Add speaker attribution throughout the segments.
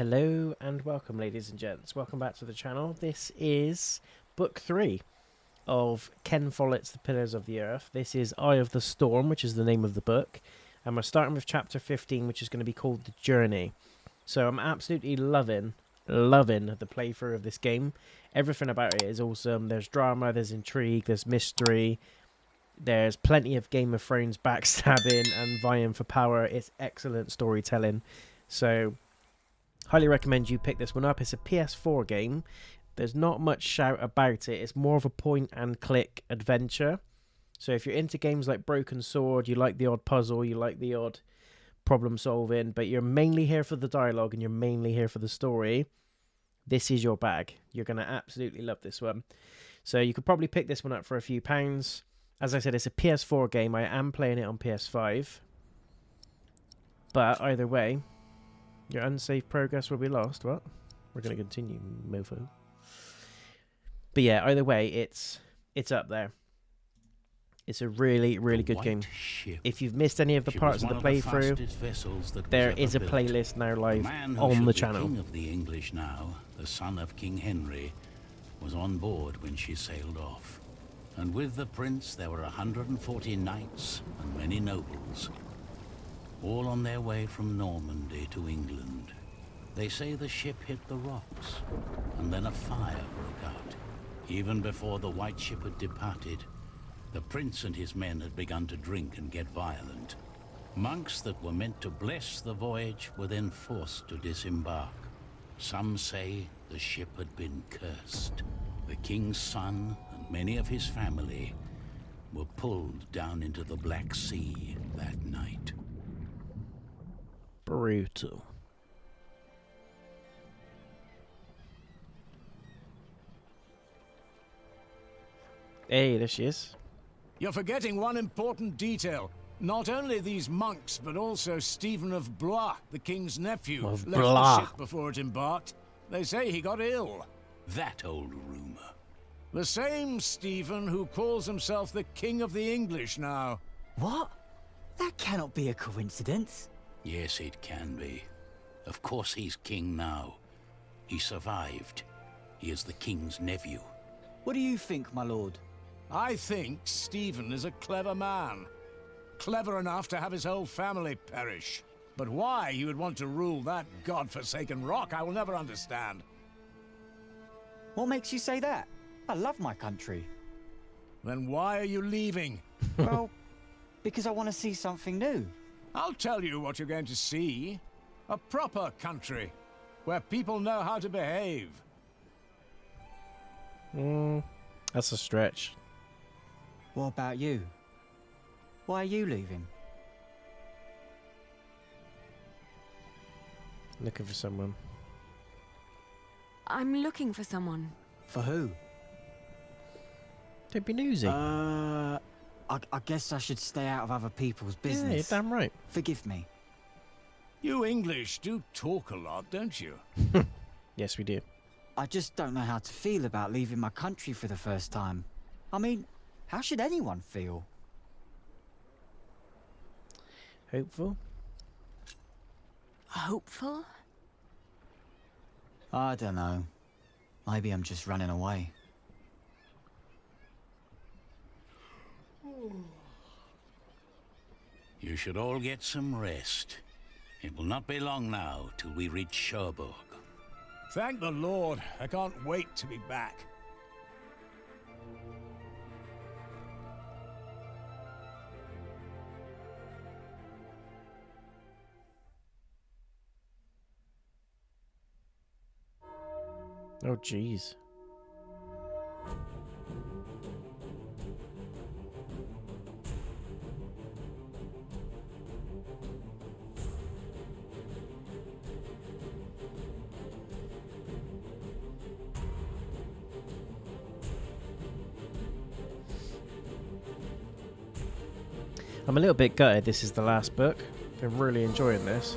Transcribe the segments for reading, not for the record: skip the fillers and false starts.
Speaker 1: Hello and welcome, ladies and gents. Welcome back to the channel. This is book 3 of Ken Follett's The Pillars of the Earth. This is Eye of the Storm, which is the name of the book. And we're starting with chapter 15, which is going to be called The Journey. So I'm absolutely loving the playthrough of this game. Everything about it is awesome. There's drama, there's intrigue, there's mystery. There's plenty of Game of Thrones backstabbing and vying for power. It's excellent storytelling. So highly recommend you pick this one up. It's a PS4 game. There's not much shout about it. It's more of a point and click adventure. So if you're into games like Broken Sword, you like the odd puzzle, you like the odd problem solving, but you're mainly here for the dialogue and you're mainly here for the story, this is your bag. You're going to absolutely love this one. So you could probably pick this one up for a few pounds. As I said, it's a PS4 game. I am playing it on PS5. But either way, your unsaved progress will be lost. What? We're going to continue, mofo. But yeah, either way, it's up there. It's a really, really good game. If you've missed any of the parts of the playthrough, there is a playlist now live on the channel.
Speaker 2: The king of the English now, the son of King Henry, was on board when she sailed off. And with the prince there were 140 knights and many nobles, all on their way from Normandy to England. They say the ship hit the rocks, and then a fire broke out. Even before the white ship had departed, the prince and his men had begun to drink and get violent. Monks that were meant to bless the voyage were then forced to disembark. Some say the ship had been cursed. The king's son and many of his family were pulled down into the Black Sea that night.
Speaker 1: Brutal. Hey, there she is.
Speaker 3: You're forgetting one important detail. Not only these monks, but also Stephen of Blois, the king's nephew, left the ship before it embarked. They say he got ill.
Speaker 2: That old rumor.
Speaker 3: The same Stephen who calls himself the King of the English now.
Speaker 4: What? That cannot be a coincidence.
Speaker 2: Yes, it can be. Of course he's king now. He survived. He is the king's nephew.
Speaker 4: What do you think, my lord?
Speaker 3: I think Stephen is a clever man. Clever enough to have his whole family perish. But why he would want to rule that god-forsaken rock, I will never understand.
Speaker 4: What makes you say that? I love my country.
Speaker 3: Then why are you leaving?
Speaker 4: Well, because I want to see something new.
Speaker 3: I'll tell you what you're going to see. A proper country, where people know how to behave.
Speaker 1: That's a stretch.
Speaker 4: What about you? Why are you leaving?
Speaker 1: Looking for someone.
Speaker 5: I'm looking for someone.
Speaker 4: For who?
Speaker 1: Don't be nosy.
Speaker 4: I guess I should stay out of other people's business.
Speaker 1: Yeah, you're damn right.
Speaker 4: Forgive me.
Speaker 3: You English do talk a lot, don't you?
Speaker 1: Yes, we do.
Speaker 4: I just don't know how to feel about leaving my country for the first time. I mean, how should anyone feel?
Speaker 1: Hopeful?
Speaker 5: Hopeful?
Speaker 4: I don't know. Maybe I'm just running away.
Speaker 2: You should all get some rest. It will not be long now till we reach Cherbourg.
Speaker 3: Thank the Lord. I can't wait to be back.
Speaker 1: Oh, jeez. I'm a little bit gutted this is the last book. Been really enjoying this.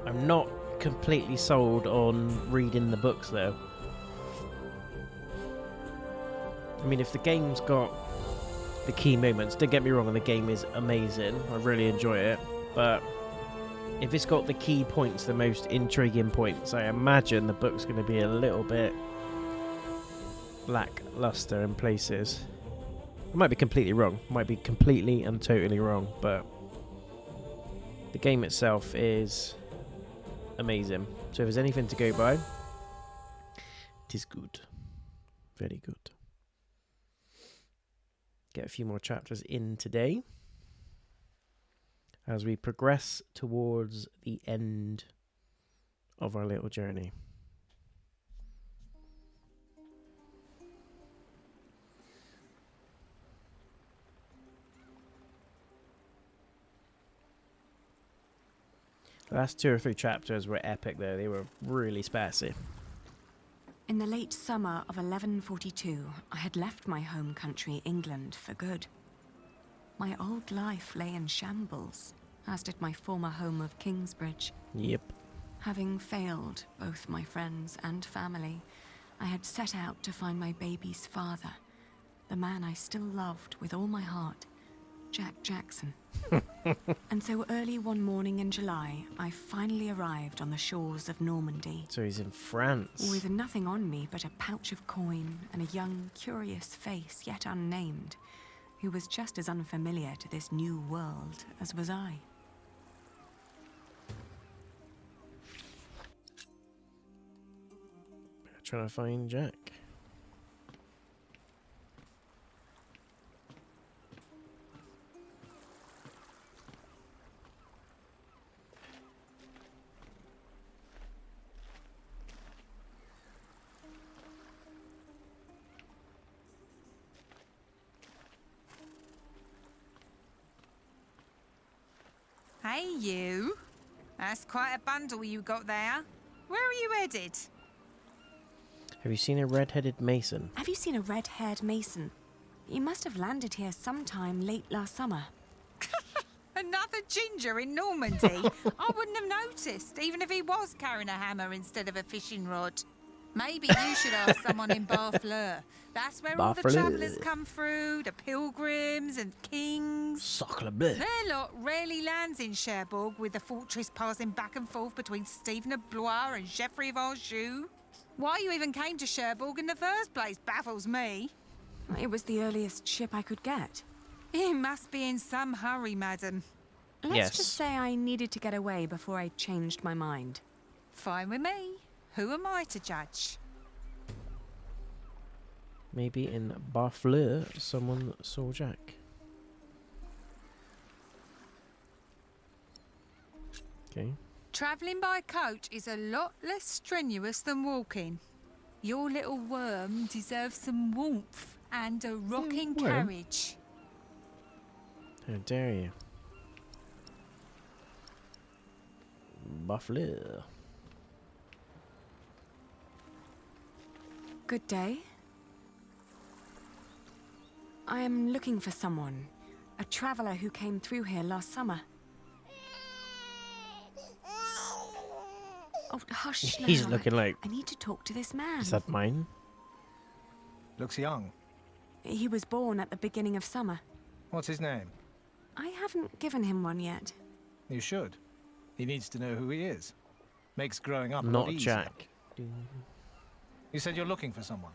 Speaker 1: I'm not completely sold on reading the books though. I mean, if the game's got the key moments, don't get me wrong, and the game is amazing, I really enjoy it, but if it's got the key points, the most intriguing points, I imagine the book's going to be a little bit lackluster in places. I might be completely wrong. Might be completely and totally wrong, but the game itself is amazing. So if there's anything to go by, it is good. Very good. Get a few more chapters in today as we progress towards the end of our little journey. The last 2 or 3 chapters were epic though. They were really spicy.
Speaker 5: In the late summer of 1142, I had left my home country, England, for good. My old life lay in shambles, as did my former home of Kingsbridge.
Speaker 1: Yep.
Speaker 5: Having failed both my friends and family, I had set out to find my baby's father, the man I still loved with all my heart, Jack Jackson. And so early one morning in July, I finally arrived on the shores of Normandy.
Speaker 1: So he's in France.
Speaker 5: With nothing on me but a pouch of coin and a young, curious face yet unnamed, who was just as unfamiliar to this new world as was I.
Speaker 1: Trying to find Jack.
Speaker 6: Hey, you. That's quite a bundle you got there. Where are you headed?
Speaker 1: Have you seen a red-headed mason?
Speaker 5: Have you seen a red-haired mason? You must have landed here sometime late last summer.
Speaker 6: Another ginger in Normandy? I wouldn't have noticed, even if he was carrying a hammer instead of a fishing rod. Maybe you should ask someone in Barfleur. That's where all the
Speaker 1: Barfleur.
Speaker 6: travellers come through, the pilgrims and kings.
Speaker 1: Sacre bleu.
Speaker 6: Their lot rarely lands in Cherbourg, with the fortress passing back and forth between Stephen of Blois and Geoffrey of Anjou. Why you even came to Cherbourg in the first place baffles me.
Speaker 5: It was the earliest ship I could get.
Speaker 6: You must be in some hurry, madam.
Speaker 5: Let's
Speaker 1: Yes.
Speaker 5: just say I needed to get away before I changed my mind.
Speaker 6: Fine with me. Who am I to judge?
Speaker 1: Maybe in Barfleur someone saw Jack. Okay.
Speaker 6: Travelling by coach is a lot less strenuous than walking. Your little worm deserves some warmth and a rocking
Speaker 1: worm?
Speaker 6: carriage.
Speaker 1: How dare you? Barfleur.
Speaker 5: Good day. I am looking for someone. A traveller who came through here last summer. Oh, hush now.
Speaker 1: He's looking like,
Speaker 5: I need to talk to this man.
Speaker 1: is that mine?
Speaker 7: Looks young.
Speaker 5: He was born at the beginning of summer.
Speaker 7: What's his name?
Speaker 5: I haven't given him one yet.
Speaker 7: You should. He needs to know who he is. Makes growing up a
Speaker 1: Not
Speaker 7: lot easier.
Speaker 1: Jack.
Speaker 7: You said you're looking for someone.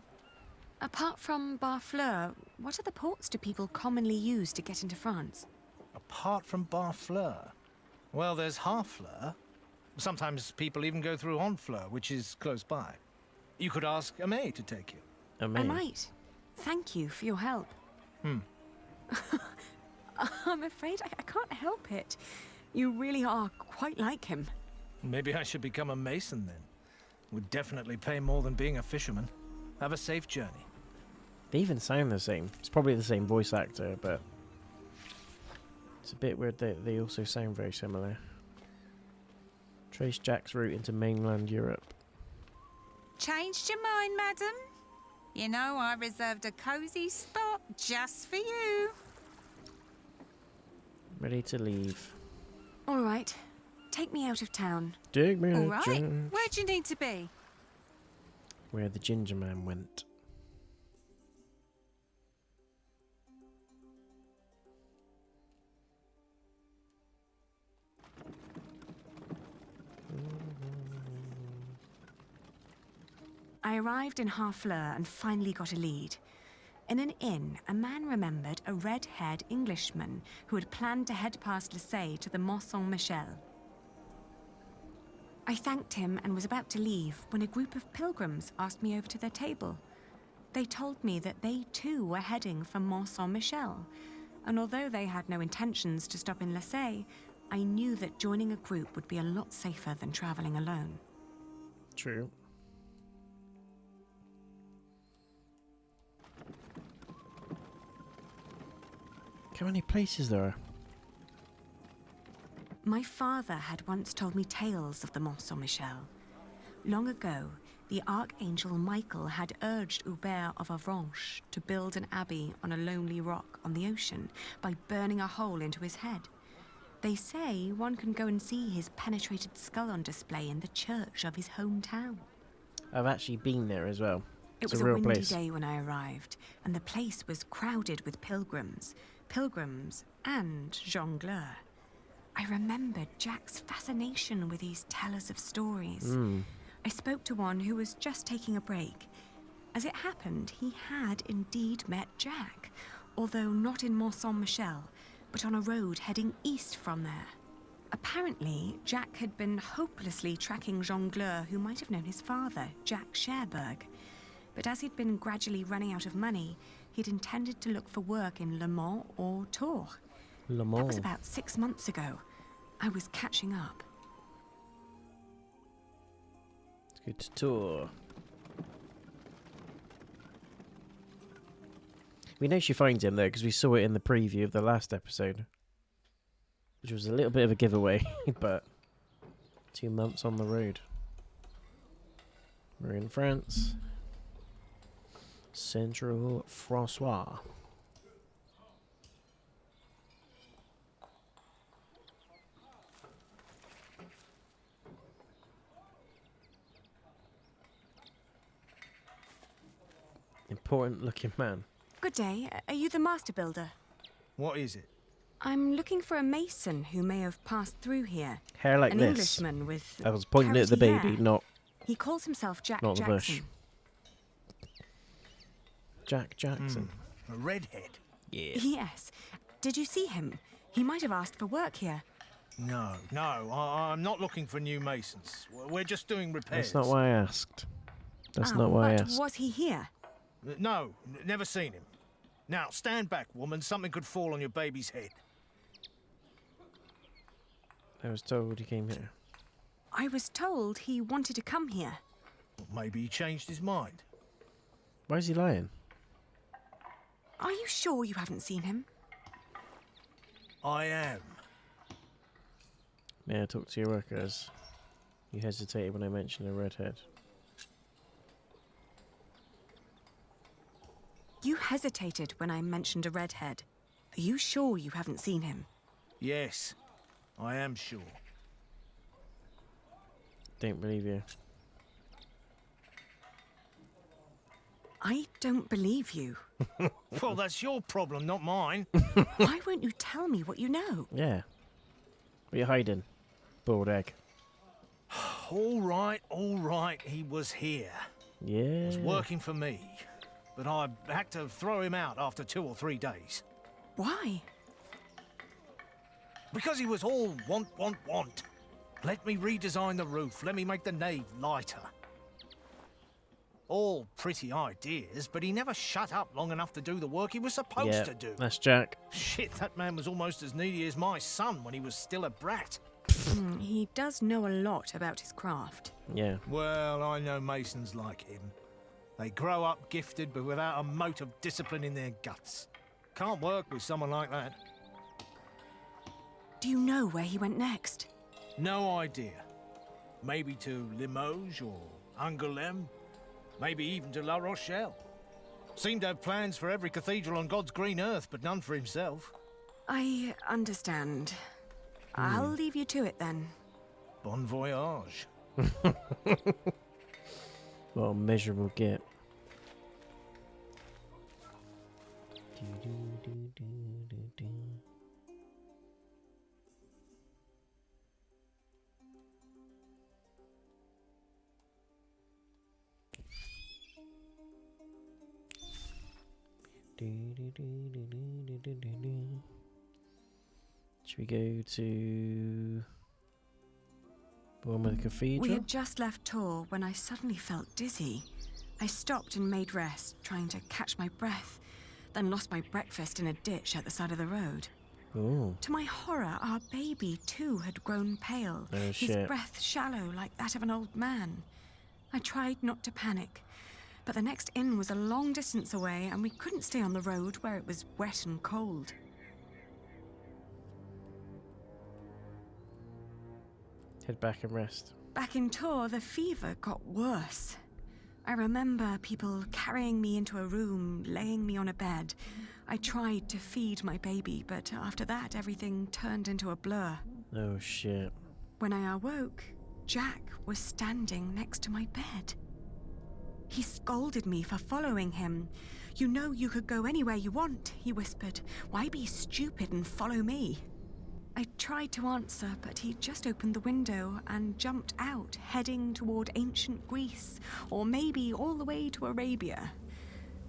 Speaker 5: Apart from Barfleur, what other ports do people commonly use to get into France?
Speaker 7: Apart from Barfleur. Well, there's Harfleur. Sometimes people even go through Honfleur, which is close by. You could ask Amay to take you.
Speaker 5: I
Speaker 1: Amazing.
Speaker 5: might. Thank you for your help. I'm afraid I can't help it. You really are quite like him.
Speaker 7: Maybe I should become a mason then. Would definitely pay more than being a fisherman. Have a safe journey.
Speaker 1: They even sound the same. It's probably the same voice actor, but it's a bit weird that they also sound very similar. Trace Jack's route into mainland Europe.
Speaker 6: Changed your mind, madam? You know, I reserved a cosy spot just for you.
Speaker 1: Ready to leave.
Speaker 5: All right. Take me out of town.
Speaker 1: Dig me
Speaker 6: All
Speaker 1: out,
Speaker 6: right.
Speaker 1: Jack.
Speaker 6: Where do you need to be?
Speaker 1: Where the ginger man went.
Speaker 5: I arrived in Harfleur and finally got a lead. In an inn, a man remembered a red-haired Englishman who had planned to head past Marseille to the Mont Saint-Michel. I thanked him and was about to leave when a group of pilgrims asked me over to their table. They told me that they too were heading for Mont Saint-Michel, and although they had no intentions to stop in Marseille, I knew that joining a group would be a lot safer than traveling alone.
Speaker 1: True. How many places there are?
Speaker 5: My father had once told me tales of the Mont Saint-Michel. Long ago, the Archangel Michael had urged Hubert of Avranches to build an abbey on a lonely rock on the ocean by burning a hole into his head. They say one can go and see his penetrated skull on display in the church of his hometown.
Speaker 1: I've actually been there as well.
Speaker 5: It was a windy day when I arrived, and the place was crowded with pilgrims and jongleurs. I remembered Jack's fascination with these tellers of stories. I spoke to one who was just taking a break. As it happened, he had indeed met Jack, although not in Mont Saint-Michel, but on a road heading east from there. Apparently, Jack had been hopelessly tracking jongleur who might have known his father, Jack Cherbourg. But as he'd been gradually running out of money, he'd intended to look for work in Le Mans or Tours.
Speaker 1: Le Mans.
Speaker 5: That was about 6 months ago. I was catching up.
Speaker 1: It's good to tour. We know she finds him though, because we saw it in the preview of the last episode, which was a little bit of a giveaway, but 2 months on the road. We're in France. Central Francois. Important looking man.
Speaker 5: Good day. Are you the master builder?
Speaker 7: What is it?
Speaker 5: I'm looking for a mason who may have passed through here.
Speaker 1: Hair like
Speaker 5: An
Speaker 1: this.
Speaker 5: Englishman with
Speaker 1: I was pointing at the
Speaker 5: carroty
Speaker 1: baby,
Speaker 5: hair.
Speaker 1: not
Speaker 5: He calls himself Jack
Speaker 1: Not the
Speaker 5: Jackson.
Speaker 1: bush. Jack Jackson.
Speaker 7: A redhead?
Speaker 1: Yeah.
Speaker 5: Yes. Did you see him? He might have asked for work here.
Speaker 7: No, I'm not looking for new masons. We're just doing repairs.
Speaker 1: That's not why I asked. That's
Speaker 5: Oh,
Speaker 1: not why I
Speaker 5: but
Speaker 1: asked.
Speaker 5: was he here?
Speaker 7: No, never seen him. Now, stand back, woman. Something could fall on your baby's head.
Speaker 1: I was told he came here.
Speaker 5: I was told he wanted to come here.
Speaker 7: Well, maybe he changed his mind.
Speaker 1: Why is he lying?
Speaker 5: Are you sure you haven't seen him?
Speaker 7: I am.
Speaker 1: May I talk to your workers? You hesitated when I mentioned a redhead.
Speaker 5: You hesitated when I mentioned a redhead. Are you sure you haven't seen him?
Speaker 7: Yes, I am sure.
Speaker 1: Don't believe you.
Speaker 5: I don't believe you.
Speaker 7: Well, that's your problem, not mine.
Speaker 5: Why won't you tell me what you know?
Speaker 1: Yeah. What are you hiding? Boiled egg.
Speaker 7: All right, he was here.
Speaker 1: Yeah.
Speaker 7: Was working for me. But I had to throw him out after 2 or 3 days.
Speaker 5: Why?
Speaker 7: Because he was all want. Let me redesign the roof. Let me make the nave lighter. All pretty ideas, but he never shut up long enough to do the work he was supposed to do.
Speaker 1: That's Jack.
Speaker 7: Shit, that man was almost as needy as my son when he was still a brat.
Speaker 5: He does know a lot about his craft.
Speaker 1: Yeah.
Speaker 7: Well, I know masons like him. They grow up gifted, but without a mote of discipline in their guts. Can't work with someone like that.
Speaker 5: Do you know where he went next?
Speaker 7: No idea. Maybe to Limoges or Angoulême. Maybe even to La Rochelle. Seemed to have plans for every cathedral on God's green earth, but none for himself.
Speaker 5: I understand. I'll leave you to it then.
Speaker 7: Bon voyage.
Speaker 1: What a miserable git. Should we go to the one with the cathedral?
Speaker 5: We had just left Tor when I suddenly felt dizzy. I stopped and made rest, trying to catch my breath, then lost my breakfast in a ditch at the side of the road.
Speaker 1: Ooh.
Speaker 5: To my horror, our baby, too, had grown pale,
Speaker 1: Oh,
Speaker 5: his
Speaker 1: shit.
Speaker 5: breath shallow like that of an old man. I tried not to panic, but the next inn was a long distance away, and we couldn't stay on the road where it was wet and cold.
Speaker 1: Head back and rest.
Speaker 5: Back in Tor, the fever got worse. I remember people carrying me into a room, laying me on a bed. I tried to feed my baby, but after that, everything turned into a blur.
Speaker 1: Oh, shit.
Speaker 5: When I awoke, Jack was standing next to my bed. He scolded me for following him. "You know you could go anywhere you want," he whispered. "Why be stupid and follow me?" I tried to answer, but he just opened the window and jumped out, heading toward ancient Greece, or maybe all the way to Arabia.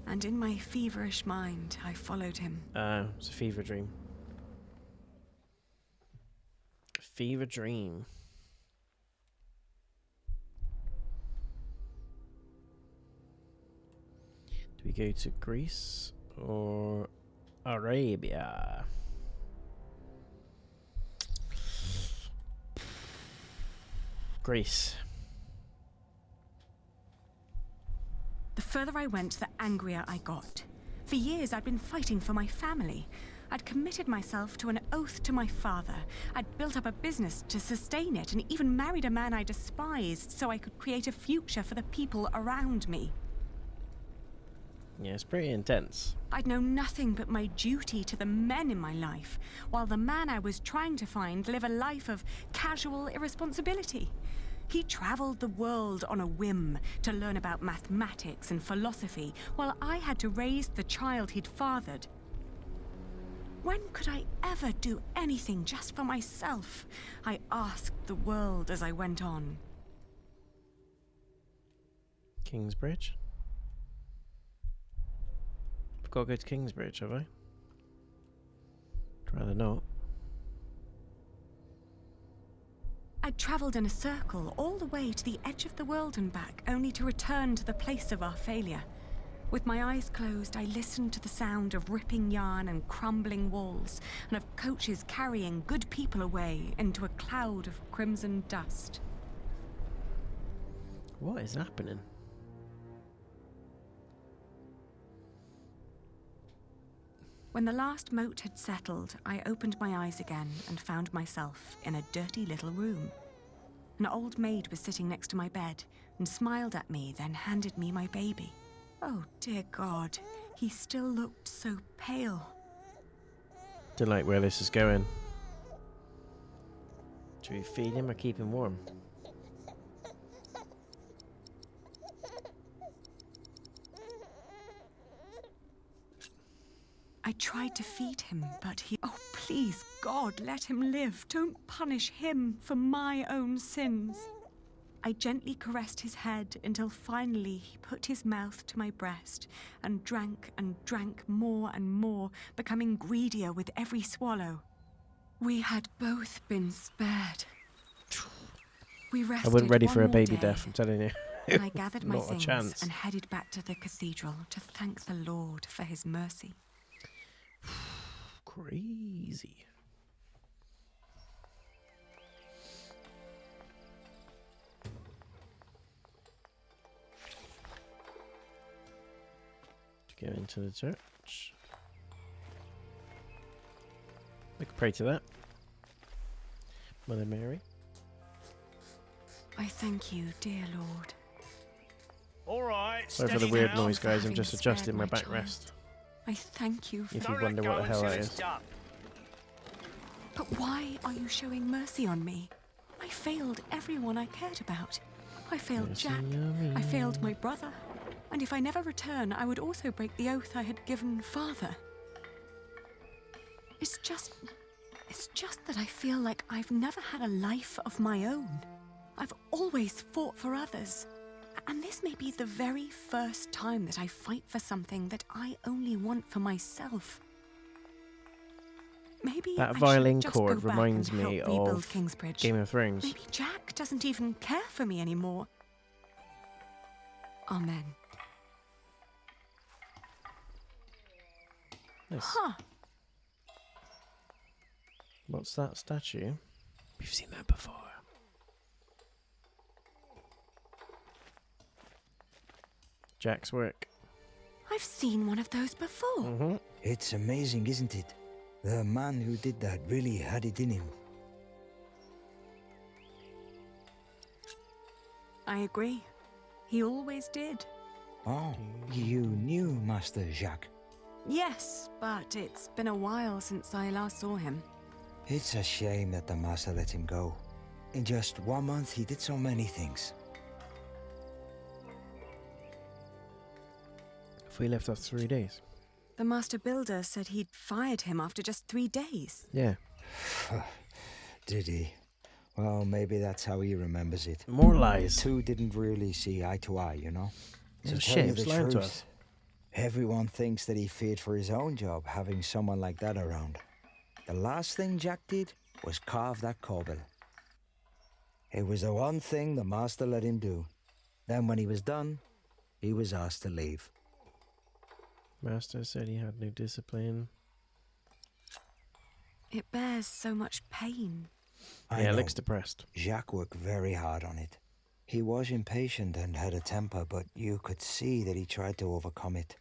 Speaker 5: And in my feverish mind, I followed him.
Speaker 1: It's a fever dream. Fever dream. Do we go to Greece or Arabia? Greece.
Speaker 5: The further I went, the angrier I got. For years, I'd been fighting for my family. I'd committed myself to an oath to my father. I'd built up a business to sustain it, and even married a man I despised so I could create a future for the people around me.
Speaker 1: Yeah, it's pretty intense.
Speaker 5: I'd known nothing but my duty to the men in my life, while the man I was trying to find lived a life of casual irresponsibility. He traveled the world on a whim to learn about mathematics and philosophy, while I had to raise the child he'd fathered. When could I ever do anything just for myself? I asked the world as I went on.
Speaker 1: Kingsbridge? I've got to go to Kingsbridge, have I? I'd rather not.
Speaker 5: I'd travelled in a circle all the way to the edge of the world and back, only to return to the place of our failure. With my eyes closed, I listened to the sound of ripping yarn and crumbling walls, and of coaches carrying good people away into a cloud of crimson dust.
Speaker 1: What is happening?
Speaker 5: When the last moat had settled, I opened my eyes again and found myself in a dirty little room. An old maid was sitting next to my bed and smiled at me, then handed me my baby. Oh, dear God, he still looked so pale.
Speaker 1: Don't like where this is going. Should we feed him or keep him warm?
Speaker 5: I tried to feed him, but he... Oh, please, God, let him live. Don't punish him for my own sins. I gently caressed his head until finally he put his mouth to my breast and drank more and more, becoming greedier with every swallow. We had both been spared. We rested.
Speaker 1: I wasn't ready
Speaker 5: one
Speaker 1: for a
Speaker 5: more
Speaker 1: baby
Speaker 5: day,
Speaker 1: death, I'm telling you.
Speaker 5: and I gathered my
Speaker 1: Not a
Speaker 5: things
Speaker 1: chance.
Speaker 5: and headed back to the cathedral to thank the Lord for his mercy.
Speaker 1: Crazy. To go into the church. We can pray to that. Mother Mary.
Speaker 5: I thank you, dear Lord.
Speaker 7: All right,
Speaker 1: Sorry for the
Speaker 7: steady
Speaker 1: weird
Speaker 7: now.
Speaker 1: noise, guys. I'm
Speaker 5: having
Speaker 1: just
Speaker 5: spared
Speaker 1: adjusting my
Speaker 5: my child.
Speaker 1: backrest.
Speaker 5: I thank you.
Speaker 1: If
Speaker 7: Don't
Speaker 1: you
Speaker 7: let
Speaker 1: wonder
Speaker 7: go
Speaker 1: what the hell
Speaker 7: until
Speaker 1: that
Speaker 7: it's
Speaker 1: is.
Speaker 7: done.
Speaker 5: But why are you showing mercy on me? I failed everyone I cared about. I failed
Speaker 1: Mercy
Speaker 5: Jack.
Speaker 1: on
Speaker 5: I
Speaker 1: me.
Speaker 5: failed my brother. And if I never return, I would also break the oath I had given Father. It's just that I feel like I've never had a life of my own. I've always fought for others. And this may be the very first time that I fight for something that I only want for myself. Maybe
Speaker 1: That
Speaker 5: I should
Speaker 1: violin
Speaker 5: just
Speaker 1: chord
Speaker 5: go back
Speaker 1: reminds
Speaker 5: and
Speaker 1: me
Speaker 5: help rebuild
Speaker 1: of
Speaker 5: Kingsbridge.
Speaker 1: Game of Thrones.
Speaker 5: Maybe Jack doesn't even care for me anymore. Amen.
Speaker 1: Nice.
Speaker 5: Huh.
Speaker 1: What's that statue? We've seen that before. Jack's work.
Speaker 5: I've seen one of those before.
Speaker 1: Mm-hmm.
Speaker 8: It's amazing, isn't it? The man who did that really had it in him.
Speaker 5: I agree. He always did.
Speaker 8: Oh, you knew Master Jacques.
Speaker 5: Yes, but it's been a while since I last saw him.
Speaker 8: It's a shame that the Master let him go. In just 1 month, he did so many things.
Speaker 1: If we left after 3 days.
Speaker 5: The Master Builder said he'd fired him after just 3 days.
Speaker 1: Yeah.
Speaker 8: Did he? Well, maybe that's how he remembers it.
Speaker 1: More lies.
Speaker 8: The two didn't really see eye to eye, you know?
Speaker 1: No
Speaker 8: To
Speaker 1: shit,
Speaker 8: tell you
Speaker 1: it's
Speaker 8: the
Speaker 1: lying to
Speaker 8: truth,
Speaker 1: us.
Speaker 8: everyone thinks that he feared for his own job, having someone like that around. The last thing Jack did was carve that corbel. It was the one thing the Master let him do. Then when he was done, he was asked to leave.
Speaker 1: Master said he had no discipline.
Speaker 5: It bears so much pain.
Speaker 8: I
Speaker 1: Yeah,
Speaker 8: know.
Speaker 1: looks depressed.
Speaker 8: Jacques worked very hard on it. He was impatient and had a temper, but you could see that he tried to overcome it.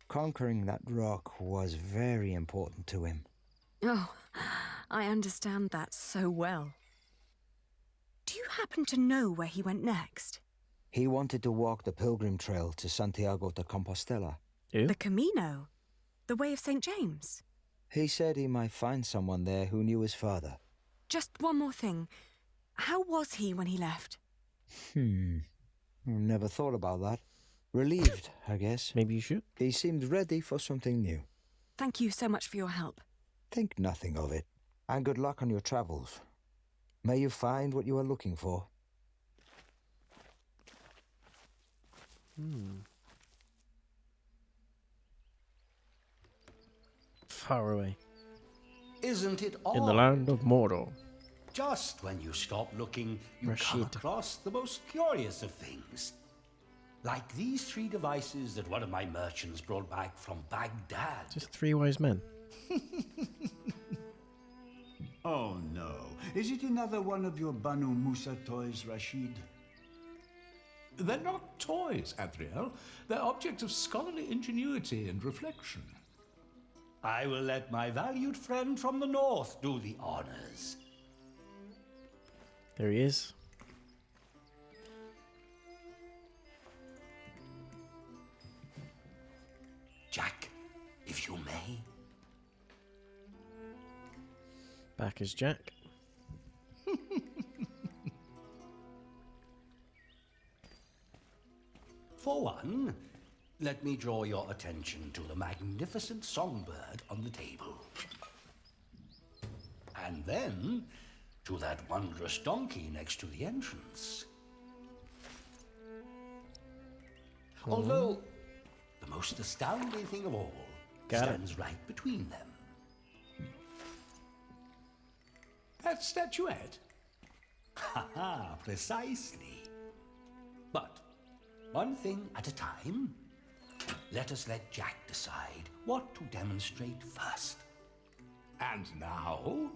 Speaker 8: Conquering that rock was very important to him.
Speaker 5: Oh, I understand that so well. Do you happen to know where he went next?
Speaker 8: He wanted to walk the pilgrim trail to Santiago de Compostela.
Speaker 1: Who?
Speaker 5: The Camino? The Way of St. James?
Speaker 8: He said he might find someone there who knew his father.
Speaker 5: Just one more thing. How was he when he left?
Speaker 8: Never thought about that. Relieved, I guess.
Speaker 1: Maybe you should.
Speaker 8: He seemed ready for something new.
Speaker 5: Thank you so much for your help.
Speaker 8: Think nothing of it. And good luck on your travels. May you find what you are looking for.
Speaker 1: Far away.
Speaker 2: Isn't it odd?
Speaker 1: In the land of Mordor.
Speaker 2: Just when you stop looking, you come
Speaker 1: Rashid.
Speaker 2: across the most curious of things. Like these 3 devices that one of my merchants brought back from Baghdad.
Speaker 1: Just 3 wise men.
Speaker 9: Oh no. Is it another one of your Banu Musa toys, Rashid?
Speaker 10: They're not toys, Adriel. They're objects of scholarly ingenuity and reflection.
Speaker 2: I will let my valued friend from the north do the honors.
Speaker 1: There he is.
Speaker 2: Jack, if you may.
Speaker 1: Back is Jack.
Speaker 2: For one, let me draw your attention to the magnificent songbird on the table. And then to that wondrous donkey next to the entrance. Although, the most astounding thing of all stands right between them.
Speaker 10: That statuette?
Speaker 2: Haha, precisely. But one thing at a time. Let us let Jack decide what to demonstrate first.
Speaker 10: And now?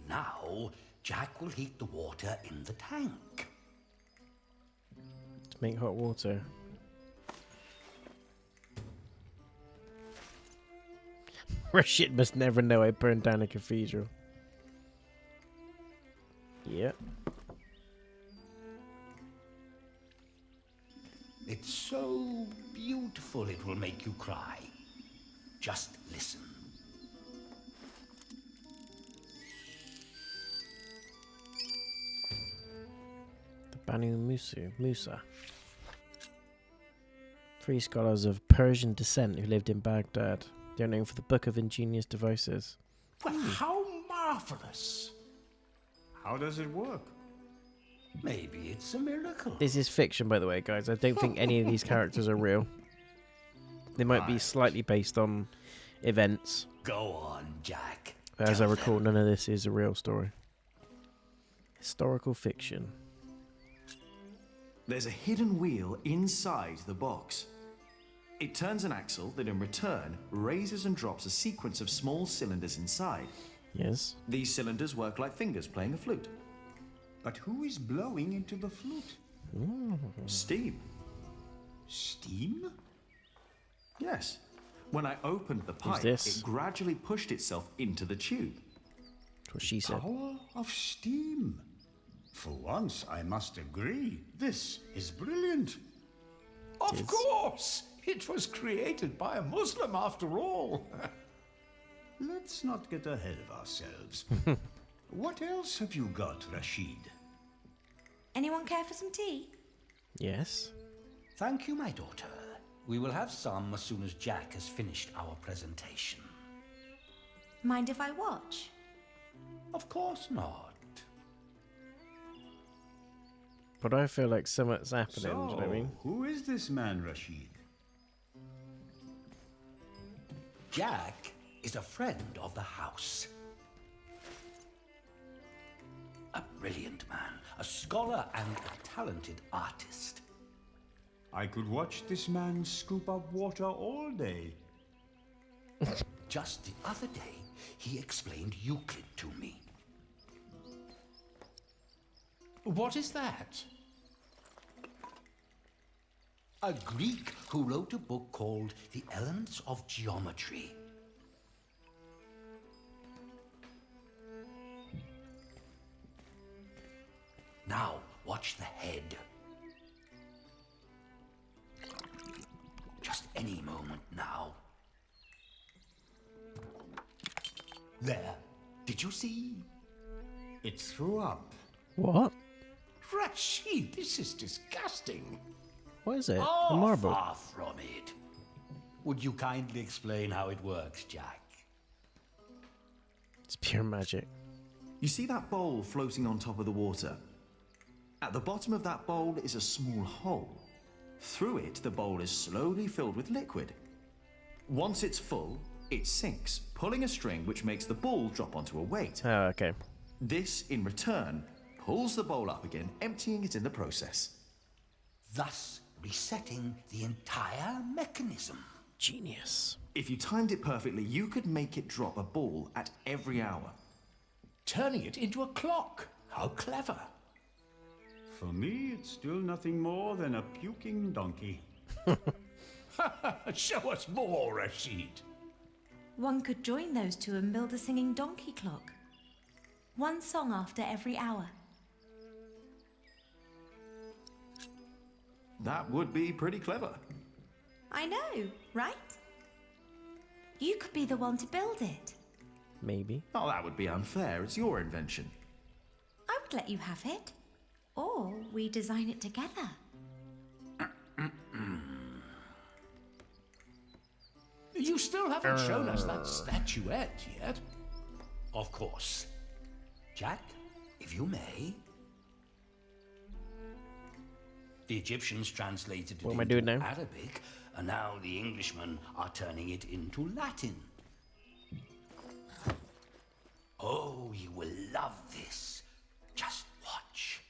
Speaker 2: Now, Jack will heat the water in the tank.
Speaker 1: To make hot water. Rashid must never know I burned down a cathedral. Yep.
Speaker 2: It's so beautiful it will make you cry. Just listen.
Speaker 1: The Banu Musa. 3 scholars of Persian descent who lived in Baghdad. They're known for the Book of Ingenious Devices.
Speaker 10: Well, how marvelous!
Speaker 9: How does it work?
Speaker 2: Maybe it's a miracle.
Speaker 1: This is fiction, by the way, guys. I don't think any of these characters are real. They might be slightly based on events.
Speaker 2: Go on, Jack.
Speaker 1: But as I recall, none of this is a real story. Historical fiction.
Speaker 11: There's a hidden wheel inside the box. It turns an axle that in return raises and drops a sequence of small cylinders inside.
Speaker 1: Yes.
Speaker 11: These cylinders work like fingers playing a flute.
Speaker 9: But who is blowing into the flute?
Speaker 11: Steam.
Speaker 9: Steam?
Speaker 11: Yes. When I opened the pipe,
Speaker 1: this?
Speaker 11: it gradually pushed itself into the tube.
Speaker 1: That's what she said.
Speaker 9: Power of steam. For once, I must agree. This is brilliant.
Speaker 10: Of course! It was created by a Muslim after all.
Speaker 9: Let's not get ahead of ourselves. What else have you got, Rashid?
Speaker 12: Anyone care for some tea?
Speaker 1: Yes.
Speaker 2: Thank you, my daughter. We will have some as soon as Jack has finished our presentation.
Speaker 12: Mind if I watch?
Speaker 2: Of course not.
Speaker 1: But I feel like something's happening, do you know what I mean?
Speaker 9: Who is this man, Rashid?
Speaker 2: Jack is a friend of the house. A brilliant man, a scholar and a talented artist.
Speaker 9: I could watch this man scoop up water all day.
Speaker 2: Just the other day, he explained Euclid to me.
Speaker 10: What is that?
Speaker 2: A Greek who wrote a book called The Elements of Geometry. Now, watch the head. Just any moment now. There. Did you see?
Speaker 9: It threw up.
Speaker 1: What?
Speaker 10: Rashid, this is disgusting.
Speaker 1: What is it?
Speaker 2: Oh,
Speaker 1: A marble?
Speaker 2: far from it. Would you kindly explain how it works, Jack?
Speaker 1: It's pure magic.
Speaker 11: You see that bowl floating on top of the water? At the bottom of that bowl is a small hole. Through it, the bowl is slowly filled with liquid. Once it's full, it sinks, pulling a string which makes the ball drop onto a weight.
Speaker 1: Oh, okay.
Speaker 11: This, in return, pulls the bowl up again, emptying it in the process.
Speaker 2: Thus resetting the entire mechanism.
Speaker 1: Genius.
Speaker 11: If you timed it perfectly, you could make it drop a ball at every hour.
Speaker 10: Turning it into a clock. How clever.
Speaker 9: For me, it's still nothing more than a puking donkey.
Speaker 10: Show us more, Rashid.
Speaker 12: One could join those two and build a singing donkey clock. One song after every hour.
Speaker 11: That would be pretty clever.
Speaker 12: I know, right? You could be the one to build it.
Speaker 1: Maybe.
Speaker 11: Oh, that would be unfair. It's your invention.
Speaker 12: I would let you have it. Or we design it together.
Speaker 10: You still haven't shown us that statuette yet.
Speaker 2: Of course. Jack, if you may. The Egyptians translated it
Speaker 1: What am I
Speaker 2: into
Speaker 1: doing now?
Speaker 2: Arabic, and now the Englishmen are turning it into Latin. Oh, you will love this. Just watch.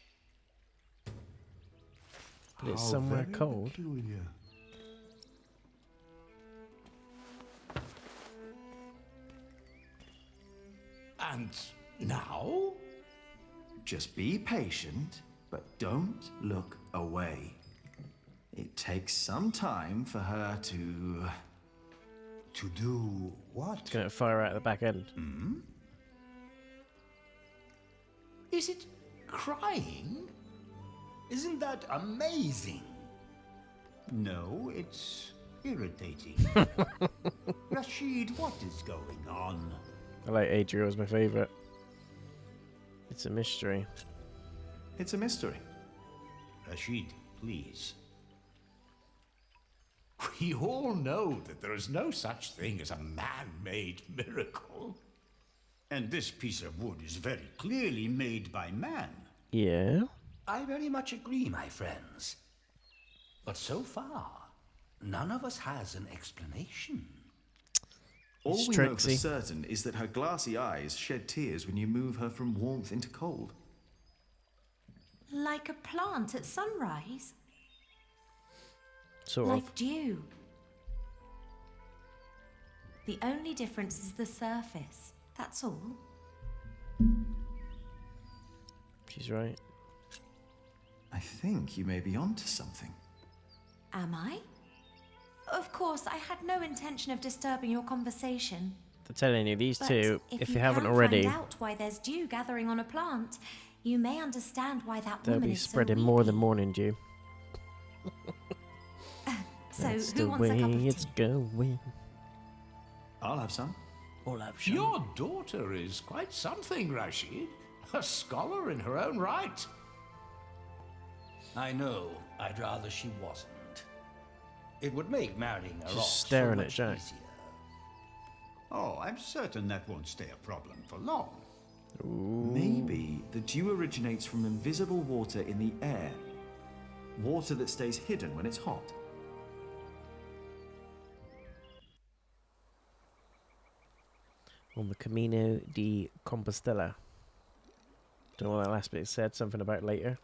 Speaker 1: But it's somewhere cold.
Speaker 9: Peculiar.
Speaker 10: And now?
Speaker 11: Just be patient, but don't look away. It takes some time for her to...
Speaker 9: To do what?
Speaker 1: It's going to fire out the back end.
Speaker 10: Is it crying?
Speaker 2: Isn't that amazing?
Speaker 9: No, it's irritating. Rashid, what is going on?
Speaker 1: I like Adriel as my favourite. It's a mystery.
Speaker 11: It's a mystery.
Speaker 9: Rashid, please.
Speaker 10: We all know that there is no such thing as a man-made miracle.
Speaker 9: And this piece of wood is very clearly made by man.
Speaker 1: Yeah.
Speaker 9: I very much agree, my friends. But so far, none of us has an explanation.
Speaker 11: All
Speaker 1: It's
Speaker 11: we know for
Speaker 1: tricksy.
Speaker 11: certain is that her glassy eyes shed tears when you move her from warmth into cold.
Speaker 12: Like a plant at sunrise?
Speaker 1: Sort
Speaker 12: Like
Speaker 1: of.
Speaker 12: dew. The only difference is the surface. That's all.
Speaker 1: She's right.
Speaker 11: I think you may be onto something.
Speaker 12: Am I? Of course, I had no intention of disturbing your conversation.
Speaker 1: I'm telling you, these
Speaker 12: But
Speaker 1: two, if you haven't
Speaker 12: can
Speaker 1: already,
Speaker 12: find out why there's dew gathering on a plant, you may understand why that
Speaker 1: they'll
Speaker 12: woman
Speaker 1: be
Speaker 12: is
Speaker 1: spreading
Speaker 12: so
Speaker 1: more
Speaker 12: weepy.
Speaker 1: than morning dew.
Speaker 12: So
Speaker 1: That's
Speaker 12: who
Speaker 1: the
Speaker 12: wants a
Speaker 1: way
Speaker 12: cup of
Speaker 1: it's
Speaker 12: tea?
Speaker 1: going.
Speaker 11: I'll have some.
Speaker 1: All have some.
Speaker 10: Your daughter is quite something, Rashid. A scholar in her own right.
Speaker 9: I know. I'd rather she wasn't. It would make marrying her
Speaker 1: Just
Speaker 9: off
Speaker 1: staring
Speaker 9: so
Speaker 1: at
Speaker 9: much
Speaker 1: Jack.
Speaker 9: easier.
Speaker 13: Oh, I'm certain that won't stay a problem for long.
Speaker 11: Maybe the dew originates from invisible water in the air. Water that stays hidden when it's hot.
Speaker 1: On the Camino de Compostela. Don't know what that last bit said. Something about later.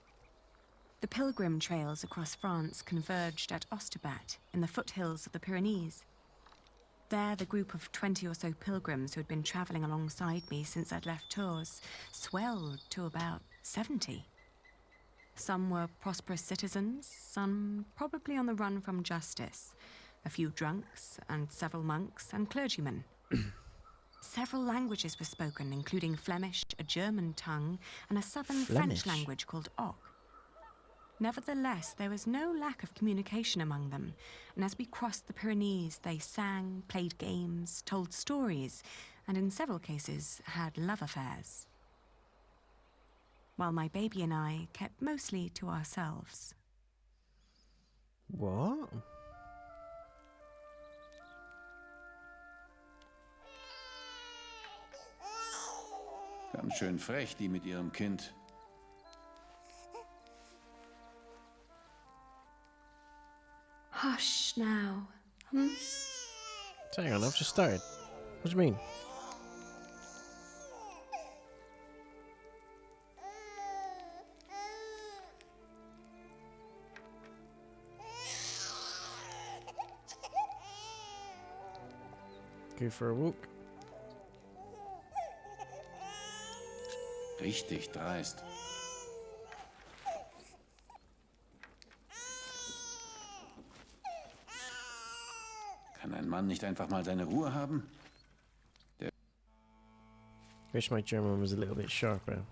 Speaker 5: The pilgrim trails across France converged at Osterbat in the foothills of the Pyrenees. There, the group of 20 or so pilgrims who had been travelling alongside me since I'd left Tours swelled to about 70. Some were prosperous citizens, some probably on the run from justice, a few drunks, and several monks and clergymen. Several languages were spoken, including Flemish, a German tongue, and a southern
Speaker 1: Flemish.
Speaker 5: French language called Oc. Nevertheless, there was no lack of communication among them, and as we crossed the Pyrenees, they sang, played games, told stories, and in several cases had love affairs. While my baby and I kept mostly to ourselves.
Speaker 1: What?
Speaker 14: Ganz schön frech, die mit ihrem Kind.
Speaker 5: Hush now.
Speaker 1: Hang on, I've just started. What do you mean? Go for a walk.
Speaker 14: Richtig dreist. Kann ein Mann nicht einfach mal seine Ruhe haben?
Speaker 1: Wish my German was a little bit sharper.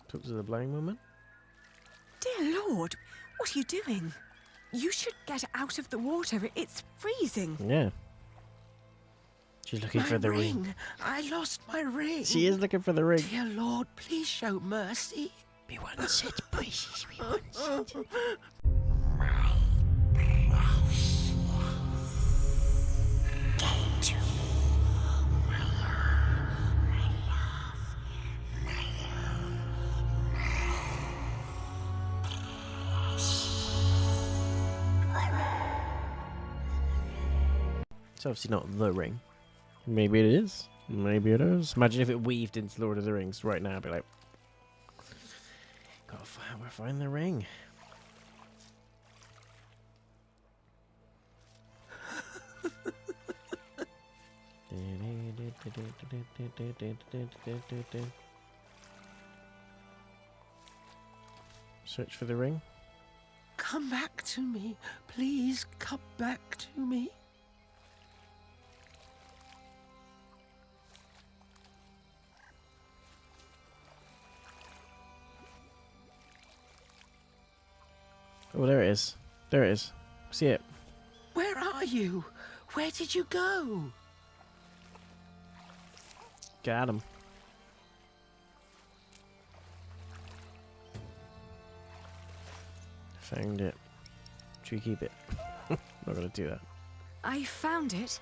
Speaker 1: Talk to the blind woman.
Speaker 5: Dear Lord, what are you doing? You should get out of the water. It's freezing.
Speaker 1: Yeah. She's looking for the ring.
Speaker 15: I lost my ring.
Speaker 1: She is looking for the ring.
Speaker 15: Dear Lord, please show mercy.
Speaker 1: We want it, precious. We want it. It's obviously not the ring. Maybe it is. Maybe it is. Imagine if it weaved into Lord of the Rings right now. I'd be like, gotta find the ring. Search for the ring.
Speaker 15: Come back to me. Please come back to me.
Speaker 1: Oh, there it is. There it is. See it.
Speaker 15: Where are you? Where did you go?
Speaker 1: Got him. Found it. Should we keep it? Not gonna do that.
Speaker 5: I found it.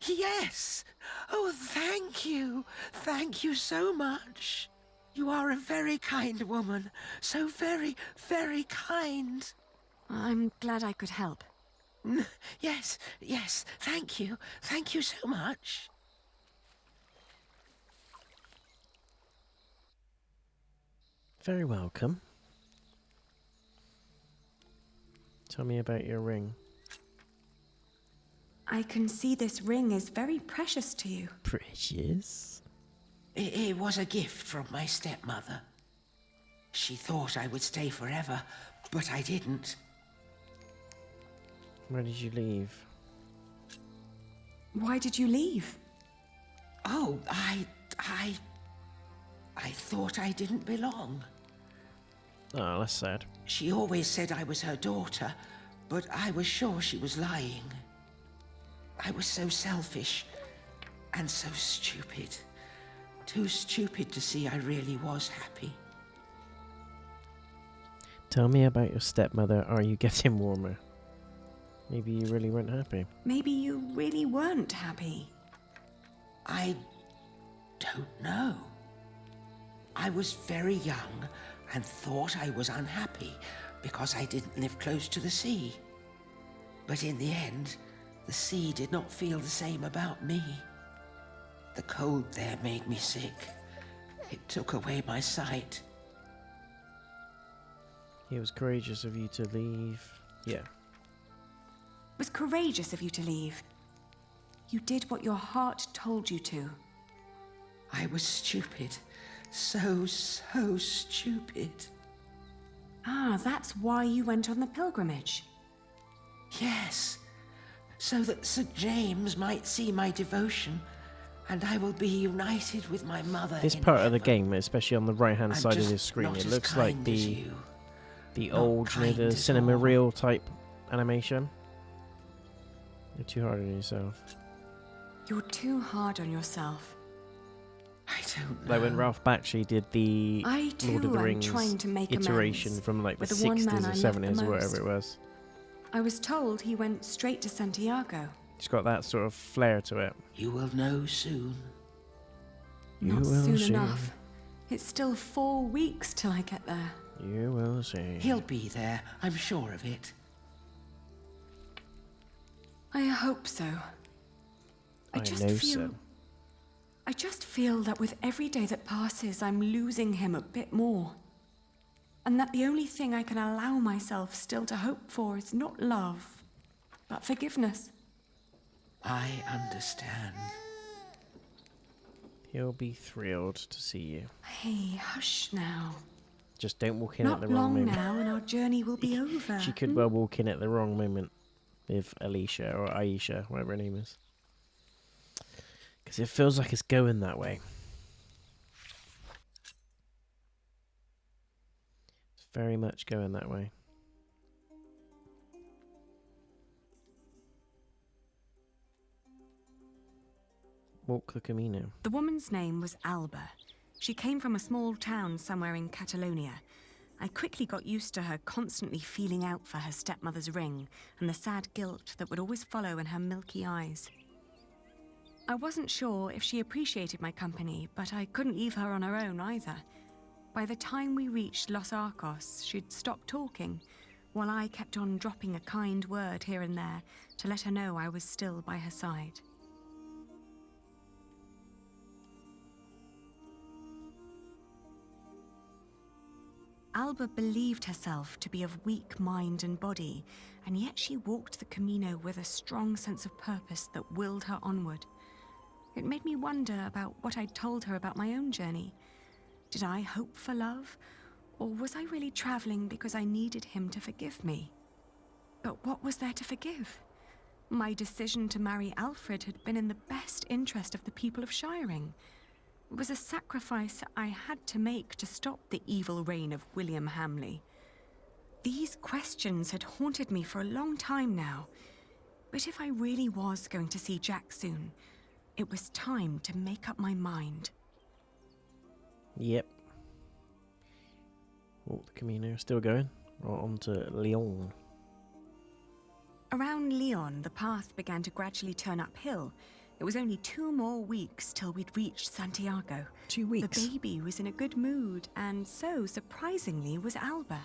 Speaker 15: Yes! Oh, thank you. Thank you so much. You are a very kind woman. So very, very kind.
Speaker 5: I'm glad I could help.
Speaker 15: Yes, yes, thank you. Thank you so much.
Speaker 1: Very welcome. Tell me about your ring.
Speaker 5: I can see this ring is very precious to you.
Speaker 1: Precious?
Speaker 15: It was a gift from my stepmother. She thought I would stay forever, but I didn't.
Speaker 1: Where did you leave?
Speaker 5: Why did you leave?
Speaker 15: Oh, I thought I didn't belong.
Speaker 1: Oh, that's sad.
Speaker 15: She always said I was her daughter, but I was sure she was lying. I was so selfish and so stupid. Too stupid to see I really was happy.
Speaker 1: Tell me about your stepmother. Are you getting warmer? Maybe you really weren't happy.
Speaker 5: Maybe you really weren't happy.
Speaker 15: I don't know. I was very young and thought I was unhappy because I didn't live close to the sea. But in the end, the sea did not feel the same about me. The cold there made me sick. It took away my sight.
Speaker 1: It was courageous of you to leave. Yeah.
Speaker 5: It was courageous of you to leave. You did what your heart told you to.
Speaker 15: I was stupid. So stupid.
Speaker 5: Ah, that's why you went on the pilgrimage.
Speaker 15: Yes, so that St. James might see my devotion, and I will be united with my mother.
Speaker 1: This
Speaker 15: in
Speaker 1: part of
Speaker 15: heaven.
Speaker 1: the game, especially on the right-hand
Speaker 15: I'm
Speaker 1: side of
Speaker 15: just
Speaker 1: this screen,
Speaker 15: not
Speaker 1: it
Speaker 15: as
Speaker 1: looks like
Speaker 15: kind as you.
Speaker 1: the
Speaker 15: Not
Speaker 1: old, you know,
Speaker 15: kind
Speaker 1: the
Speaker 15: at
Speaker 1: cinema
Speaker 15: all.
Speaker 1: reel type animation. You're too hard on yourself.
Speaker 5: You're too hard on yourself.
Speaker 15: I don't know.
Speaker 1: Like when Ralph Bakshi did the
Speaker 5: I too
Speaker 1: Lord of the
Speaker 5: am
Speaker 1: Rings
Speaker 5: trying to make
Speaker 1: iteration
Speaker 5: amends
Speaker 1: from like the
Speaker 5: with the one
Speaker 1: 60s
Speaker 5: man
Speaker 1: or
Speaker 5: I loved the
Speaker 1: 70s or whatever
Speaker 5: most.
Speaker 1: it was.
Speaker 5: I was told he went straight to Santiago.
Speaker 1: It's got that sort of flair to it.
Speaker 15: You will know soon.
Speaker 1: You
Speaker 5: Not
Speaker 1: will
Speaker 5: soon
Speaker 1: see.
Speaker 5: enough. It's still 4 weeks till I get there.
Speaker 1: You will see.
Speaker 15: He'll be there, I'm sure of it.
Speaker 5: I hope so.
Speaker 1: I know so.
Speaker 5: I just feel that with every day that passes, I'm losing him a bit more. And that the only thing I can allow myself still to hope for is not love, but forgiveness.
Speaker 15: I understand.
Speaker 1: He'll be thrilled to see you.
Speaker 5: Hey, hush now.
Speaker 1: Just don't walk in
Speaker 5: Not
Speaker 1: at the wrong
Speaker 5: long
Speaker 1: moment.
Speaker 5: now and our journey will be over.
Speaker 1: She could well walk in at the wrong moment with Alicia or Aisha, whatever her name is. Because it feels like it's going that way. It's very much going that way. Walk the Camino.
Speaker 5: The woman's name was Alba. She came from a small town somewhere in Catalonia. I quickly got used to her constantly feeling out for her stepmother's ring and the sad guilt that would always follow in her milky eyes. I wasn't sure if she appreciated my company, but I couldn't leave her on her own either. By the time we reached Los Arcos, she'd stopped talking, while I kept on dropping a kind word here and there to let her know I was still by her side. Alba believed herself to be of weak mind and body, and yet she walked the Camino with a strong sense of purpose that willed her onward. It made me wonder about what I'd told her about my own journey. Did I hope for love, or was I really traveling because I needed him to forgive me? But what was there to forgive? My decision to marry Alfred had been in the best interest of the people of Shiring. It was a sacrifice I had to make to stop the evil reign of William Hamley. These questions had haunted me for a long time now. But if I really was going to see Jack soon, it was time to make up my mind.
Speaker 1: Yep. Walk the Camino. Still going. Right on to Lyon.
Speaker 5: Around Lyon, the path began to gradually turn uphill, It was only 2 more weeks till we'd reached Santiago.
Speaker 1: 2 weeks?
Speaker 5: The baby was in a good mood, and so, surprisingly, was Alba.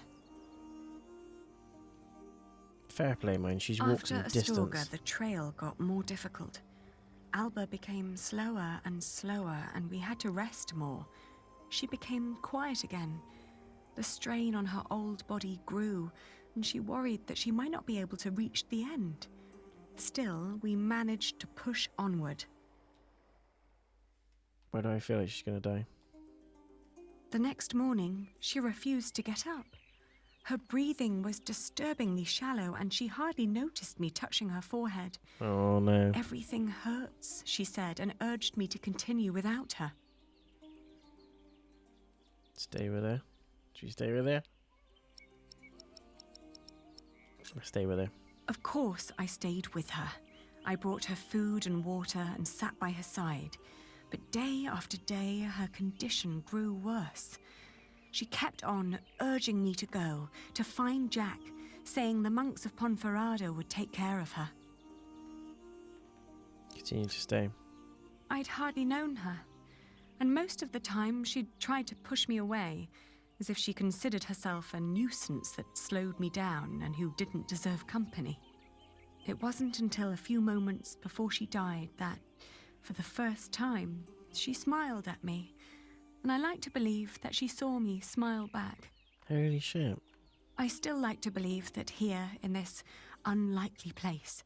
Speaker 1: Fair play, man. She's walked some
Speaker 5: After
Speaker 1: distance.
Speaker 5: Astorga, the trail got more difficult. Alba became slower and slower, and we had to rest more. She became quiet again. The strain on her old body grew, and she worried that she might not be able to reach the end. Still, we managed to push onward.
Speaker 1: Why do I feel like she's going to die?
Speaker 5: The next morning, she refused to get up. Her breathing was disturbingly shallow, and she hardly noticed me touching her forehead.
Speaker 1: Oh, no.
Speaker 5: Everything hurts, she said, and urged me to continue without her.
Speaker 1: Stay with her. Should we stay with her? Stay with her.
Speaker 5: Of course, I stayed with her. I brought her food and water and sat by her side. But day after day, her condition grew worse. She kept on urging me to go, to find Jack, saying the monks of Ponferrada would take care of her.
Speaker 1: Continue to stay.
Speaker 5: I'd hardly known her, and most of the time she'd tried to push me away, as if she considered herself a nuisance that slowed me down and who didn't deserve company. It wasn't until a few moments before she died that, for the first time, she smiled at me, and I like to believe that she saw me smile back.
Speaker 1: Holy shit.
Speaker 5: I still like to believe that here, in this unlikely place,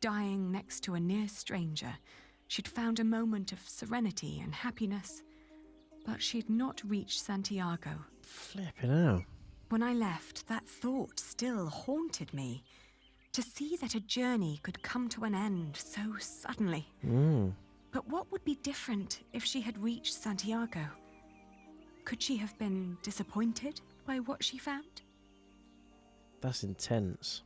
Speaker 5: dying next to a near stranger, she'd found a moment of serenity and happiness, but she'd not reached Santiago.
Speaker 1: Flipping out.
Speaker 5: When I left, that thought still haunted me. To see that a journey could come to an end so suddenly. But what would be different if she had reached Santiago? Could she have been disappointed by what she found?
Speaker 1: That's intense.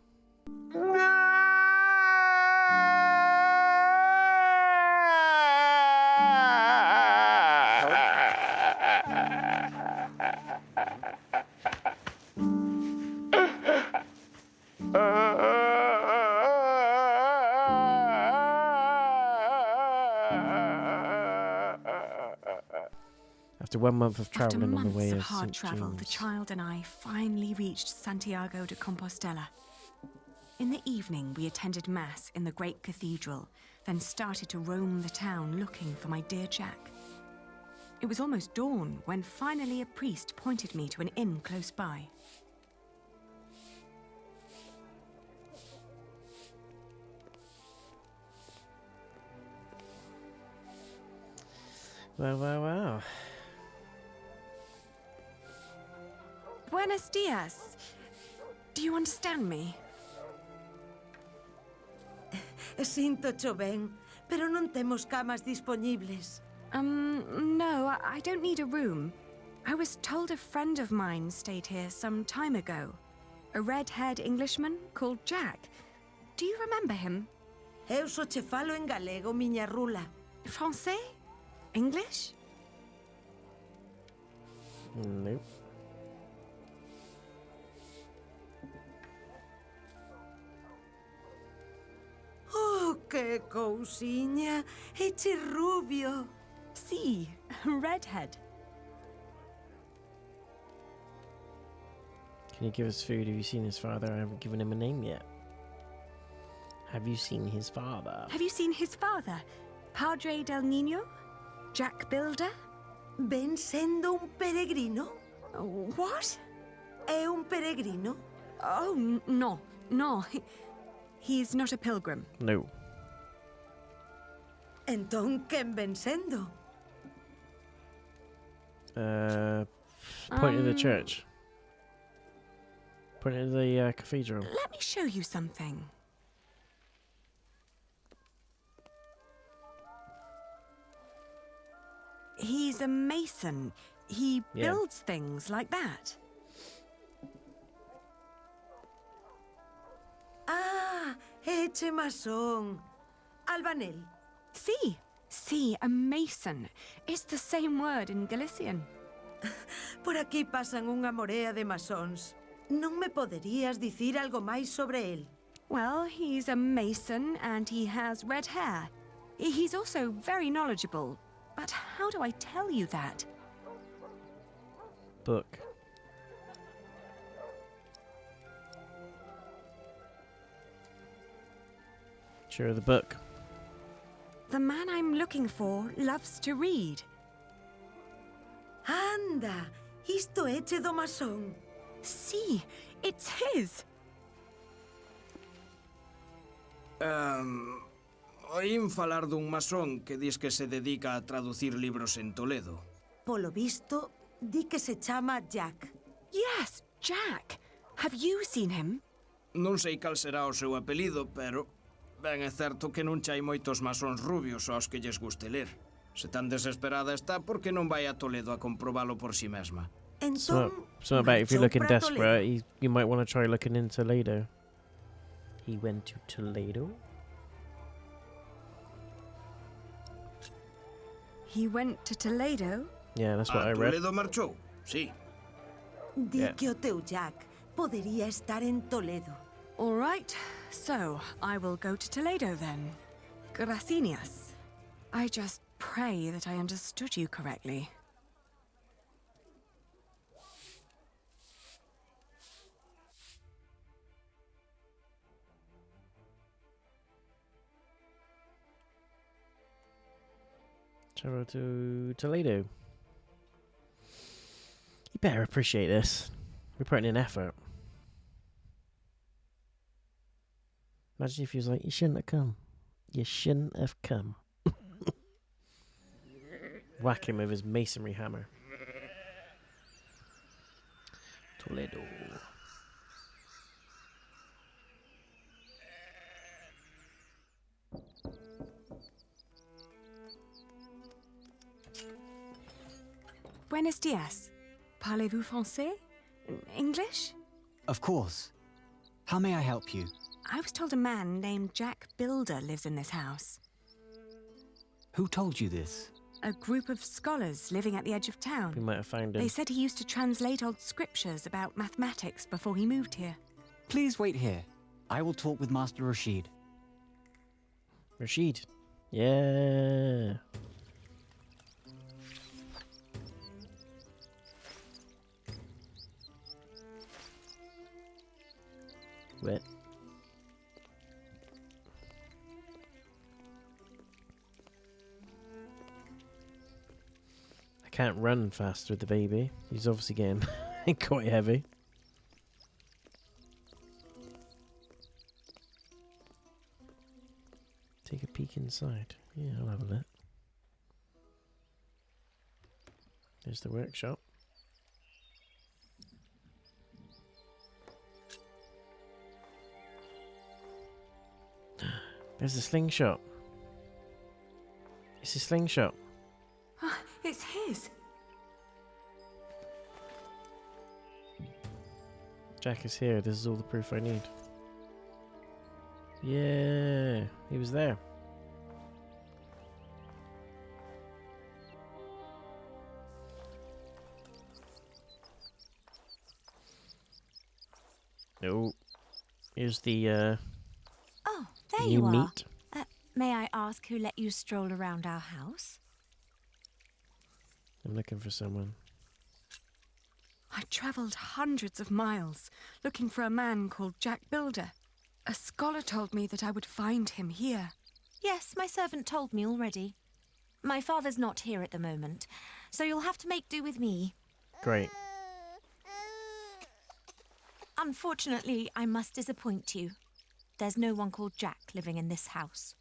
Speaker 1: After 1 month of travelling on the way
Speaker 5: After
Speaker 1: of
Speaker 5: months of hard
Speaker 1: St.
Speaker 5: travel, the
Speaker 1: James.
Speaker 5: child and I finally reached Santiago de Compostela. In the evening, we attended Mass in the great cathedral, then started to roam the town looking for my dear Jack. It was almost dawn when finally a priest pointed me to an inn close by.
Speaker 1: Wow.
Speaker 5: Buenos dias. Do you understand me?
Speaker 16: Sinto-cho ben, pero non temos camas dispoñibles.
Speaker 5: No, I don't need a room. I was told a friend of mine stayed here some time ago. A red-haired Englishman called Jack. Do you remember him?
Speaker 16: Eu só che falo en galego, miña rula.
Speaker 5: Francais? English?
Speaker 1: Nope.
Speaker 16: Oh, que cousiña. Eche rubio.
Speaker 5: Sí, redhead.
Speaker 1: Can you give us food? Have you seen his father? I haven't given him a name yet. Have you seen his father?
Speaker 5: Have you seen his father? Padre del Niño? Jack Builder?
Speaker 16: Ven sendo un peregrino?
Speaker 5: What?
Speaker 16: É un peregrino?
Speaker 5: Oh, no. He's not a pilgrim.
Speaker 1: No.
Speaker 16: Entón, quen ven sendo?
Speaker 1: Point to the church. Point to the cathedral.
Speaker 5: Let me show you something. He's a mason. He builds things like that.
Speaker 16: Ah, eche masón. Albanel.
Speaker 5: Sí, a mason. It's the same word in Galician.
Speaker 16: Por aquí pasan unha morea de masóns. Non me poderías dicir algo máis sobre el?
Speaker 5: Well, he's a mason and he has red hair. He's also very knowledgeable. But how do I tell you that?
Speaker 1: Book. Sure, the book.
Speaker 5: The man I'm looking for loves to read.
Speaker 16: Anda, isto é che do masón.
Speaker 5: See, it's his.
Speaker 17: Oín falar dun masón que dis que se dedica a traducir libros en Toledo.
Speaker 16: Polo visto, di que se chama Jack.
Speaker 5: Yes, Jack. Have you seen him?
Speaker 17: Non sei cal será o seu apelido, pero ben é certo que non chai moitos masóns rubios aos que lles guste ler. Se tan desesperada está, por que non vai a Toledo a comprobalo por si mesma?
Speaker 1: Something about if you're looking desperate, you might want to try looking in Toledo. He went to Toledo?
Speaker 5: He went to Toledo?
Speaker 1: Yeah, that's what I read.
Speaker 17: Toledo marchou, sí.
Speaker 16: Di que o teu Jack podería estar en Toledo.
Speaker 5: All right, so I will go to Toledo then. Gracias. I just pray that I understood you correctly.
Speaker 1: Travel to Toledo. You better appreciate this. We're putting in effort. Imagine if he was like, you shouldn't have come. You shouldn't have come. Whack him with his masonry hammer. Toledo.
Speaker 5: Buenos dias. Parlez-vous français? English?
Speaker 4: Of course. How may I help you?
Speaker 5: I was told a man named Jack Builder lives in this house.
Speaker 4: Who told you this?
Speaker 5: A group of scholars living at the edge of town.
Speaker 1: We might have found him.
Speaker 5: They said he used to translate old scriptures about mathematics before he moved here.
Speaker 4: Please wait here. I will talk with Master Rashid.
Speaker 1: Rashid. Yeah. Wet. I can't run fast with the baby. He's obviously getting quite heavy. Take a peek inside. Yeah, I'll have a look. There's the workshop. There's a slingshot. It's a slingshot.
Speaker 5: Ah, it's his.
Speaker 1: Jack is here. This is all the proof I need. Yeah, he was there. Oh, here's the
Speaker 12: Oh, there
Speaker 1: new
Speaker 12: you are.
Speaker 1: meat.
Speaker 12: May I ask who let you stroll around our house?
Speaker 1: I'm looking for someone.
Speaker 5: I travelled hundreds of miles looking for a man called Jack Builder. A scholar told me that I would find him here.
Speaker 12: Yes, my servant told me already. My father's not here at the moment, so you'll have to make do with me.
Speaker 1: Great.
Speaker 12: Unfortunately, I must disappoint you. There's no one called Jack living in this house.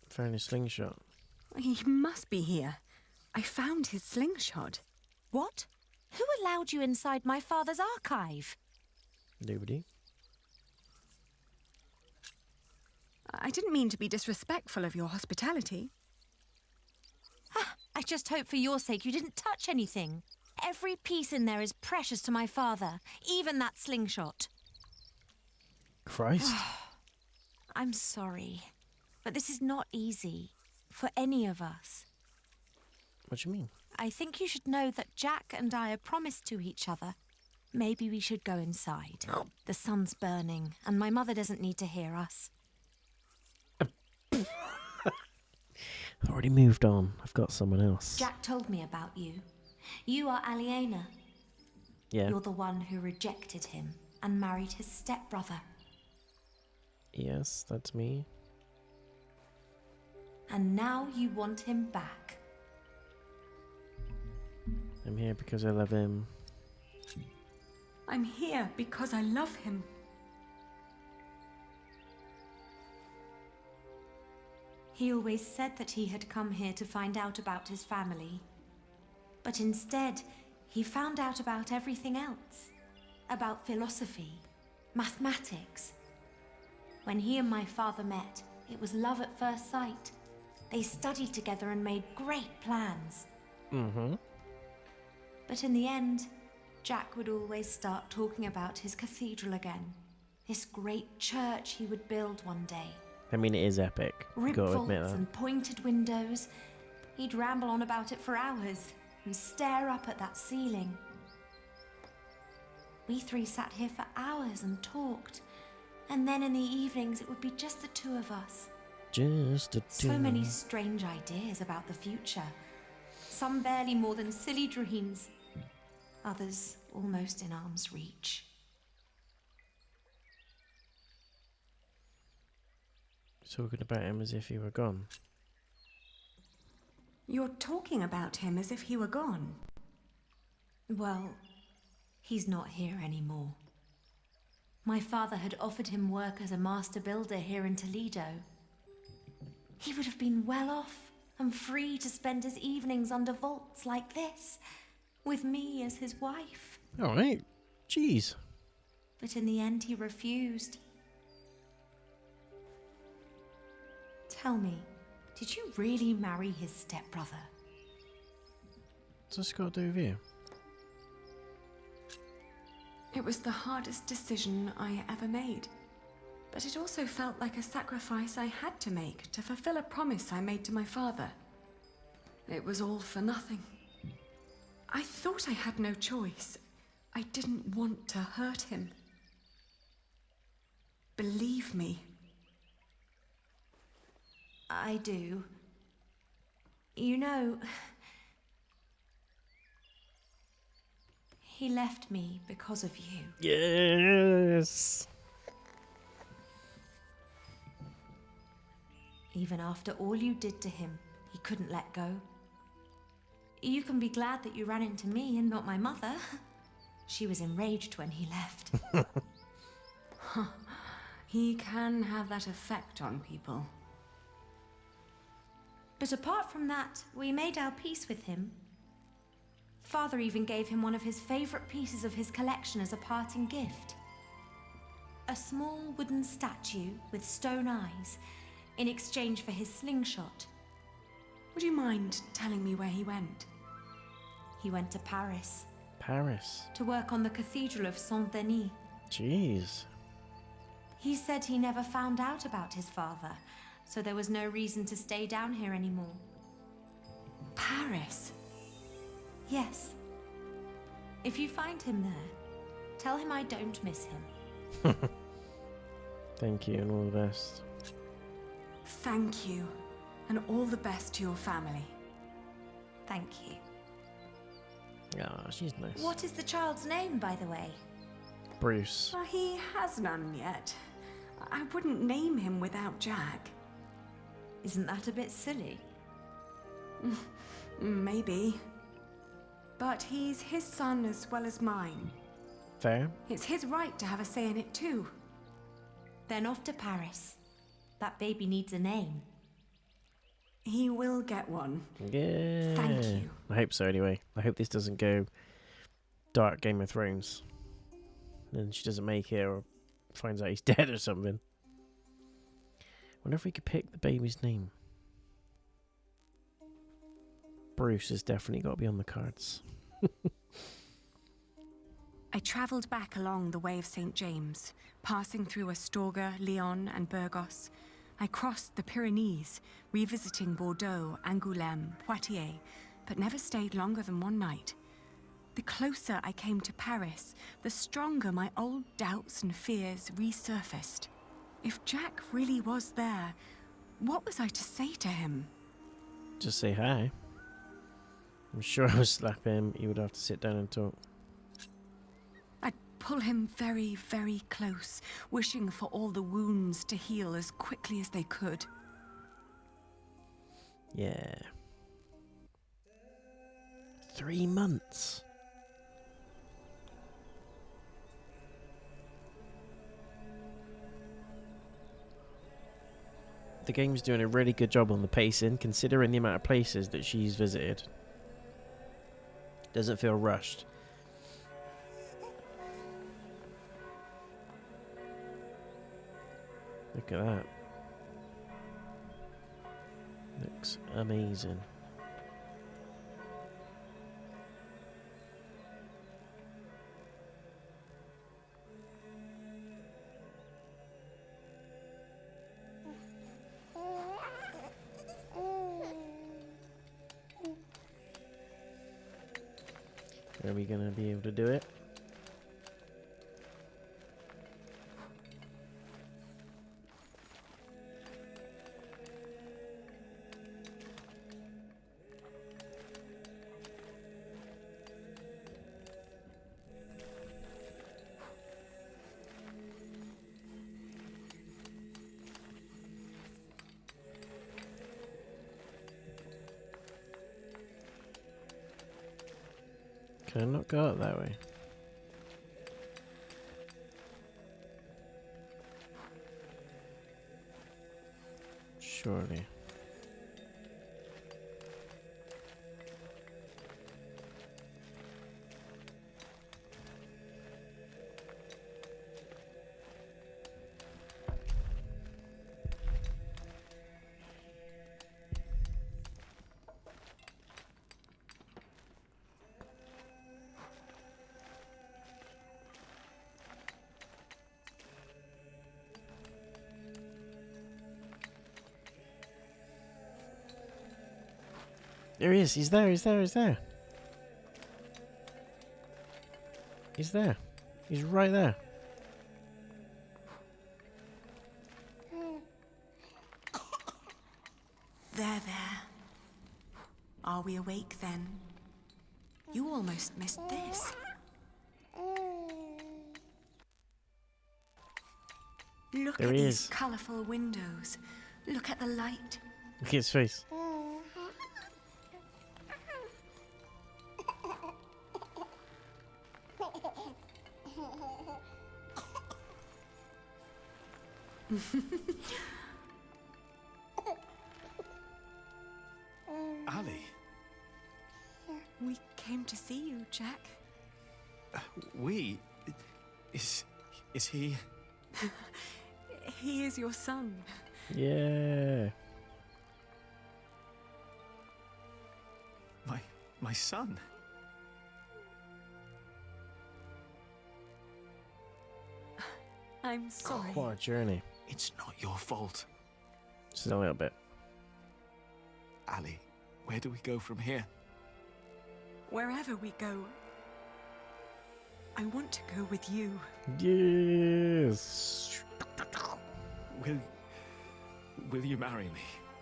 Speaker 1: Found a slingshot.
Speaker 5: He must be here. I found his slingshot.
Speaker 12: What? Who allowed you inside my father's archive?
Speaker 1: Nobody.
Speaker 5: I didn't mean to be disrespectful of your hospitality.
Speaker 12: I just hope for your sake you didn't touch anything. Every piece in there is precious to my father, even that slingshot.
Speaker 1: Christ.
Speaker 12: I'm sorry, but this is not easy for any of us.
Speaker 1: What do you mean?
Speaker 12: I think you should know that Jack and I are promised to each other. Maybe we should go inside. The sun's burning, and my mother doesn't need to hear us.
Speaker 1: I've already moved on. I've got someone else.
Speaker 12: Jack told me about you. You are Aliena.
Speaker 1: Yeah.
Speaker 12: You're the one who rejected him and married his stepbrother.
Speaker 1: Yes, that's me.
Speaker 12: And now you want him back.
Speaker 1: I'm here because I love him.
Speaker 5: I'm here because I love him.
Speaker 12: He always said that he had come here to find out about his family. But instead, he found out about everything else. About philosophy, mathematics. When he and my father met, it was love at first sight. They studied together and made great plans.
Speaker 1: Mm-hmm.
Speaker 12: But in the end, Jack would always start talking about his cathedral again. This great church he would build one day.
Speaker 1: I mean, it is epic.
Speaker 12: Ribbed
Speaker 1: Gotta admit
Speaker 12: vaults
Speaker 1: that.
Speaker 12: and pointed windows. He'd ramble on about it for hours and stare up at that ceiling. We three sat here for hours and talked. And then in the evenings, it would be just the two of us.
Speaker 1: Just a
Speaker 12: So many strange ideas about the future. Some barely more than silly dreams. Others almost in arm's reach.
Speaker 1: Talking about him as if he were gone.
Speaker 5: You're talking about him as if he were gone.
Speaker 12: Well, he's not here anymore. My father had offered him work as a master builder here in Toledo. He would have been well off and free to spend his evenings under vaults like this, with me as his wife.
Speaker 1: All right. Jeez.
Speaker 12: But in the end, he refused. Tell me, did you really marry his stepbrother?
Speaker 1: What's this got to do with you?
Speaker 5: It was the hardest decision I ever made. But it also felt like a sacrifice I had to make to fulfill a promise I made to my father. It was all for nothing. I thought I had no choice. I didn't want to hurt him. Believe me.
Speaker 12: I do. You know, he left me because of you.
Speaker 1: Yes.
Speaker 12: Even after all you did to him, he couldn't let go. You can be glad that you ran into me and not my mother. She was enraged when he left.
Speaker 5: He can have that effect on people.
Speaker 12: But apart from that, we made our peace with him. Father even gave him one of his favorite pieces of his collection as a parting gift. A small wooden statue with stone eyes in exchange for his slingshot.
Speaker 5: Would you mind telling me where he went?
Speaker 12: He went to Paris.
Speaker 1: Paris.
Speaker 12: To work on the Cathedral of Saint-Denis.
Speaker 1: Jeez.
Speaker 12: He said he never found out about his father, so there was no reason to stay down here anymore.
Speaker 5: Paris?
Speaker 12: Yes. If you find him there, tell him I don't miss him.
Speaker 1: Thank you and all the best.
Speaker 5: Thank you, and all the best to your family.
Speaker 12: Thank you.
Speaker 1: Ah, she's nice.
Speaker 12: What is the child's name, by the way?
Speaker 1: Bruce.
Speaker 5: He has none yet. I wouldn't name him without Jack.
Speaker 12: Isn't that a bit silly?
Speaker 5: Maybe. But he's his son as well as mine.
Speaker 1: Fair.
Speaker 5: It's his right to have a say in it too.
Speaker 12: Then off to Paris. That baby needs a name.
Speaker 5: He will get one.
Speaker 1: Yeah.
Speaker 5: Thank you.
Speaker 1: I hope so anyway. I hope this doesn't go dark Game of Thrones. And she doesn't make it or finds out he's dead or something. Wonder if we could pick the baby's name. Bruce has definitely got to be on the cards.
Speaker 5: I travelled back along the way of St. James, passing through Astorga, Lyon and Burgos. I crossed the Pyrenees, revisiting Bordeaux, Angoulême, Poitiers, but never stayed longer than one night. The closer I came to Paris, the stronger my old doubts and fears resurfaced. If Jack really was there, what was I to say to him?
Speaker 1: just say hi. I'm sure I would slap him. He would have to sit down and talk.
Speaker 5: I'd pull him very, very close, wishing for all the wounds to heal as quickly as they could.
Speaker 1: Yeah. 3 months. The game's doing a really good job on the pacing, considering the amount of places that she's visited. Doesn't feel rushed. Look at that. Looks amazing. Are we gonna be able to do it? Can I not go up that way? Surely. There he is. He's there. He's there. He's there. He's there. He's right there.
Speaker 5: There. Are we awake then? You almost missed this. Look
Speaker 1: There
Speaker 5: at
Speaker 1: he
Speaker 5: these
Speaker 1: is.
Speaker 5: colourful windows. Look at the light.
Speaker 1: Look at his face.
Speaker 11: Ali,
Speaker 5: We came to see you, Jack.
Speaker 11: we... Is he...
Speaker 5: He is your son.
Speaker 1: Yeah.
Speaker 11: My son?
Speaker 5: I'm sorry.
Speaker 1: What a journey.
Speaker 11: It's not your fault.
Speaker 1: Just a little bit.
Speaker 11: Ali, where do we go from here?
Speaker 5: Wherever we go, I want to go with you.
Speaker 1: Yes.
Speaker 11: Will you marry me?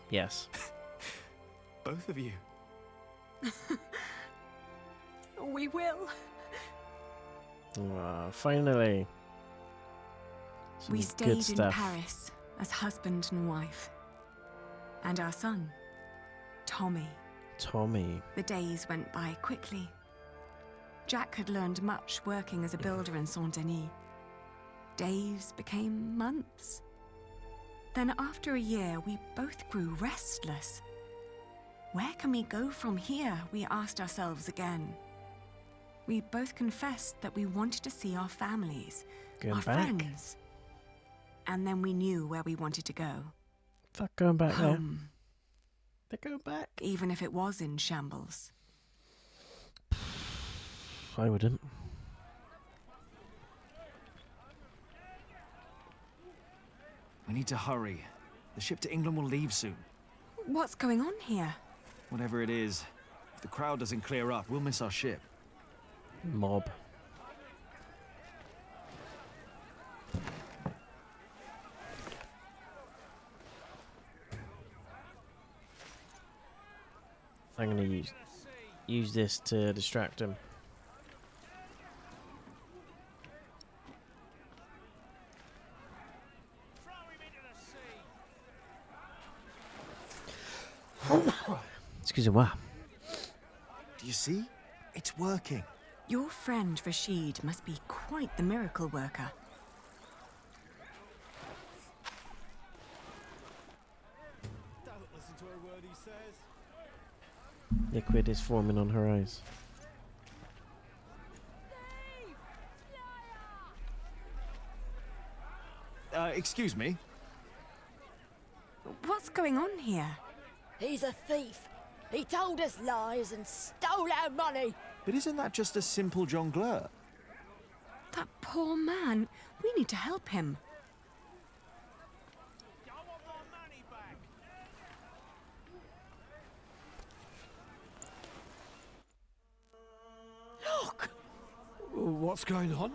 Speaker 1: Yes.
Speaker 11: Both of you?
Speaker 5: We will.
Speaker 1: Finally. Some
Speaker 5: We
Speaker 1: good
Speaker 5: stayed in
Speaker 1: stuff.
Speaker 5: Paris as husband and wife. And our son, Tommy.
Speaker 1: Tommy.
Speaker 5: The days went by quickly. Jack had learned much working as a builder in Saint-Denis. Days became months. Then after a year, we both grew restless. Where can we go from here? We asked ourselves again. We both confessed that we wanted to see our families,
Speaker 1: Going
Speaker 5: our
Speaker 1: back.
Speaker 5: friends. And then we knew where we wanted to go.
Speaker 1: Fuck going back there.
Speaker 5: Home.
Speaker 1: They're going back.
Speaker 5: Even if it was in shambles.
Speaker 1: I wouldn't.
Speaker 11: We need to hurry. The ship to England will leave soon.
Speaker 5: What's going on here?
Speaker 11: Whatever it is, if the crowd doesn't clear up, we'll miss our ship.
Speaker 1: Mob. I'm gonna use this to distract him. Excusez-moi.
Speaker 11: Do you see? It's working.
Speaker 5: Your friend Rashid must be quite the miracle worker.
Speaker 7: Don't listen to a word he says.
Speaker 1: Liquid is forming on her eyes.
Speaker 11: Excuse me?
Speaker 5: What's going on here?
Speaker 18: He's a thief. He told us lies and stole our money.
Speaker 11: But isn't that just a simple jongleur?
Speaker 5: That poor man. We need to help him.
Speaker 7: Look! What's going on?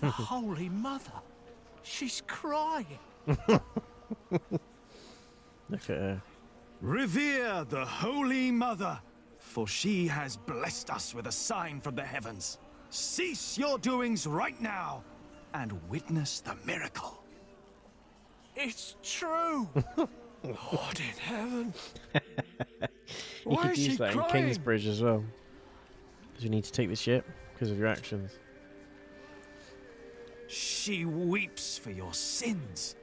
Speaker 7: The Holy Mother. She's crying.
Speaker 1: Look at her.
Speaker 11: Revere the Holy Mother, for she has blessed us with a sign from the heavens. Cease your doings right now and witness the miracle.
Speaker 7: It's true. What in heaven?
Speaker 1: You
Speaker 7: Why
Speaker 1: could
Speaker 7: is
Speaker 1: use
Speaker 7: she
Speaker 1: that in
Speaker 7: crying?
Speaker 1: Kingsbridge as well. Because you need to take the ship because of your actions.
Speaker 11: She weeps for your sins.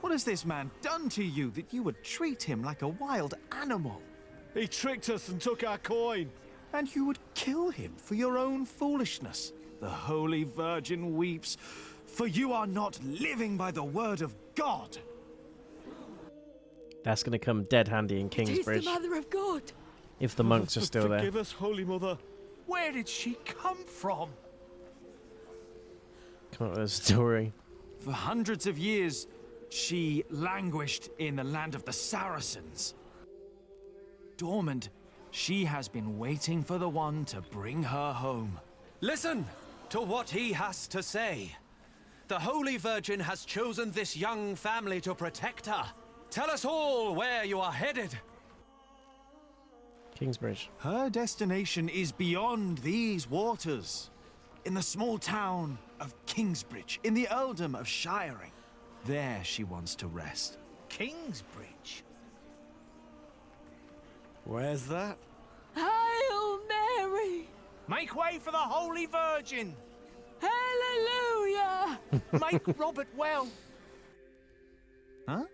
Speaker 11: What has this man done to you that you would treat him like a wild animal?
Speaker 7: He tricked us and took our coin.
Speaker 11: And you would kill him for your own foolishness. The Holy Virgin weeps, for you are not living by the word of God.
Speaker 1: That's going to come dead handy in
Speaker 18: It is
Speaker 1: Kingsbridge
Speaker 18: the Mother of God.
Speaker 1: if the monks are still there.
Speaker 7: Forgive us, Holy Mother. Where did she come from?
Speaker 1: Come up with a story.
Speaker 11: For hundreds of years, she languished in the land of the Saracens. Dormant, she has been waiting for the one to bring her home.
Speaker 19: Listen to what he has to say. The Holy Virgin has chosen this young family to protect her. Tell us all where you are headed.
Speaker 1: Kingsbridge.
Speaker 11: Her destination is beyond these waters. In the small town of Kingsbridge, in the earldom of Shiring. There she wants to rest.
Speaker 7: Kingsbridge? Where's that?
Speaker 18: Hail Mary!
Speaker 7: Make way for the Holy Virgin!
Speaker 18: Hallelujah!
Speaker 7: Make Robert well!
Speaker 11: Huh?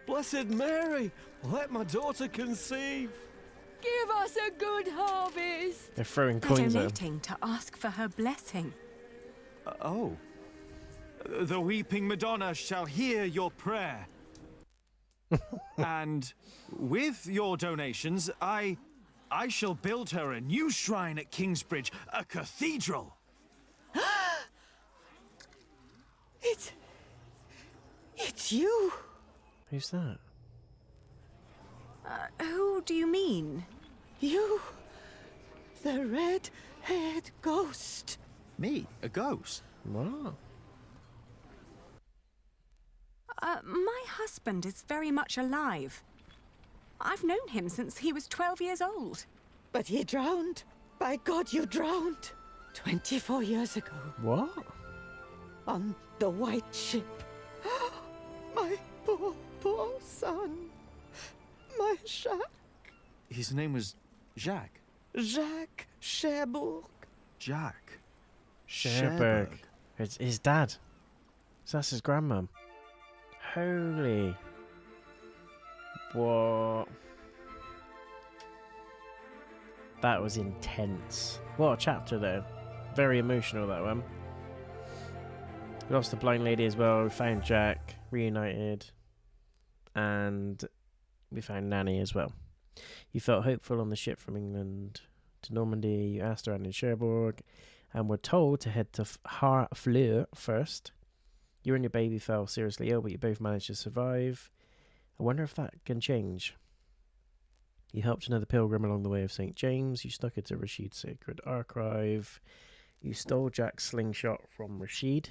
Speaker 7: Blessed Mary, let my daughter conceive.
Speaker 18: Give us a good harvest.
Speaker 1: They're throwing
Speaker 5: They're
Speaker 1: coins at him.
Speaker 5: donating to ask for her blessing.
Speaker 11: Oh. The weeping Madonna shall hear your prayer. And with your donations, I shall build her a new shrine at Kingsbridge, a cathedral.
Speaker 16: It's you.
Speaker 1: Who's that?
Speaker 5: Who do you mean?
Speaker 16: You. The red-haired ghost.
Speaker 11: Me? A ghost?
Speaker 1: What?
Speaker 5: My husband is very much alive. I've known him since he was 12 years old.
Speaker 16: But he drowned. By God, you drowned. 24 years ago.
Speaker 1: What?
Speaker 16: On the white ship. My poor, poor son. My Jacques.
Speaker 11: His name was Jacques.
Speaker 16: Jacques Cherbourg.
Speaker 11: Jack.
Speaker 1: Cherbourg. It's his dad. So that's his grandmum. Holy. What? That was intense. What a chapter though. Very emotional, that one. We lost the blind lady as well. We found Jack, reunited. And we found Nanny as well. You felt hopeful on the ship from England to Normandy. You asked around in Cherbourg and were told to head to Harfleur first. You and your baby fell seriously ill, but you both managed to survive. I wonder if that can change. You helped another pilgrim along the way of St. James. You snuck into Rashid's sacred archive. You stole Jack's slingshot from Rashid.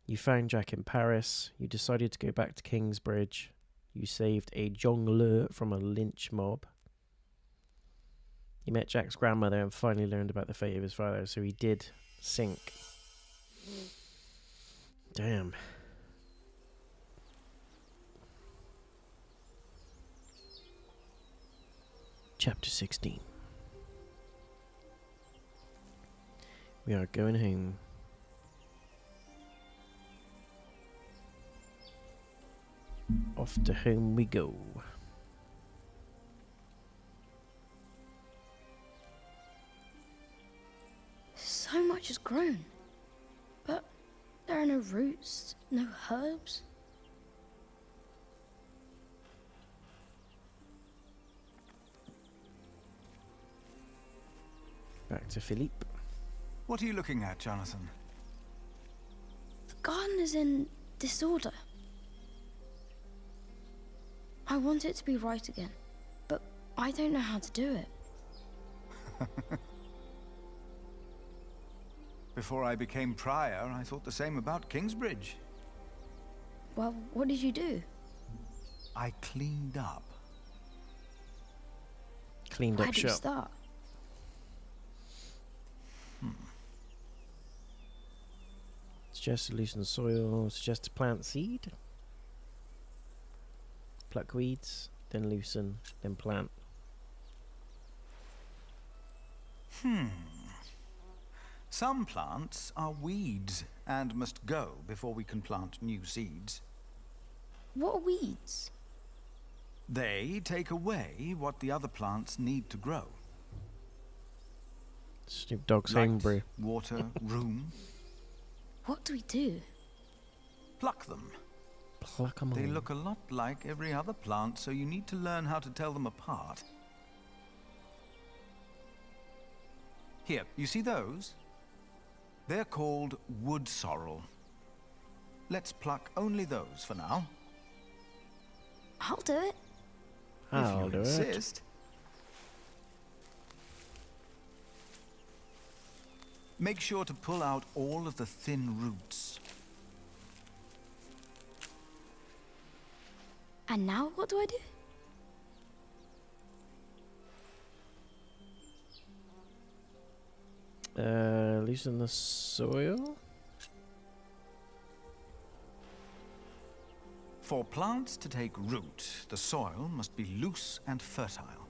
Speaker 1: You found Jack in Paris. You decided to go back to Kingsbridge. You saved a jongleur from a lynch mob. He met Jack's grandmother and finally learned about the fate of his father, so he did sink. Damn. Chapter 16. We are going home. Off to home we go.
Speaker 18: So much has grown. But there are no roots, no herbs.
Speaker 1: Back to Philippe.
Speaker 20: What are you looking at, Jonathan?
Speaker 18: The garden is in disorder. I want it to be right again, but I don't know how to do it.
Speaker 20: Before I became prior, I thought the same about Kingsbridge.
Speaker 18: Well, what did you do?
Speaker 20: I cleaned up.
Speaker 1: Cleaned
Speaker 18: Where
Speaker 1: up
Speaker 18: did you
Speaker 1: shop.
Speaker 18: start?
Speaker 1: Suggest to loosen the soil. Suggest to plant seed. Pluck weeds, then loosen, then plant.
Speaker 20: Some plants are weeds and must go before we can plant new seeds.
Speaker 18: What are weeds?
Speaker 20: They take away what the other plants need to grow.
Speaker 1: Snoop Dogg's
Speaker 20: Light,
Speaker 1: homebrew.
Speaker 20: water, room.
Speaker 18: What do we do?
Speaker 20: Pluck them.
Speaker 1: Pluck 'em
Speaker 20: They
Speaker 1: all.
Speaker 20: look a lot like every other plant, so you need to learn how to tell them apart. Here, you see those? They're called wood sorrel. Let's pluck only those for now.
Speaker 18: I'll do it.
Speaker 1: I'll
Speaker 20: if
Speaker 1: do
Speaker 20: you
Speaker 1: it.
Speaker 20: insist. Make sure to pull out all of the thin roots.
Speaker 18: And now what do I do?
Speaker 1: Loosen the soil.
Speaker 20: For plants to take root, the soil must be loose and fertile.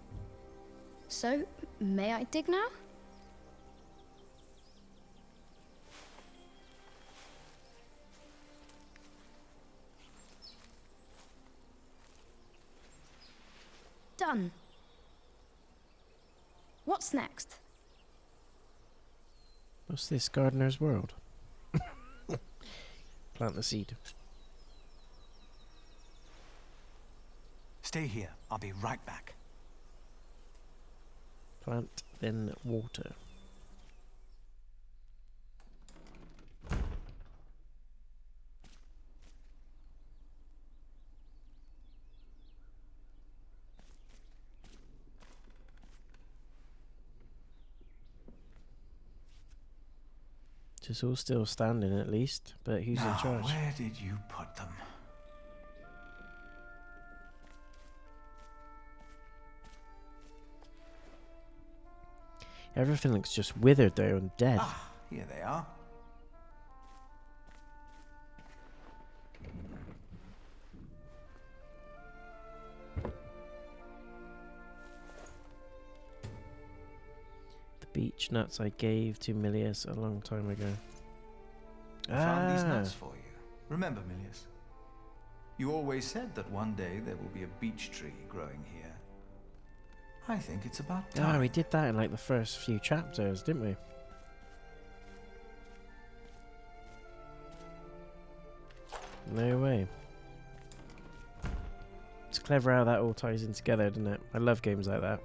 Speaker 18: So, may I dig now? Done. What's next?
Speaker 1: What's this, Gardener's World? Plant the seed.
Speaker 20: Stay here. I'll be right back.
Speaker 1: Plant, then water. It's all still standing at least, but who's in
Speaker 20: Now,
Speaker 1: charge?
Speaker 20: where did you put them?
Speaker 1: Everything looks just withered there and dead.
Speaker 20: Ah, here they are.
Speaker 1: The beech nuts I gave to Milius a long time ago.
Speaker 20: I found these nuts for you. Remember, Milius? You always said that one day there will be a beech tree growing here. I think it's about time.
Speaker 1: Ah, we did that in like the first few chapters, didn't we? No way. It's clever how that all ties in together, doesn't it? I love games like that.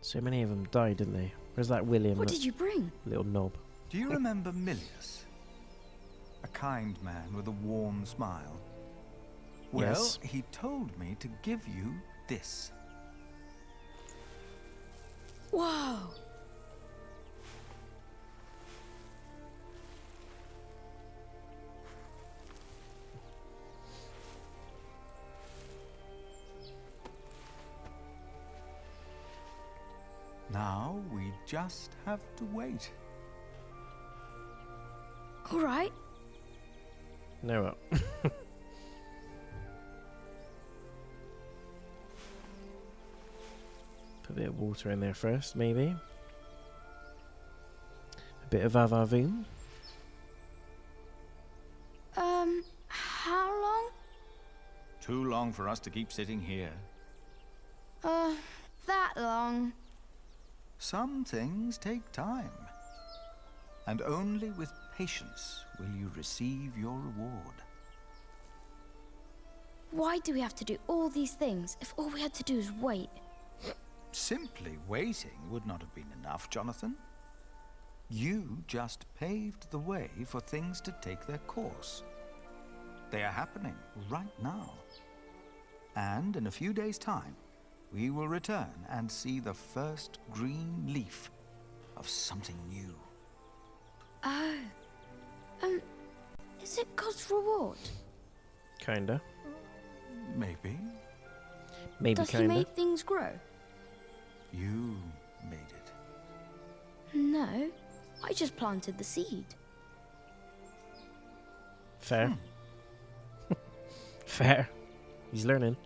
Speaker 1: So many of them died, didn't they? Where's that William?
Speaker 18: What
Speaker 1: that
Speaker 18: did you bring?
Speaker 1: little knob.
Speaker 20: Do you remember Milius? A kind man with a warm smile. Well,
Speaker 1: Yes.
Speaker 20: he told me to give you this.
Speaker 18: Wow.
Speaker 20: just have to wait.
Speaker 18: All right.
Speaker 1: No up. Put a bit of water in there first, maybe. A bit of Avavoom.
Speaker 18: How long?
Speaker 20: Too long for us to keep sitting here.
Speaker 18: That long.
Speaker 20: Some things take time. And only with patience will you receive your reward.
Speaker 18: Why do we have to do all these things if all we had to do is wait?
Speaker 20: Simply waiting would not have been enough, Jonathan. You just paved the way for things to take their course. They are happening right now. And in a few days' time, we will return and see the first green leaf of something new.
Speaker 18: Oh. Is it God's reward?
Speaker 1: Kinda.
Speaker 20: Maybe.
Speaker 1: Maybe
Speaker 18: Does
Speaker 1: kinda.
Speaker 18: he make things grow?
Speaker 20: You made it.
Speaker 18: No. I just planted the seed.
Speaker 1: Fair. Fair. He's learning.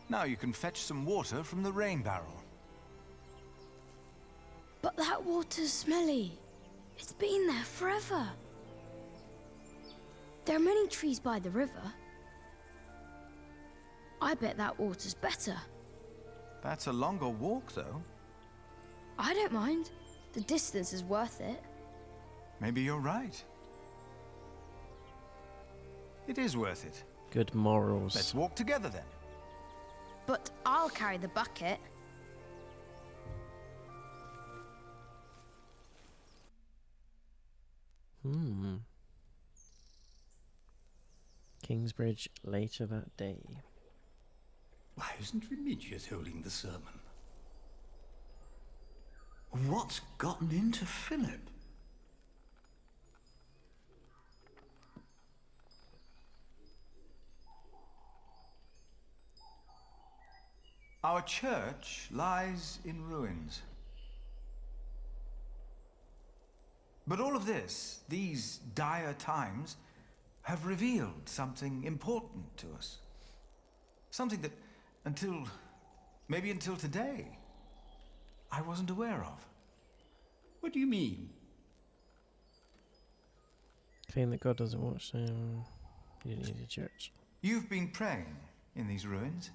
Speaker 20: Now you can fetch some water from the rain barrel.
Speaker 18: But that water's smelly. It's been there forever. There are many trees by the river. I bet that water's better.
Speaker 20: That's a longer walk, though.
Speaker 18: I don't mind. The distance is worth it.
Speaker 20: Maybe you're right. It is worth it.
Speaker 1: Good morals.
Speaker 20: Let's walk together then.
Speaker 18: But I'll carry the bucket.
Speaker 1: Kingsbridge later that day.
Speaker 9: Why isn't Reunited holding the sermon? What's gotten into Philip?
Speaker 20: Our church lies in ruins. But all of this, these dire times, have revealed something important to us. Something that, maybe until today, I wasn't aware of.
Speaker 9: What do you mean?
Speaker 1: Claim that God doesn't watch, so you didn't need a church.
Speaker 20: You've been praying in these ruins.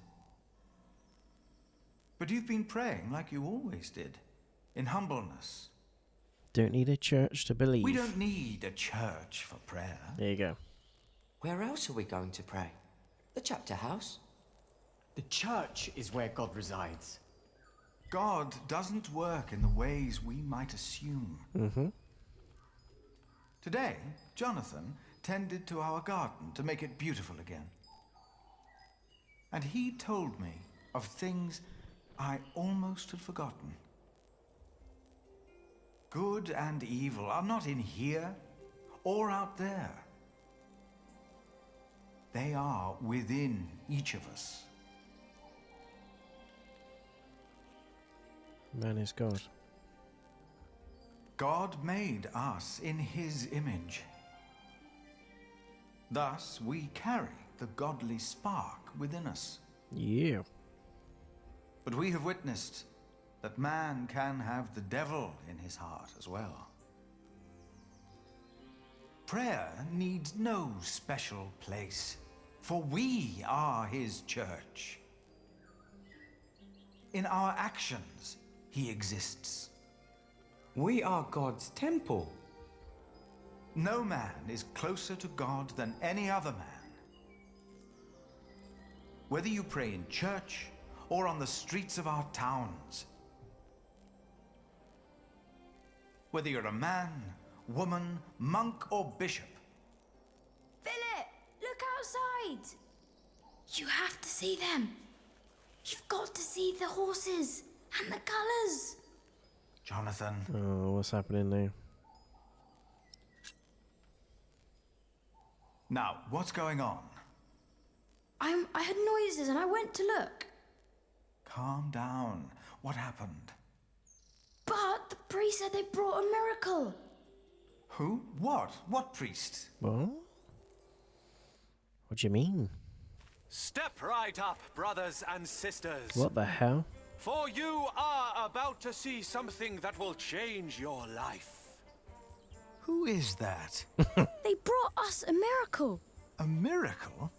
Speaker 20: But you've been praying like you always did, in humbleness.
Speaker 1: Don't need a church to believe.
Speaker 20: We don't need a church for prayer.
Speaker 1: There you go.
Speaker 21: Where else are we going to pray? The chapter house?
Speaker 4: The church is where God resides.
Speaker 20: God doesn't work in the ways we might assume. Today, Jonathan tended to our garden to make it beautiful again. And he told me of things I almost had forgotten. Good and evil are not in here or out there. They are within each of us.
Speaker 1: Man is God.
Speaker 20: God made us in his image. Thus, we carry the godly spark within us.
Speaker 1: Yeah.
Speaker 20: But we have witnessed that man can have the devil in his heart as well. Prayer needs no special place, for we are his church. In our actions, he exists.
Speaker 21: We are God's temple.
Speaker 20: No man is closer to God than any other man. Whether you pray in church or on the streets of our towns, whether you're a man, woman, monk, or bishop.
Speaker 18: Philip, look outside. You have to see them. You've got to see the horses and the colours.
Speaker 20: Jonathan.
Speaker 1: Oh, what's happening now?
Speaker 20: Now, what's going on?
Speaker 18: I heard noises and I went to look.
Speaker 20: Calm down. What happened?
Speaker 18: But the priest said they brought a miracle.
Speaker 20: Who? What? What priest?
Speaker 1: What? What do you mean?
Speaker 19: Step right up, brothers and sisters.
Speaker 1: What the hell?
Speaker 19: For you are about to see something that will change your life.
Speaker 20: Who is that?
Speaker 18: They brought us a miracle.
Speaker 20: A miracle?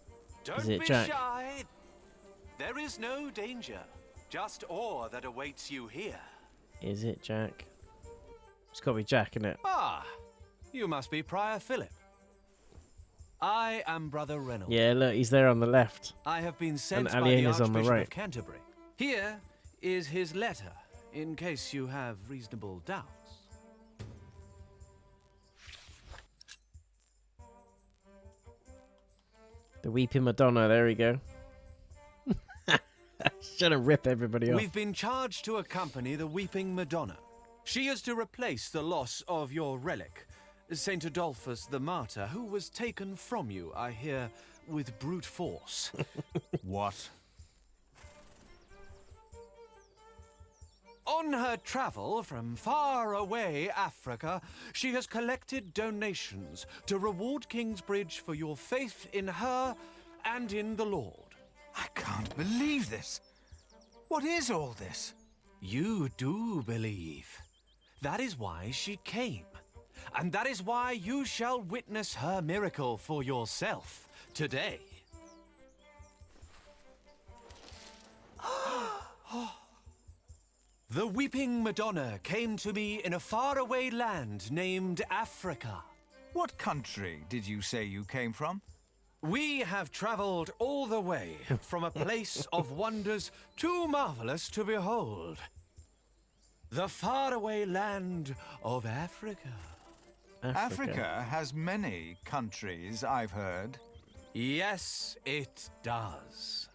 Speaker 19: Don't
Speaker 1: it
Speaker 19: be
Speaker 1: Jack?
Speaker 19: shy. There is no danger, just awe that awaits you here.
Speaker 1: Is it Jack? It's got to be Jack, isn't it?
Speaker 19: Ah, you must be Prior Philip. I am Brother Reynolds.
Speaker 1: Yeah, look, he's there on the left.
Speaker 19: I have been sent
Speaker 1: And
Speaker 19: by the
Speaker 1: Aliena's on the
Speaker 19: Archbishop
Speaker 1: right.
Speaker 19: of Canterbury. Here is his letter, in case you have reasonable doubts.
Speaker 1: The Weeping Madonna, there we go. She's trying to rip everybody off.
Speaker 19: We've been charged to accompany the Weeping Madonna. She is to replace the loss of your relic, Saint Adolphus the Martyr, who was taken from you, I hear, with brute force.
Speaker 20: What?
Speaker 19: On her travel from far away Africa, she has collected donations to reward Kingsbridge for your faith in her and in the Lord.
Speaker 20: I can't believe this. What is all this?
Speaker 19: You do believe. That is why she came. And that is why you shall witness her miracle for yourself today. The Weeping Madonna came to me in a faraway land named Africa.
Speaker 20: What country did you say you came from?
Speaker 19: We have traveled all the way from a place of wonders too marvelous to behold. The faraway land of Africa.
Speaker 20: Africa has many countries, I've heard.
Speaker 19: Yes, it does.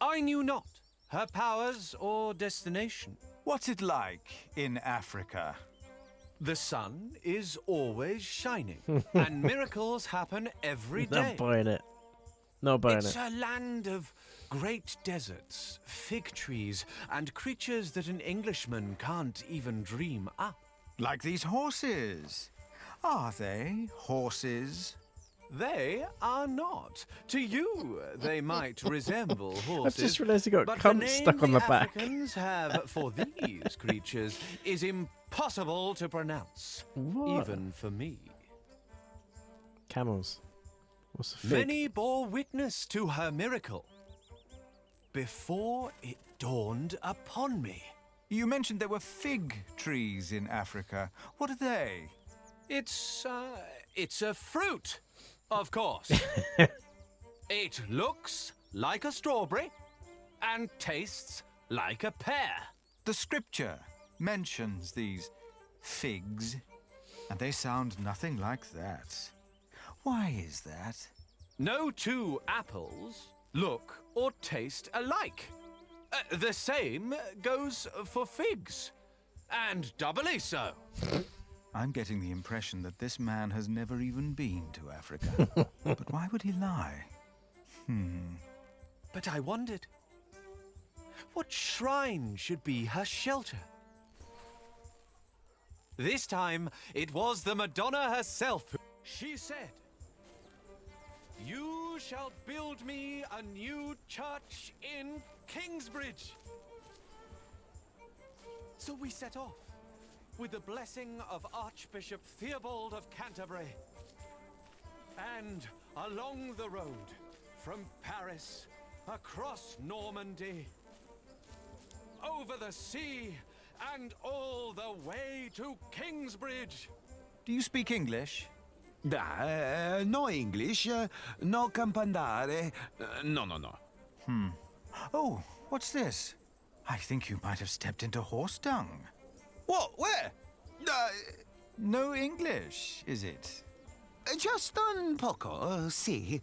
Speaker 19: I knew not her powers or destination.
Speaker 20: What's it like in Africa?
Speaker 19: The sun is always shining, and miracles happen every day.
Speaker 1: Not buying it. Not buying
Speaker 19: It's
Speaker 1: it.
Speaker 19: a land of great deserts, fig trees, and creatures that an Englishman can't even dream up.
Speaker 20: Like these horses. Are they horses?
Speaker 19: They are not. To you, they might resemble horses.
Speaker 1: I've just realised you got
Speaker 19: but
Speaker 1: cunt
Speaker 19: the name
Speaker 1: stuck on the back.
Speaker 19: Africans have for these creatures is impossible to pronounce,
Speaker 1: What?
Speaker 19: even for me.
Speaker 1: Camels. What's the fig?
Speaker 19: Many bore witness to her miracle before it dawned upon me.
Speaker 20: You mentioned there were fig trees in Africa. What are they?
Speaker 19: It's a fruit, of course. It looks like a strawberry and tastes like a pear.
Speaker 20: The scripture mentions these figs, and they sound nothing like that. Why is that?
Speaker 19: No two apples look or taste alike. The same goes for figs, and doubly so.
Speaker 20: I'm getting the impression that this man has never even been to Africa. But why would he lie?
Speaker 19: But I wondered, what shrine should be her shelter? This time, it was the Madonna herself. She said, "You shall build me a new church in Kingsbridge." So we set off, with the blessing of Archbishop Theobald of Canterbury. And along the road, from Paris, across Normandy, over the sea, and all the way to Kingsbridge.
Speaker 20: Do you speak English?
Speaker 10: No English, no campandare. No.
Speaker 20: Oh, what's this? I think you might have stepped into horse dung.
Speaker 10: What? Where?
Speaker 20: No English, is it?
Speaker 10: Just un poco, si.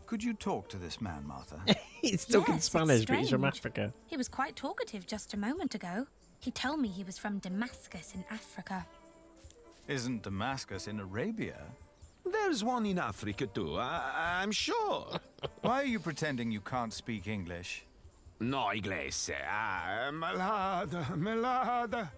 Speaker 20: Could you talk to this man, Martha?
Speaker 1: He's talking
Speaker 3: Yes, it's
Speaker 1: Spanish, but he's from
Speaker 3: strange.
Speaker 1: Africa.
Speaker 3: He was quite talkative just a moment ago. He told me he was from Damascus in Africa.
Speaker 20: Isn't Damascus in Arabia?
Speaker 6: There's one in Africa too, I'm sure.
Speaker 20: Why are you pretending you can't speak English?
Speaker 6: No inglese. Melada.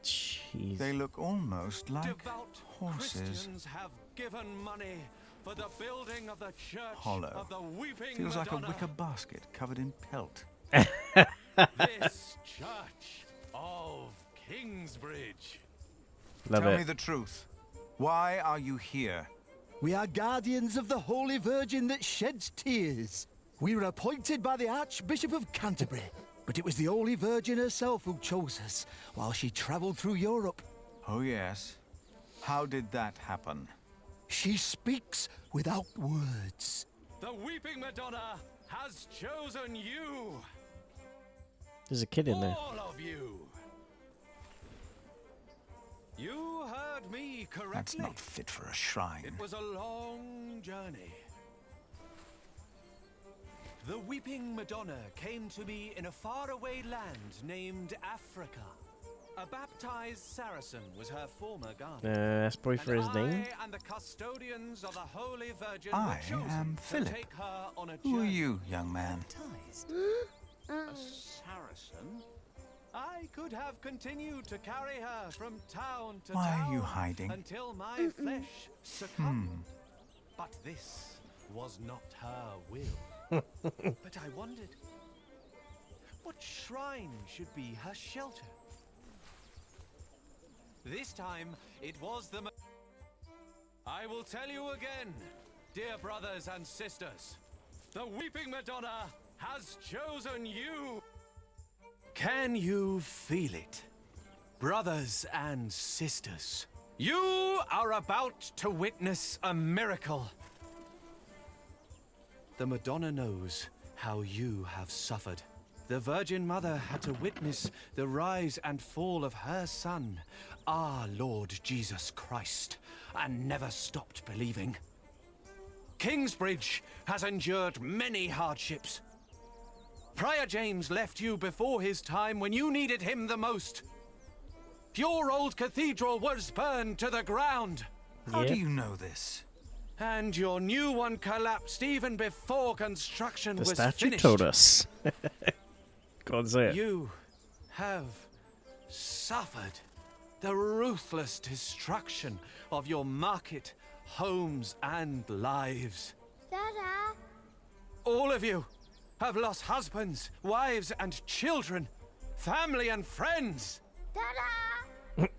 Speaker 1: Jeez.
Speaker 20: They look almost like
Speaker 19: Devout
Speaker 20: horses.
Speaker 19: Christians have given money for the building of the church
Speaker 20: Hollow.
Speaker 19: of the Weeping
Speaker 20: Feels like a
Speaker 19: Madonna.
Speaker 20: wicker basket covered in pelt.
Speaker 19: This church of Kingsbridge.
Speaker 20: Tell me the truth. Why are you here?
Speaker 22: We are guardians of the Holy Virgin that sheds tears. We were appointed by the Archbishop of Canterbury, but it was the Holy Virgin herself who chose us while she travelled through Europe.
Speaker 20: Oh, yes. How did that happen?
Speaker 22: She speaks without words.
Speaker 19: The Weeping Madonna has chosen you.
Speaker 1: There's a kid in there.
Speaker 19: All of you. You heard me correctly.
Speaker 20: That's not fit for a shrine.
Speaker 19: It was a long journey. The Weeping Madonna came to me in a faraway land named Africa. A baptized Saracen was her former guardian.
Speaker 1: That's probably for his name.
Speaker 19: I and the custodians of the Holy Virgin
Speaker 20: I
Speaker 19: were chosen
Speaker 20: am
Speaker 19: to
Speaker 20: Philip.
Speaker 19: take her on a
Speaker 20: Who are
Speaker 19: journey.
Speaker 20: you, young man?
Speaker 19: A Saracen? I could have continued to carry her from town to
Speaker 20: Why
Speaker 19: town
Speaker 20: are you hiding?
Speaker 19: until my flesh succumbed. But this was not her will. But I wondered, what shrine should be her shelter? This time, it was the... I will tell you again, dear brothers and sisters, the Weeping Madonna has chosen you. Can you feel it? Brothers and sisters, you are about to witness a miracle. The Madonna knows how you have suffered. The Virgin Mother had to witness the rise and fall of her Son, our Lord Jesus Christ, and never stopped believing. Kingsbridge has endured many hardships. Prior James left you before his time when you needed him the most. Your old cathedral was burned to the ground.
Speaker 20: How do you know this?
Speaker 19: And your new one collapsed even before construction
Speaker 1: The
Speaker 19: was
Speaker 1: statue
Speaker 19: finished.
Speaker 1: told us. Go on, say it.
Speaker 19: You have suffered the ruthless destruction of your market, homes, and lives.
Speaker 18: Dada!
Speaker 19: All of you have lost husbands, wives, and children, family and friends.
Speaker 18: Dada!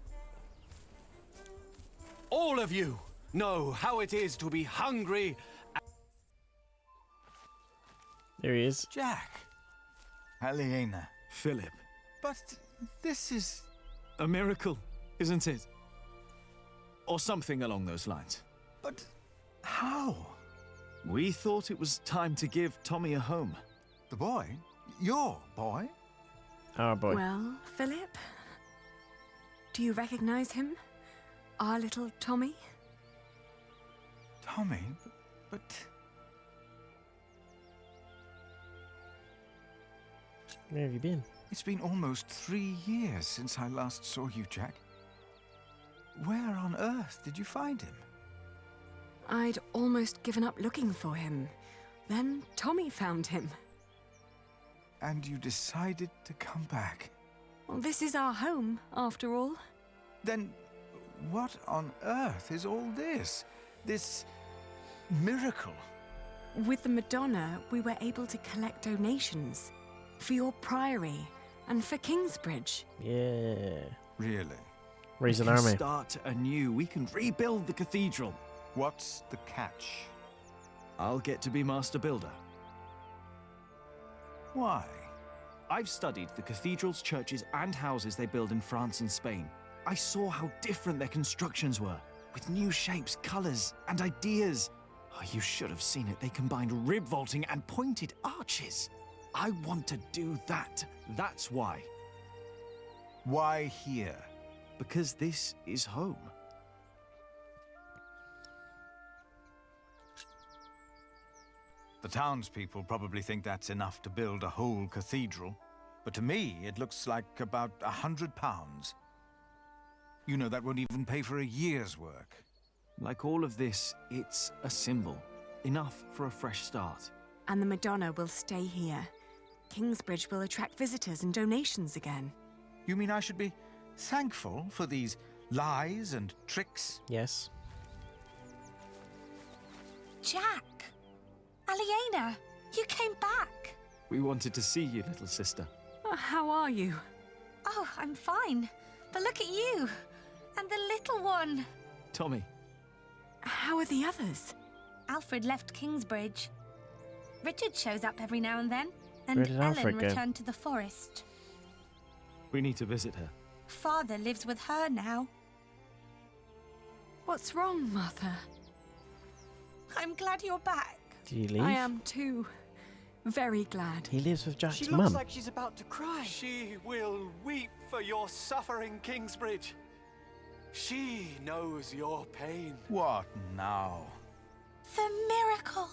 Speaker 19: All of you know how it is to be hungry.
Speaker 1: There he is.
Speaker 20: Jack. Aliena.
Speaker 23: Philip.
Speaker 20: But this is...
Speaker 23: A miracle, isn't it? Or something along those lines.
Speaker 20: But how?
Speaker 23: We thought it was time to give Tommy a home.
Speaker 20: The boy? Your boy?
Speaker 1: Our boy.
Speaker 5: Well, Philip, do you recognize him? Our little Tommy?
Speaker 20: Tommy? But...
Speaker 1: Where have you been?
Speaker 20: It's been almost 3 years since I last saw you, Jack. Where on earth did you find him?
Speaker 5: I'd almost given up looking for him. Then Tommy found him.
Speaker 20: And you decided to come back?
Speaker 5: Well, this is our home, after all.
Speaker 20: Then what on earth is all this? This miracle?
Speaker 5: With the Madonna, we were able to collect donations for your priory and for Kingsbridge.
Speaker 1: Yeah.
Speaker 20: Really?
Speaker 1: Raise an
Speaker 23: We can
Speaker 1: army.
Speaker 23: Start anew. We can rebuild the cathedral.
Speaker 20: What's the catch?
Speaker 23: I'll get to be master builder.
Speaker 20: Why?
Speaker 23: I've studied the cathedrals, churches, and houses they build in France and Spain. I saw how different their constructions were, with new shapes, colors, and ideas. Oh, you should have seen it. They combined rib vaulting and pointed arches. I want to do that. That's why.
Speaker 20: Why here?
Speaker 23: Because this is home.
Speaker 20: The townspeople probably think that's enough to build a whole cathedral, but to me it looks like about £100. You know, that won't even pay for a year's work.
Speaker 23: Like all of this, it's a symbol. Enough for a fresh start.
Speaker 5: And the Madonna will stay here. Kingsbridge will attract visitors and donations again.
Speaker 20: You mean I should be thankful for these lies and tricks?
Speaker 1: Yes.
Speaker 3: Jack! Aliena! You came back!
Speaker 23: We wanted to see you, little sister.
Speaker 5: How are you?
Speaker 3: Oh, I'm fine. But look at you! And the little one!
Speaker 23: Tommy.
Speaker 5: How are the others?
Speaker 3: Alfred left Kingsbridge. Richard shows up every now and then. And
Speaker 1: Where did
Speaker 3: Ellen
Speaker 1: Alfred go?
Speaker 3: returned to the forest.
Speaker 23: We need to visit her.
Speaker 3: Father lives with her now.
Speaker 5: What's wrong, Mother?
Speaker 3: I'm glad you're back.
Speaker 1: Did he leave?
Speaker 5: I am too. Very glad.
Speaker 1: He lives with Jack's
Speaker 2: She
Speaker 1: mum.
Speaker 2: looks like she's about to cry.
Speaker 19: She will weep for your suffering, Kingsbridge. She knows your pain.
Speaker 20: What now?
Speaker 3: The miracle.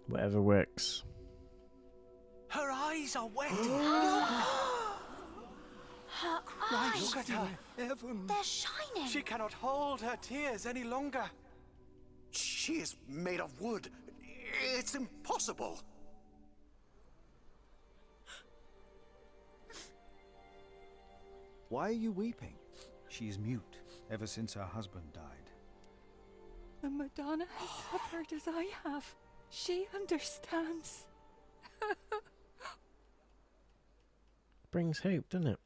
Speaker 1: Whatever works.
Speaker 19: Her eyes are wet.
Speaker 3: Her eyes.
Speaker 19: Look at her.
Speaker 3: They're shining.
Speaker 19: She cannot hold her tears any longer.
Speaker 6: She is made of wood. It's impossible.
Speaker 20: Why are you weeping? She is mute ever since her husband died.
Speaker 5: The Madonna has suffered as I have. She understands.
Speaker 1: Brings hope, doesn't it?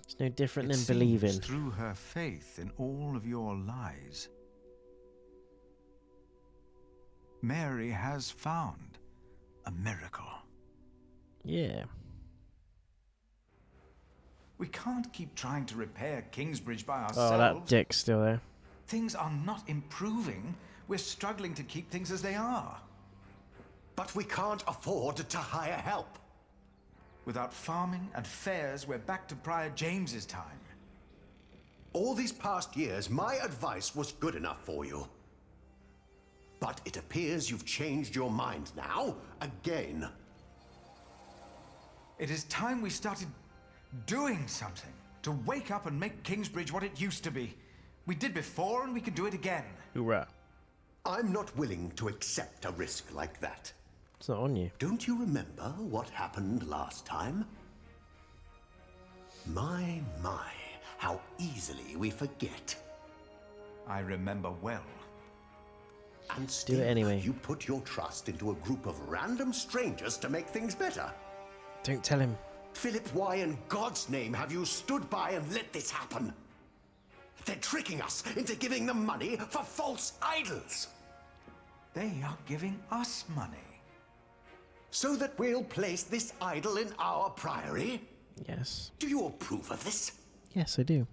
Speaker 1: It's no different
Speaker 20: It
Speaker 1: than
Speaker 20: seems
Speaker 1: believing.
Speaker 20: through her faith in all of your lies, Mary has found a miracle.
Speaker 1: Yeah.
Speaker 20: We can't keep trying to repair Kingsbridge by
Speaker 1: Oh,
Speaker 20: ourselves.
Speaker 1: that dick's still there.
Speaker 20: Things are not improving. We're struggling to keep things as they are.
Speaker 6: But we can't afford to hire help.
Speaker 20: Without farming and fairs, we're back to Prior James's time.
Speaker 6: All these past years, my advice was good enough for you. But it appears you've changed your mind now, again.
Speaker 20: It is time we started doing something to wake up and make Kingsbridge what it used to be. We did before and we can do it again.
Speaker 1: Hoorah.
Speaker 6: I'm not willing to accept a risk like that.
Speaker 1: It's not on you.
Speaker 6: Don't you remember what happened last time? My, how easily we forget.
Speaker 20: I remember well.
Speaker 6: And still,
Speaker 1: Do it anyway.
Speaker 6: you put your trust into a group of random strangers to make things better.
Speaker 1: Don't tell him.
Speaker 6: Philip, why in God's name have you stood by and let this happen? They're tricking us into giving them money for false idols.
Speaker 20: They are giving us money.
Speaker 6: So that we'll place this idol in our priory?
Speaker 1: Yes.
Speaker 6: Do you approve of this?
Speaker 1: Yes, I do.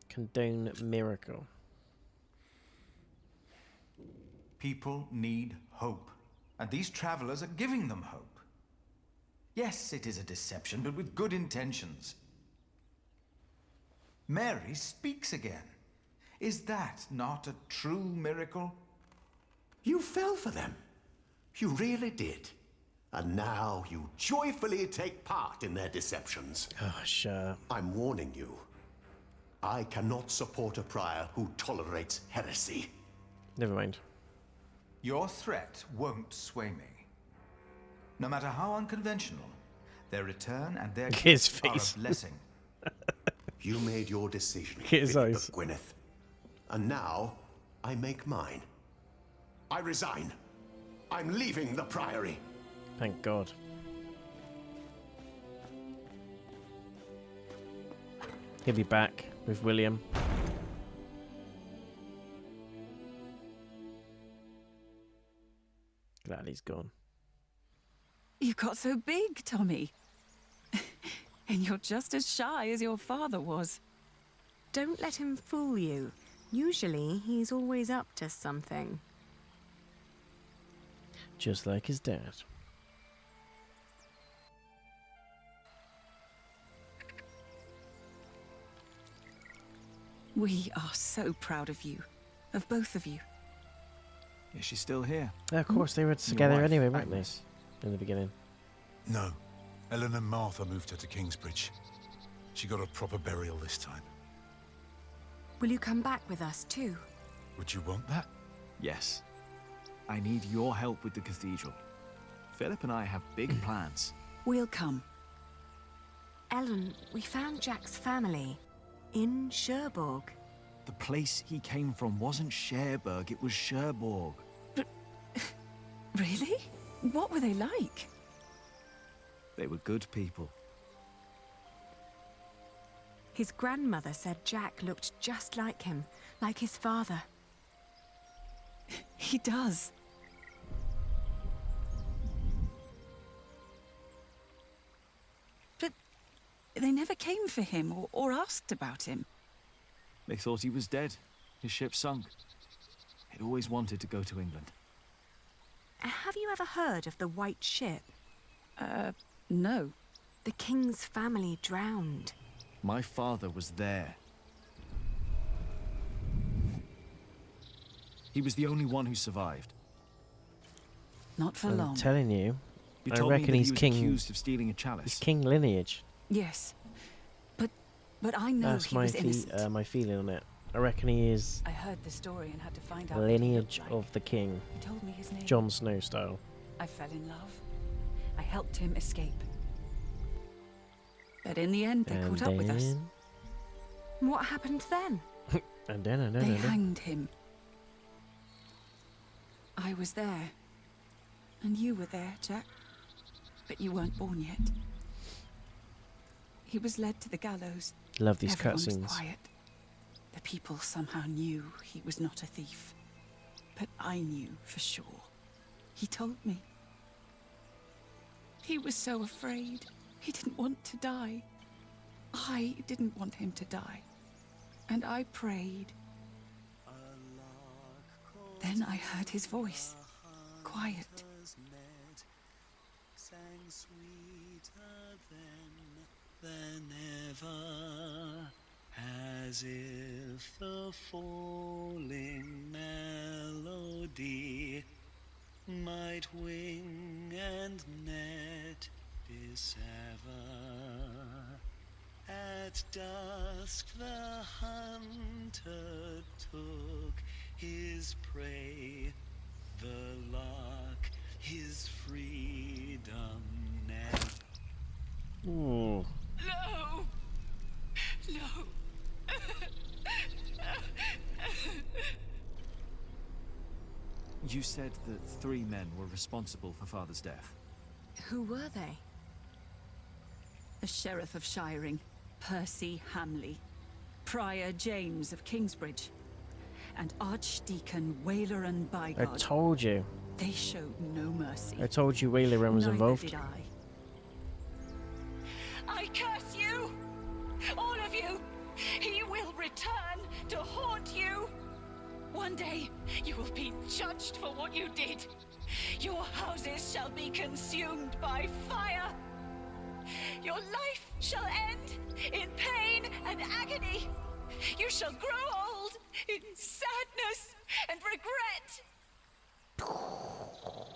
Speaker 1: Condone miracle.
Speaker 20: People need hope, and these travelers are giving them hope. Yes, it is a deception, but with good intentions. Mary speaks again. Is that not a true miracle?
Speaker 6: You fell for them. You really did. And now you joyfully take part in their deceptions.
Speaker 1: Oh, sure.
Speaker 6: I'm warning you. I cannot support a prior who tolerates heresy.
Speaker 1: Never mind.
Speaker 20: Your threat won't sway me. No matter how unconventional, their return and their
Speaker 1: His
Speaker 20: gifts are
Speaker 1: face.
Speaker 20: a blessing.
Speaker 6: You made your decision,
Speaker 1: His
Speaker 6: Philip
Speaker 1: eyes.
Speaker 6: of Gwynedd. And now, I make mine. I resign. I'm leaving the Priory.
Speaker 1: Thank God. He'll be back with William. Glad he's gone.
Speaker 8: You got so big, Tommy. And you're just as shy as your father was.
Speaker 5: Don't let him fool you. Usually, he's always up to something.
Speaker 1: Just like his dad.
Speaker 8: We are so proud of you. Of both of you.
Speaker 23: Is she still here?
Speaker 1: Of course, they were
Speaker 23: Your
Speaker 1: together
Speaker 23: wife,
Speaker 1: anyway, weren't
Speaker 23: Agnes.
Speaker 1: they? In the beginning.
Speaker 9: No.
Speaker 2: Ellen and Martha moved her to Kingsbridge. She got a proper burial this time.
Speaker 5: Will you come back with us too?
Speaker 2: Would you want that?
Speaker 23: Yes. I need your help with the cathedral. Philip and I have big plans.
Speaker 8: We'll come.
Speaker 5: Ellen, we found Jack's family in Cherbourg.
Speaker 23: The place he came from wasn't Cherbourg, it was Cherbourg.
Speaker 8: But... really? What were they like?
Speaker 23: They were good people.
Speaker 5: His grandmother said Jack looked just like him, like his father.
Speaker 8: He does. But they never came for him or asked about him.
Speaker 23: They thought he was dead. His ship sunk. He'd always wanted to go to England.
Speaker 5: Have you ever heard of the White Ship?
Speaker 8: No.
Speaker 5: The king's family drowned.
Speaker 23: My father was there. He was the only one who survived.
Speaker 8: Not for
Speaker 1: I'm
Speaker 8: long.
Speaker 1: telling you,
Speaker 23: You
Speaker 1: I
Speaker 23: told
Speaker 1: reckon
Speaker 23: me that
Speaker 1: he's
Speaker 23: he was
Speaker 1: king.
Speaker 23: accused of stealing a chalice.
Speaker 1: He's king lineage.
Speaker 8: Yes. But I know
Speaker 1: That's
Speaker 8: he was innocent.
Speaker 1: my feeling on it. I reckon he is
Speaker 8: I heard the story and had to find out
Speaker 1: lineage
Speaker 8: what he looked like.
Speaker 1: of the king.
Speaker 8: He told me his name.
Speaker 1: Jon Snow style.
Speaker 8: I fell in love. I helped him escape. But in the end, they caught up with us.
Speaker 5: What happened then?
Speaker 1: And then,
Speaker 8: They hanged him. I was there. And you were there, Jack. But you weren't born yet. He was led to the gallows.
Speaker 1: Love these
Speaker 8: Everyone was
Speaker 1: cutscenes.
Speaker 8: quiet. The people somehow knew he was not a thief. But I knew for sure. He told me. He was so afraid. He didn't want to die. I didn't want him to die. And I prayed. Then I heard his voice. Quiet.
Speaker 13: Than ever, as if the falling melody might wing and net dissever. At dusk the hunter took his prey, the lark his freedom net.
Speaker 1: Ooh.
Speaker 8: No! No!
Speaker 23: You said that 3 men were responsible for Father's death.
Speaker 5: Who were they?
Speaker 8: The Sheriff of Shiring, Percy Hamley, Prior James of Kingsbridge, and Archdeacon Waileran
Speaker 1: I
Speaker 8: Bygod.
Speaker 1: told you.
Speaker 8: They showed no mercy.
Speaker 1: I told you Waileran was
Speaker 8: Neither
Speaker 1: involved.
Speaker 8: did I curse you! All of you! He will return to haunt you! One day, you will be judged for what you did. Your houses shall be consumed by fire. Your life shall end in pain and agony. You shall grow old in sadness and regret.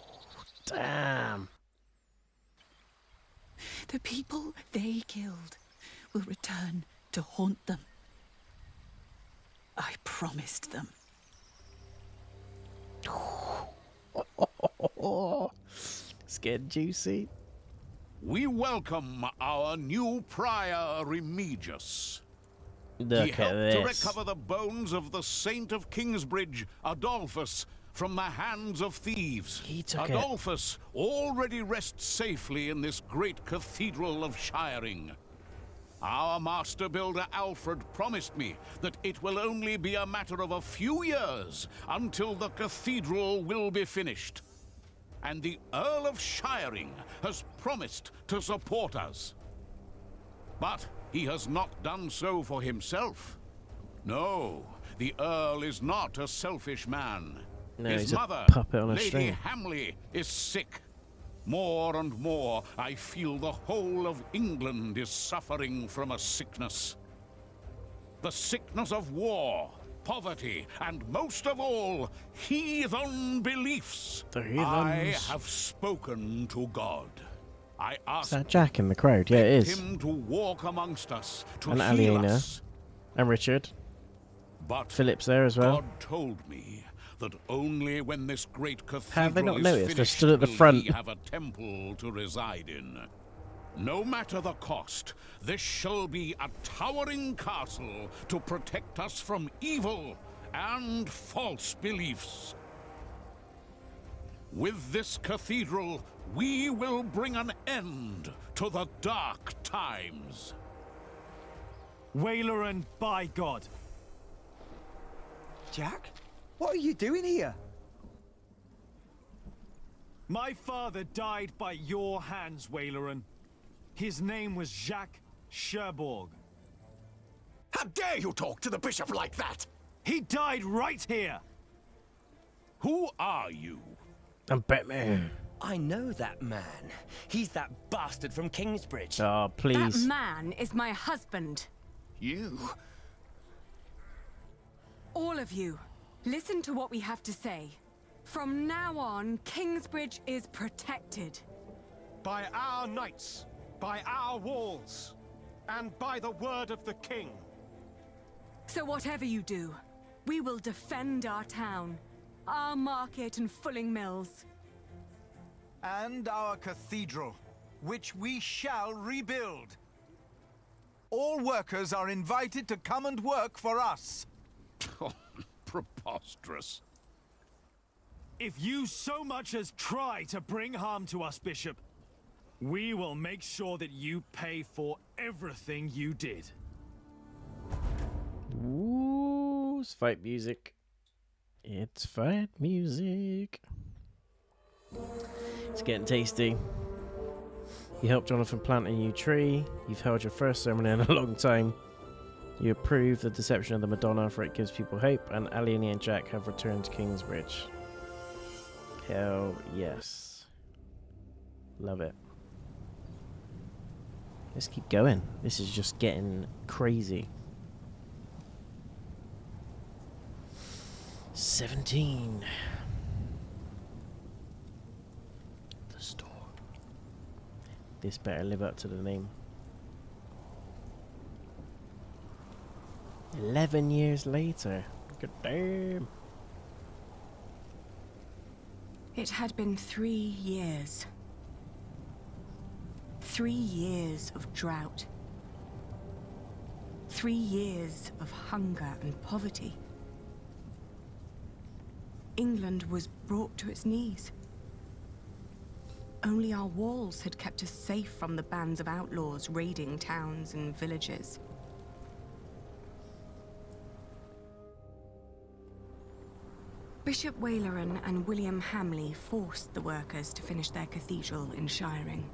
Speaker 1: Damn.
Speaker 8: The people they killed will return to haunt them. I promised them.
Speaker 1: It's getting juicy.
Speaker 10: We welcome our new prior, Remigius.
Speaker 1: Look
Speaker 10: He
Speaker 1: at
Speaker 10: helped to
Speaker 1: this.
Speaker 10: recover the bones of the Saint of Kingsbridge, Adolphus, from the hands of thieves.
Speaker 1: He took it.
Speaker 10: Adolphus already rests safely in this great cathedral of Shiring. Our master builder Alfred promised me that it will only be a matter of a few years until the cathedral will be finished. And the Earl of Shiring has promised to support us. But he has not done so for himself. No, the Earl is not a selfish man.
Speaker 1: No,
Speaker 10: His
Speaker 1: he's a
Speaker 10: mother,
Speaker 1: puppet on a
Speaker 10: Lady
Speaker 1: string.
Speaker 10: Hamley, is sick. More and more, I feel the whole of England is suffering from a sickness. The sickness of war, poverty, and most of all, heathen beliefs.
Speaker 1: The
Speaker 10: I
Speaker 1: heathens.
Speaker 10: have spoken to God. I
Speaker 1: Is
Speaker 10: ask
Speaker 1: that Jack in the crowd? Yeah, it is.
Speaker 10: him to walk amongst us, to
Speaker 1: And
Speaker 10: heal
Speaker 1: Aliena.
Speaker 10: us.
Speaker 1: And Richard.
Speaker 10: But
Speaker 1: Philip's there as well.
Speaker 10: God told me that only when this great
Speaker 1: Have they
Speaker 10: cathedral
Speaker 1: not
Speaker 10: is
Speaker 1: noticed? They're
Speaker 10: finished
Speaker 1: stood at the
Speaker 10: will
Speaker 1: front.
Speaker 10: he have a temple to reside in. No matter the cost, this shall be a towering castle to protect us from evil and false beliefs. With this cathedral, we will bring an end to the dark times.
Speaker 23: Waileran, by God.
Speaker 14: Jack? What are you doing here?
Speaker 23: My father died by your hands, Waileran. His name was Jacques Cherbourg.
Speaker 6: How dare you talk to the bishop like that?
Speaker 23: He died right here!
Speaker 10: Who are you?
Speaker 1: I'm Batman.
Speaker 14: I know that man. He's that bastard from Kingsbridge.
Speaker 1: Oh, please.
Speaker 5: That man is my husband.
Speaker 14: You?
Speaker 5: All of you, listen to what we have to say. From now on, Kingsbridge is protected.
Speaker 19: By our knights, by our walls, and by the word of the king.
Speaker 5: So whatever you do, we will defend our town, our market and fulling mills.
Speaker 20: And our cathedral, which we shall rebuild. All workers are invited to come and work for us.
Speaker 10: Preposterous.
Speaker 23: If you so much as try to bring harm to us, Bishop, we will make sure that you pay for everything you did.
Speaker 1: Ooh, it's fight music. It's fight music. It's getting tasty. You helped Jonathan plant a new tree. You've held your first ceremony in a long time. You approve the deception of the Madonna, for it gives people hope. And Aliena and Jack have returned to Kingsbridge. Hell yes. Love it. Let's keep going. This is just getting crazy. 17. The storm. This better live up to the name. 11 years later. Good damn.
Speaker 5: It had been 3 years. 3 years of drought. 3 years of hunger and poverty. England was brought to its knees. Only our walls had kept us safe from the bands of outlaws raiding towns and villages. Bishop Waileran and William Hamley forced the workers to finish their cathedral in Shiring.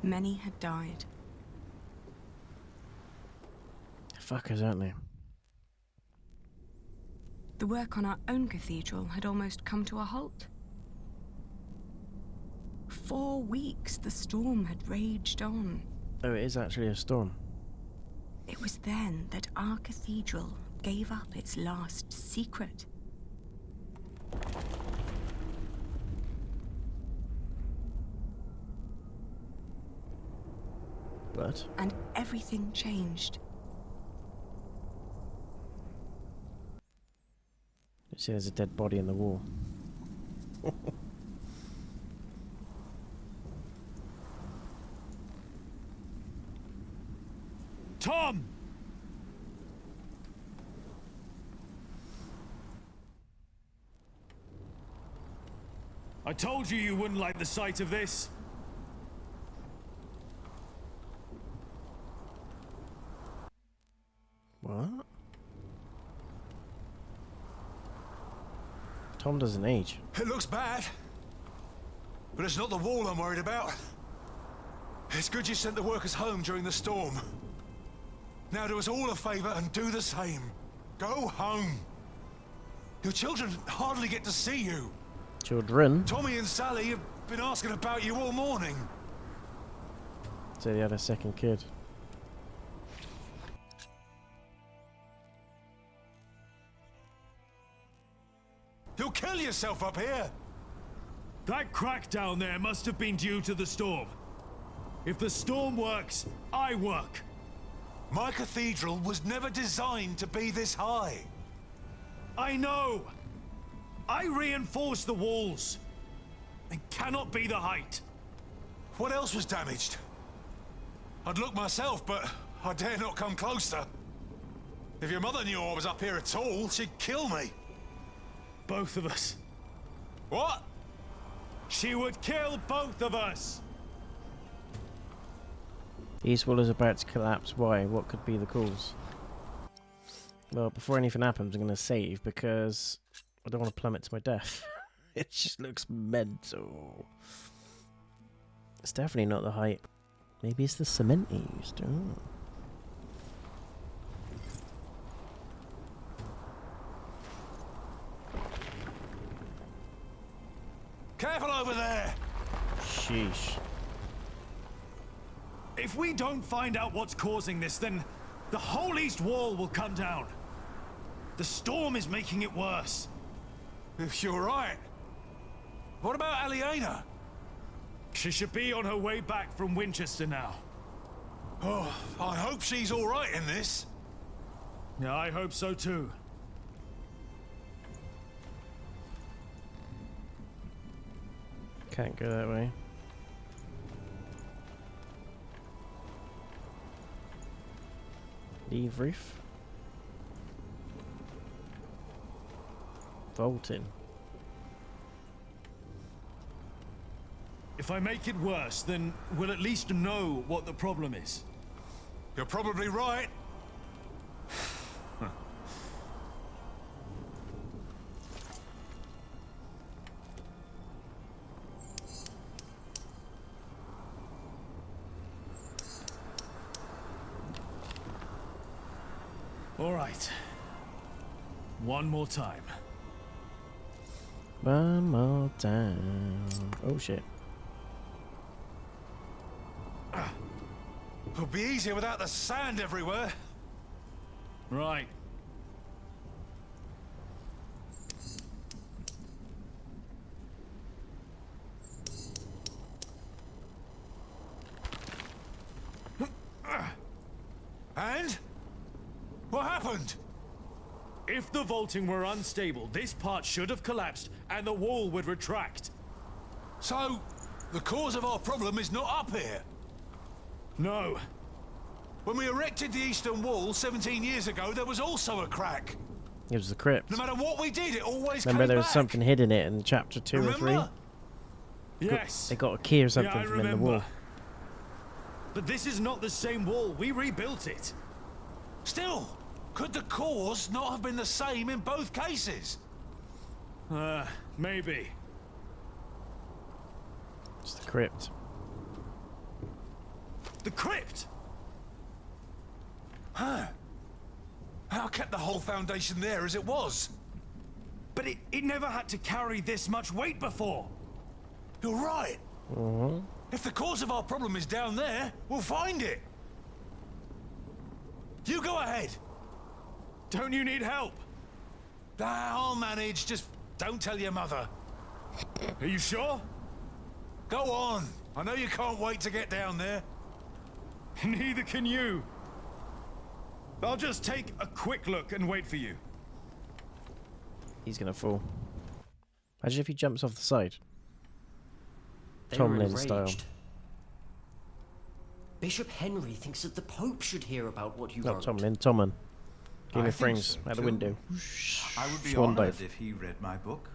Speaker 5: Many had died.
Speaker 1: Fuckers, aren't they?
Speaker 5: The work on our own cathedral had almost come to a halt. 4 weeks the storm had raged on.
Speaker 1: Oh, it is actually a storm.
Speaker 5: It was then that our cathedral gave up its last secret.
Speaker 1: But?
Speaker 5: And everything changed.
Speaker 1: You see there's a dead body in the wall.
Speaker 23: Tom! I told you you wouldn't like the sight of this.
Speaker 1: What? Tom doesn't age.
Speaker 2: It looks bad, but it's not the wall I'm worried about. It's good you sent the workers home during the storm. Now do us all a favor and do the same. Go home. Your children hardly get to see you.
Speaker 1: Children?
Speaker 2: Tommy and Sally have been asking about you all morning.
Speaker 1: So they had a second kid.
Speaker 2: You'll kill yourself up here.
Speaker 12: That crack down there must have been due to the storm. If the storm works, I work.
Speaker 2: My cathedral was never designed to be this high.
Speaker 12: I know! I reinforced the walls. It cannot be the height.
Speaker 2: What else was damaged? I'd look myself, but I dare not come closer. If your mother knew I was up here at all, she'd kill me.
Speaker 12: Both of us.
Speaker 2: What?
Speaker 12: She would kill both of us!
Speaker 1: East wall is about to collapse. Why? What could be the cause? Well, before anything happens, I'm going to save because I don't want to plummet to my death. It just looks mental. It's definitely not the height. Maybe it's the cement used. Oh.
Speaker 2: Careful over there!
Speaker 1: Sheesh.
Speaker 12: If we don't find out what's causing this, then the whole east wall will come down. The storm is making it worse.
Speaker 2: If you're right. What about Aliena?
Speaker 12: She should be on her way back from Winchester now.
Speaker 2: Oh, I hope she's all right in this.
Speaker 12: Yeah, I hope so too.
Speaker 1: Can't go that way. Leave roof. Vaulting.
Speaker 12: If I make it worse, then we'll at least know what the problem is.
Speaker 2: You're probably right.
Speaker 12: All right. One more time.
Speaker 1: One more time. Oh shit.
Speaker 2: It'll be easier without the sand everywhere.
Speaker 12: Right.
Speaker 2: And? What happened?
Speaker 12: If the vaulting were unstable, this part should have collapsed and the wall would retract.
Speaker 2: So, the cause of our problem is not up here?
Speaker 12: No.
Speaker 2: When we erected the eastern wall 17 years ago, there was also a crack.
Speaker 1: It was the crypt.
Speaker 2: No matter what we did, it always
Speaker 1: Remember
Speaker 2: came
Speaker 1: there was
Speaker 2: back.
Speaker 1: something hidden in it in chapter 2 or 3?
Speaker 12: Yes.
Speaker 1: They got a key or something
Speaker 12: yeah, I
Speaker 1: from
Speaker 12: remember.
Speaker 1: in the wall.
Speaker 12: But this is not the same wall. We rebuilt it.
Speaker 2: Still, could the cause not have been the same in both cases?
Speaker 12: Maybe.
Speaker 1: It's the crypt.
Speaker 12: The crypt?
Speaker 2: Huh. How kept the whole foundation there as it was?
Speaker 12: But it never had to carry this much weight before.
Speaker 2: You're right.
Speaker 1: Mm-hmm.
Speaker 2: If the cause of our problem is down there, we'll find it. You go ahead.
Speaker 12: Don't you need help?
Speaker 2: I'll manage. Just don't tell your mother.
Speaker 12: Are you sure?
Speaker 2: Go on. I know you can't wait to get down there.
Speaker 12: Neither can you. I'll just take a quick look and wait for you.
Speaker 1: He's gonna fall. Imagine if he jumps off the side.
Speaker 21: They were
Speaker 1: Tomlin style.
Speaker 21: enraged. Bishop Henry thinks that the Pope should hear about what you
Speaker 1: Not
Speaker 21: wrote.
Speaker 1: Tomlin, Tommen. Game
Speaker 20: I
Speaker 1: of
Speaker 20: think
Speaker 1: Thrones
Speaker 20: so,
Speaker 1: out the
Speaker 20: too.
Speaker 1: window.
Speaker 20: I would be
Speaker 1: Swan
Speaker 20: honored
Speaker 1: dive.
Speaker 20: if he read my book.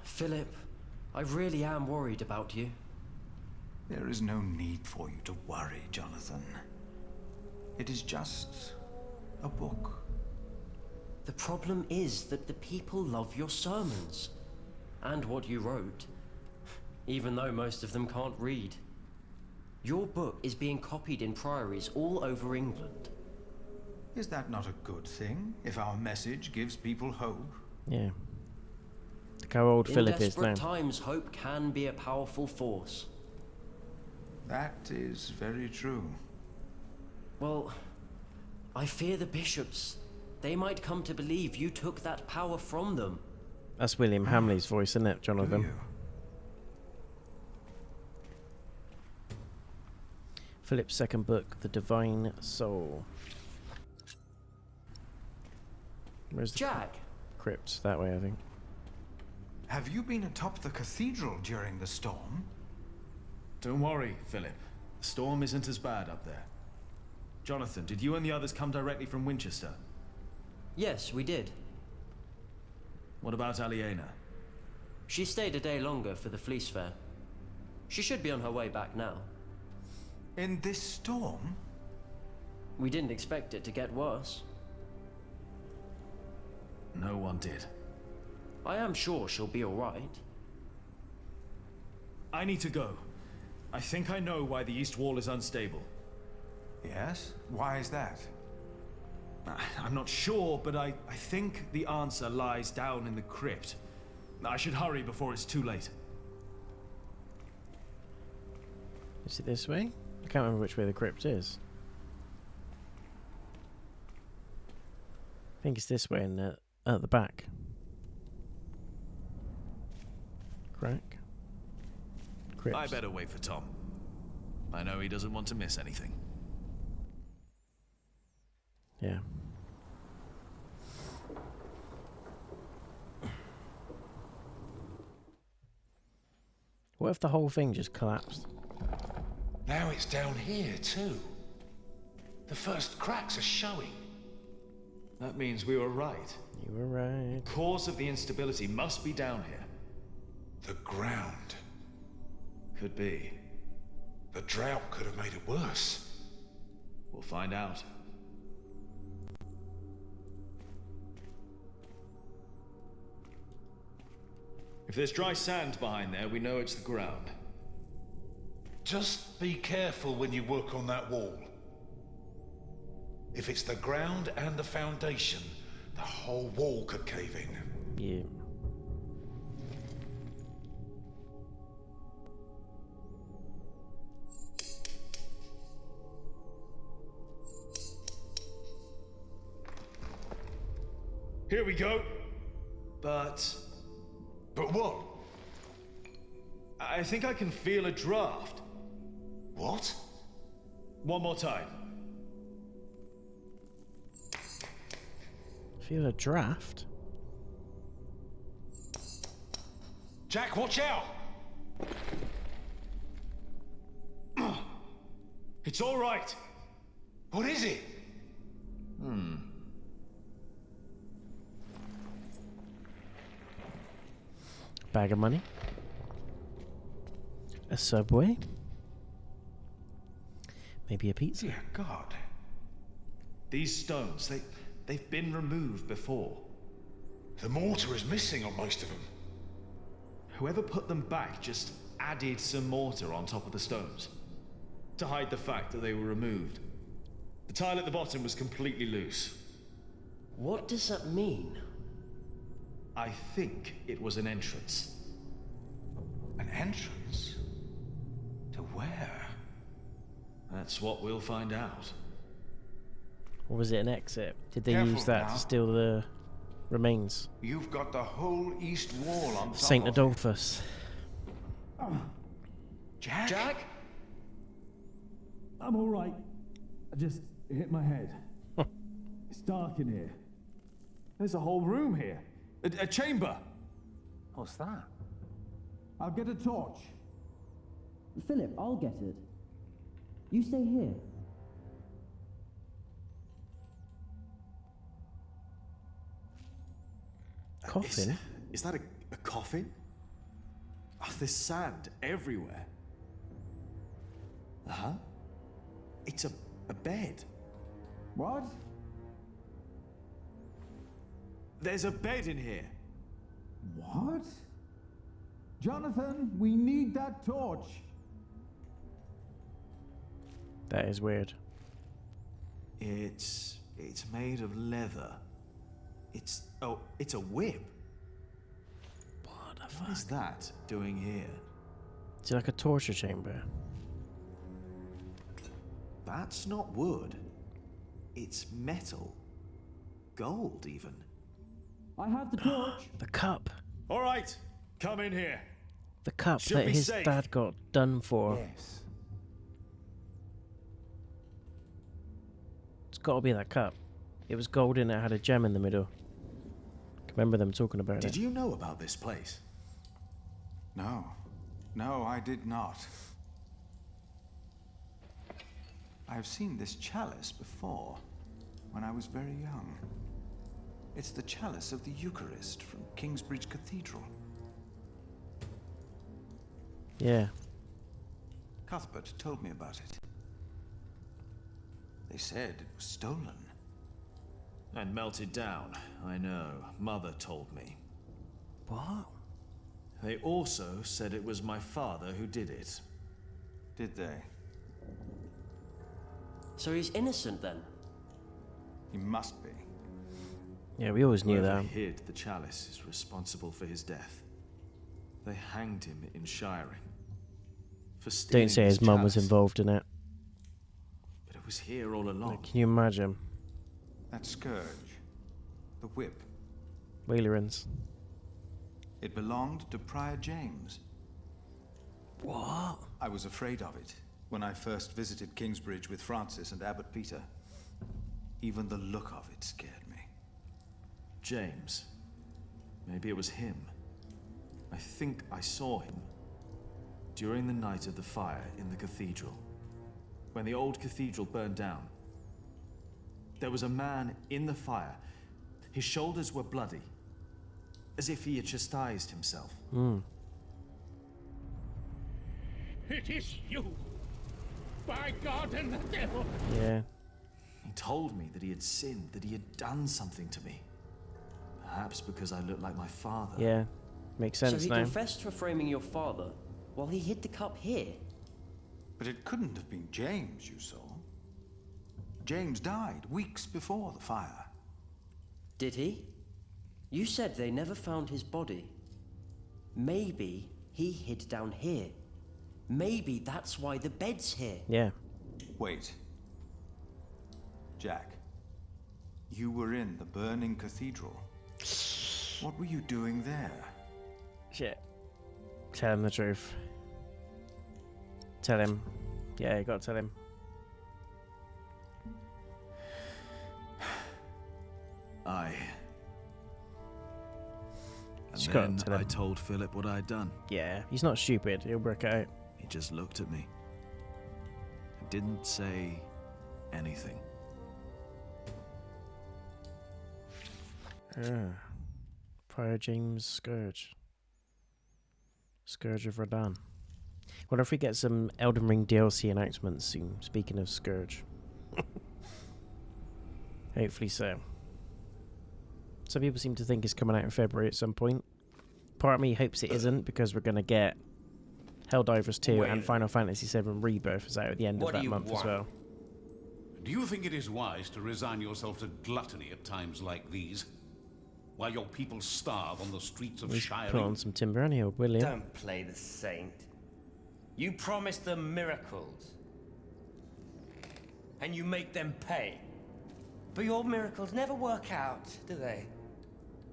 Speaker 21: Philip, I really am worried about you.
Speaker 20: There is no need for you to worry, Jonathan. It is just a book.
Speaker 21: The problem is that the people love your sermons and what you wrote, even though most of them can't read. Your book is being copied in priories all over England.
Speaker 20: Is that not a good thing, if our message gives people hope?
Speaker 1: Yeah. Look how old Philip is now.
Speaker 21: In desperate times, hope can be a powerful force.
Speaker 20: That is very true.
Speaker 21: Well, I fear the bishops. They might come to believe you took that power from them.
Speaker 1: That's William Hamley's voice, isn't it, Jonathan? Philip's second book, The Divine Soul. Where's the
Speaker 21: Jack?
Speaker 1: Crypt? That way, I think.
Speaker 20: Have you been atop the cathedral during the storm?
Speaker 23: Don't worry, Philip. The storm isn't as bad up there. Jonathan, did you and the others come directly from Winchester?
Speaker 21: Yes, we did.
Speaker 23: What about Aliena?
Speaker 21: She stayed a day longer for the Fleece Fair. She should be on her way back now.
Speaker 20: In this storm?
Speaker 21: We didn't expect it to get worse.
Speaker 23: No one did.
Speaker 21: I am sure she'll be all right.
Speaker 23: I need to go. I think I know why the east wall is unstable.
Speaker 20: Yes? Why is that?
Speaker 23: I'm not sure, but I think the answer lies down in the crypt. I should hurry before it's too late.
Speaker 1: Is it this way? I can't remember which way the crypt is. I think it's this way and at the back. Crack. Crypt.
Speaker 23: I better wait for Tom. I know he doesn't want to miss anything.
Speaker 1: Yeah. What if the whole thing just collapsed?
Speaker 2: Now it's down here too. The first cracks are showing.
Speaker 23: That means we were right.
Speaker 1: You were right.
Speaker 23: The cause of the instability must be down here.
Speaker 2: The ground.
Speaker 23: Could be.
Speaker 2: The drought could have made it worse.
Speaker 23: We'll find out. If there's dry sand behind there, we know it's the ground.
Speaker 2: Just be careful when you work on that wall. If it's the ground and the foundation, the whole wall could cave in.
Speaker 1: Yeah.
Speaker 23: Here we go. But what? I think I can feel a draft.
Speaker 2: What?
Speaker 23: One more time.
Speaker 1: Feel a draft?
Speaker 2: Jack, watch out!
Speaker 23: It's all right.
Speaker 2: What is it?
Speaker 1: Bag of money. A Subway. Maybe a pizza.
Speaker 23: Dear God. These stones, they've been removed before.
Speaker 2: The mortar is missing on most of them.
Speaker 23: Whoever put them back just added some mortar on top of the stones to hide the fact that they were removed. The tile at the bottom was completely loose.
Speaker 21: What does that mean?
Speaker 23: I think it was an entrance.
Speaker 2: An entrance? To where?
Speaker 23: That's what we'll find out.
Speaker 1: Or was it an exit? Did they
Speaker 2: Careful
Speaker 1: use that
Speaker 2: now.
Speaker 1: to steal the remains?
Speaker 2: You've got the whole east wall on top
Speaker 1: Saint
Speaker 2: of
Speaker 1: Adolphus.
Speaker 2: Jack?
Speaker 23: Jack? I'm all right. I just hit my head. It's dark in here. There's a whole room here. A chamber.
Speaker 7: What's that?
Speaker 23: I'll get a torch.
Speaker 7: Philip, I'll get it. You stay here.
Speaker 1: Coffin?
Speaker 23: Is that a coffin? Oh, there's sand everywhere. Uh-huh. It's a bed. What? There's a bed in here. What? Jonathan, we need that torch.
Speaker 1: That is weird.
Speaker 23: It's made of leather. It's a whip.
Speaker 1: What the fuck?
Speaker 23: What is that doing here?
Speaker 1: Is it like a torture chamber?
Speaker 23: That's not wood. It's metal. Gold, even.
Speaker 7: I have the torch.
Speaker 1: The cup.
Speaker 23: All right, come in here.
Speaker 1: The cup
Speaker 23: Should
Speaker 1: that
Speaker 23: be
Speaker 1: his
Speaker 23: safe.
Speaker 1: dad got done for.
Speaker 7: Yes.
Speaker 1: got to be that cup. It was golden. It had a gem in the middle. I remember them talking about it.
Speaker 11: Did you know about this place?
Speaker 20: No. No, I did not. I have seen this chalice before, when I was very young. It's the chalice of the Eucharist from Kingsbridge Cathedral.
Speaker 1: Yeah.
Speaker 20: Cuthbert told me about it. They said it was stolen.
Speaker 11: And melted down, I know. Mother told me.
Speaker 1: What?
Speaker 11: They also said it was my father who did it.
Speaker 20: Did they?
Speaker 21: So he's innocent then?
Speaker 20: He must be.
Speaker 1: Yeah, we always knew
Speaker 11: Whoever
Speaker 1: that.
Speaker 11: hid the chalice is responsible for his death. They hanged him in Shiring. For stealing
Speaker 1: Don't say his mum was involved in it.
Speaker 11: But it was here all along.
Speaker 1: Can you imagine?
Speaker 20: That scourge. The whip.
Speaker 1: Wheelerins.
Speaker 20: It belonged to Prior James.
Speaker 1: What?
Speaker 20: I was afraid of it when I first visited Kingsbridge with Francis and Abbot Peter. Even the look of it scared me.
Speaker 11: James. Maybe it was him. I think I saw him during the night of the fire in the cathedral. When the old cathedral burned down. There was a man in the fire. His shoulders were bloody, as if he had chastised himself.
Speaker 10: It is you! By God and the devil!
Speaker 1: Yeah.
Speaker 11: He told me that he had sinned, that he had done something to me. Perhaps because I looked like my father.
Speaker 1: Yeah. Makes sense
Speaker 21: so he
Speaker 1: now.
Speaker 21: confessed for framing your father while he hid the cup here?
Speaker 20: But it couldn't have been James you saw. James died weeks before the fire.
Speaker 21: Did he? You said they never found his body. Maybe he hid down here. Maybe that's why the bed's here.
Speaker 1: Yeah.
Speaker 20: Wait. Jack, you were in the burning cathedral. What were you doing there?
Speaker 1: Shit. Tell him the truth. Tell him. Yeah, you gotta tell him.
Speaker 11: And then I told Philip what I had done.
Speaker 1: Yeah, he's not stupid. He'll work it out.
Speaker 11: He just looked at me. And didn't say anything.
Speaker 1: Prior James Scourge. Scourge of Rodan. Wonder if we get some Elden Ring DLC announcements soon, speaking of Scourge. Hopefully so. Some people seem to think it's coming out in February at some point. Part of me hopes it isn't, because we're going to get Helldivers 2 and Final Fantasy VII Rebirth is out at the end of that month as well.
Speaker 10: Do you think it is wise to resign yourself to gluttony at times like these? While your people starve on the streets of Shiring?
Speaker 1: Put on some timber and he'll William.
Speaker 14: Don't play the saint. You promise them miracles. And you make them pay. But your miracles never work out, do they?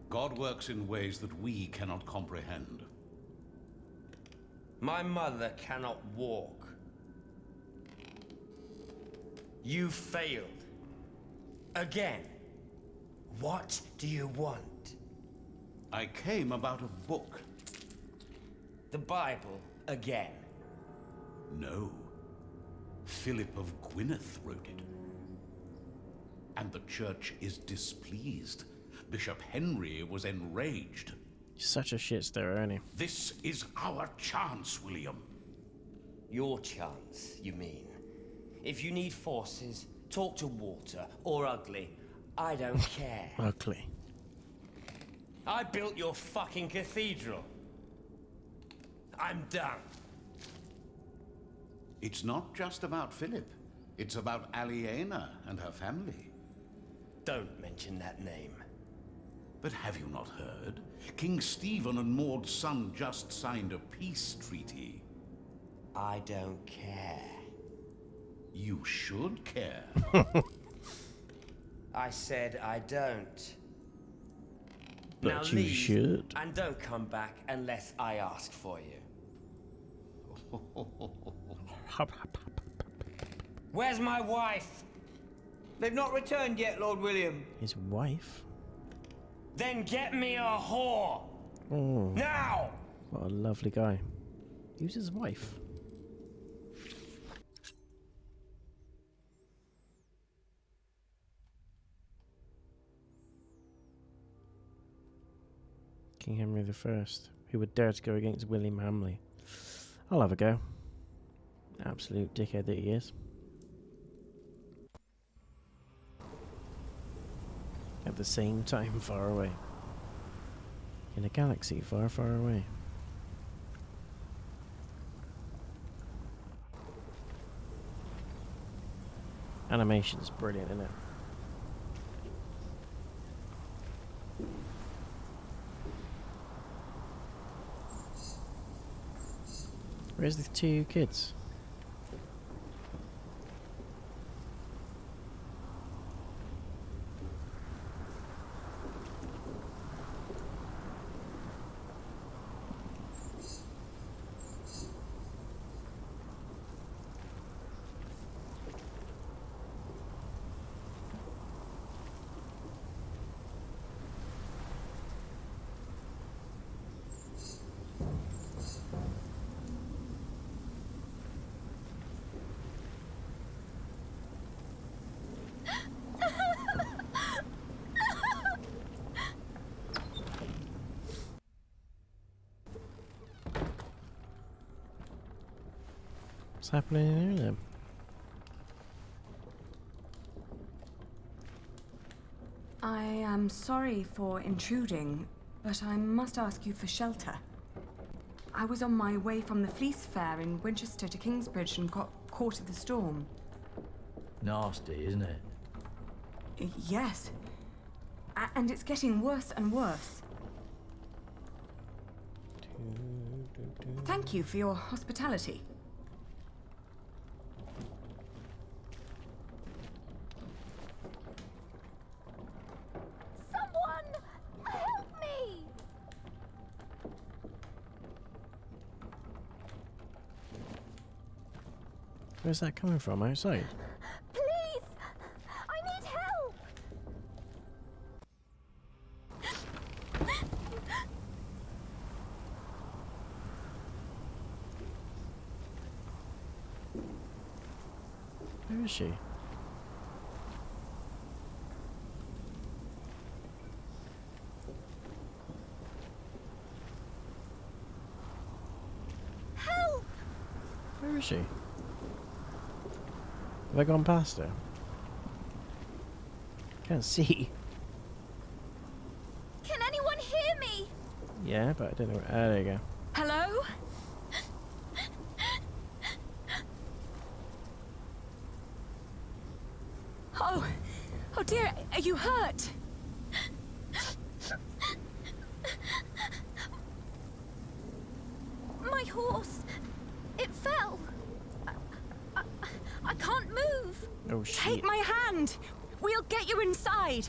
Speaker 10: God works in ways that we cannot comprehend.
Speaker 14: My mother cannot walk. You failed. Again. What do you want?
Speaker 10: I came about a book.
Speaker 14: The Bible again?
Speaker 10: No. Philip of Gwynedd wrote it. And the church is displeased. Bishop Henry was enraged.
Speaker 1: He's such a shit stirrer, isn't he?
Speaker 10: This is our chance, William.
Speaker 14: Your chance, you mean? If you need forces, talk to Walter or Ugly. I don't care.
Speaker 1: Ugly.
Speaker 14: I built your fucking cathedral. I'm done.
Speaker 10: It's not just about Philip. It's about Aliena and her family.
Speaker 14: Don't mention that name.
Speaker 10: But have you not heard? King Stephen and Maud's son just signed a peace treaty.
Speaker 14: I don't care.
Speaker 10: You should care.
Speaker 14: I said I don't.
Speaker 1: But
Speaker 14: now
Speaker 1: you
Speaker 14: leave
Speaker 1: should.
Speaker 14: And don't come back unless I ask for you. Where's my wife? They've not returned yet, Lord William.
Speaker 1: His wife?
Speaker 14: Then get me a whore!
Speaker 1: Oh.
Speaker 14: Now!
Speaker 1: What a lovely guy. Who's his wife? King Henry I, who would dare to go against William Hamley. I'll have a go. Absolute dickhead that he is. At the same time, far away. In a galaxy far, far away. Animation's brilliant, isn't it? Where's the two kids? What's happening in here then?
Speaker 5: I am sorry for intruding, but I must ask you for shelter. I was on my way from the Fleece Fair in Winchester to Kingsbridge and got caught in the storm.
Speaker 15: Nasty, isn't it?
Speaker 5: Yes. And it's getting worse and worse. Thank you for your hospitality.
Speaker 1: Where's that coming from? Outside?
Speaker 18: Please! I need help!
Speaker 1: Where is she?
Speaker 18: Help!
Speaker 1: Where is she? Have I gone past her? Can't see.
Speaker 18: Can anyone hear me?
Speaker 1: Yeah, but I don't know where. Ah, there you go.
Speaker 5: Hello? Oh dear, are you hurt?
Speaker 18: My horse. It fell. I can't move.
Speaker 1: Oh shit.
Speaker 5: Take my hand. We'll get you inside.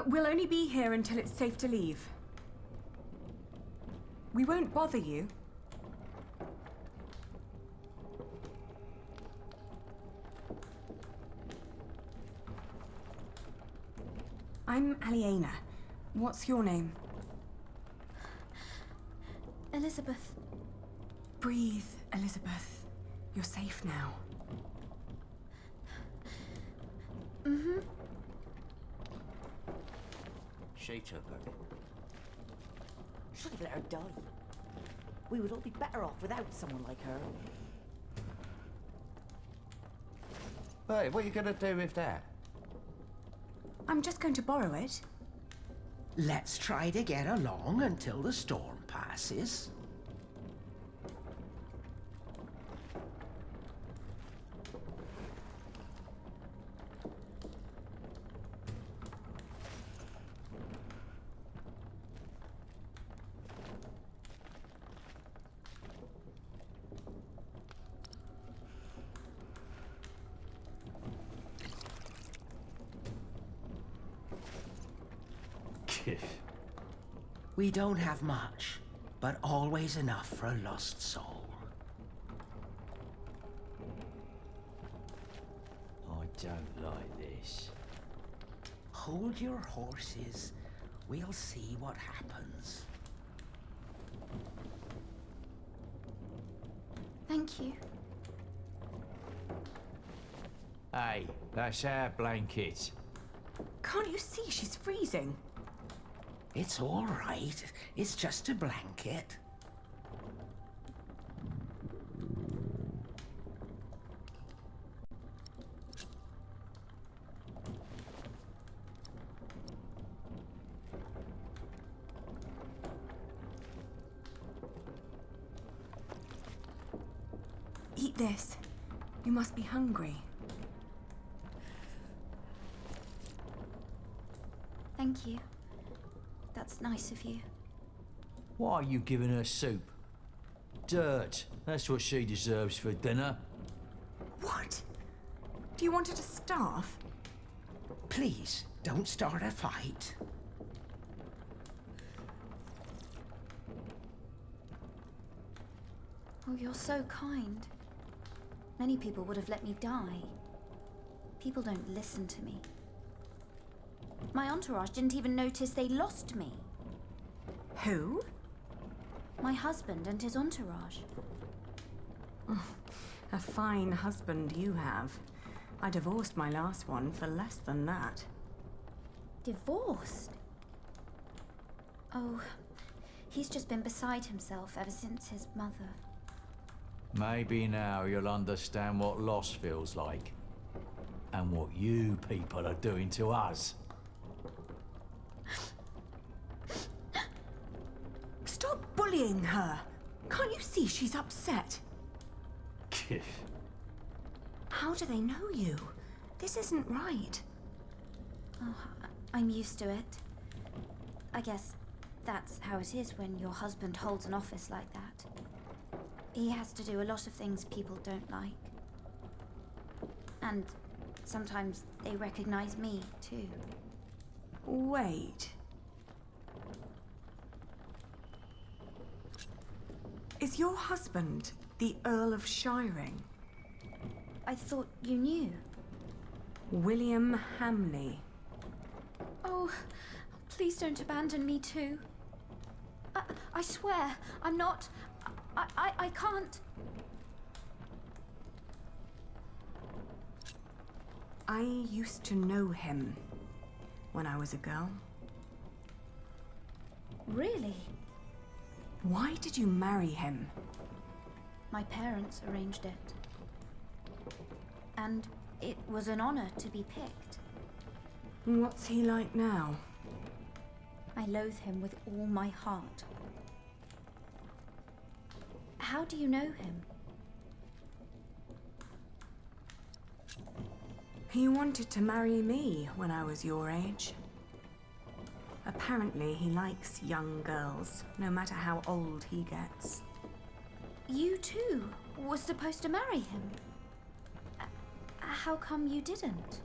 Speaker 5: We'll only be here until it's safe to leave. We won't bother you. I'm Aliena. What's your name?
Speaker 18: Elizabeth.
Speaker 5: Breathe, Elizabeth. You're safe now.
Speaker 18: Mm-hmm.
Speaker 14: She took her.
Speaker 16: Should have let her die. We would all be better off without someone like her.
Speaker 14: Hey, what are you gonna do with that?
Speaker 5: I'm just going to borrow it.
Speaker 17: Let's try to get along until the storm passes. We don't have much, but always enough for a lost soul.
Speaker 15: I don't like this.
Speaker 17: Hold your horses. We'll see what happens.
Speaker 18: Thank you.
Speaker 15: Hey, that's our blanket.
Speaker 16: Can't you see she's freezing?
Speaker 17: It's all right. It's just a blanket.
Speaker 16: Eat this. You must be hungry.
Speaker 18: Thank you. That's nice of you.
Speaker 15: Why are you giving her soup? Dirt. That's what she deserves for dinner.
Speaker 16: What? Do you want her to starve?
Speaker 17: Please, don't start a fight.
Speaker 18: Oh, you're so kind. Many people would have let me die. People don't listen to me. My entourage didn't even notice they lost me.
Speaker 16: Who?
Speaker 18: My husband and his entourage.
Speaker 16: A fine husband you have. I divorced my last one for less than that.
Speaker 18: Divorced? Oh, he's just been beside himself ever since his mother.
Speaker 15: Maybe now you'll understand what loss feels like. And what you people are doing to us.
Speaker 16: Stop bullying her! Can't you see she's upset? How do they know you? This isn't right.
Speaker 18: Oh, I'm used to it. I guess that's how it is when your husband holds an office like that. He has to do a lot of things people don't like. And sometimes they recognize me, too.
Speaker 16: Wait. Is your husband the Earl of Shiring?
Speaker 18: I thought you knew.
Speaker 16: William Hamley.
Speaker 18: Oh, please don't abandon me too. I swear, I'm not... I can't...
Speaker 16: I used to know him when I was a girl.
Speaker 18: Really?
Speaker 16: Why did you marry him?
Speaker 18: My parents arranged it. And it was an honor to be picked.
Speaker 16: What's he like now?
Speaker 18: I loathe him with all my heart. How do you know him?
Speaker 16: He wanted to marry me when I was your age. Apparently, he likes young girls, no matter how old he gets.
Speaker 18: You too were supposed to marry him. How come you didn't?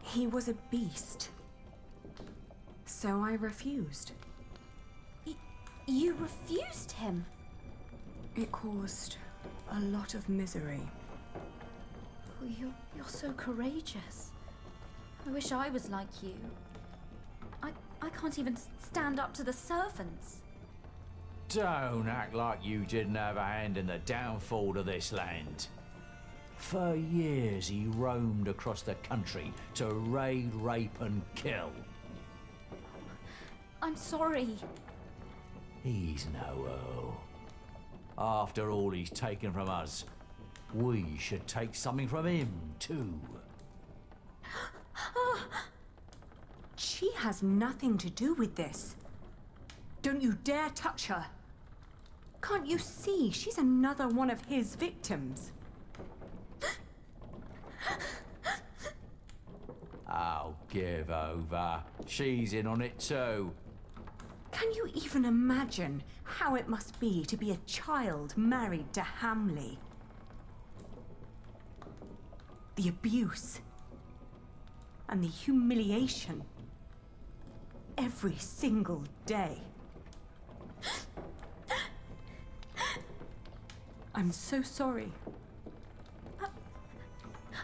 Speaker 16: He was a beast. So I refused.
Speaker 18: You refused him?
Speaker 16: It caused a lot of misery.
Speaker 18: Oh, you're so courageous. I wish I was like you. I can't even stand up to the servants.
Speaker 15: Don't act like you didn't have a hand in the downfall of this land. For years he roamed across the country to raid, rape and kill.
Speaker 18: I'm sorry.
Speaker 15: He's no Earl. After all he's taken from us, we should take something from him too.
Speaker 16: She has nothing to do with this. Don't you dare touch her. Can't you see she's another one of his victims?
Speaker 15: Oh, give over. She's in on it too.
Speaker 16: Can you even imagine how it must be to be a child married to Hamley? The abuse and the humiliation every single day. I'm so sorry.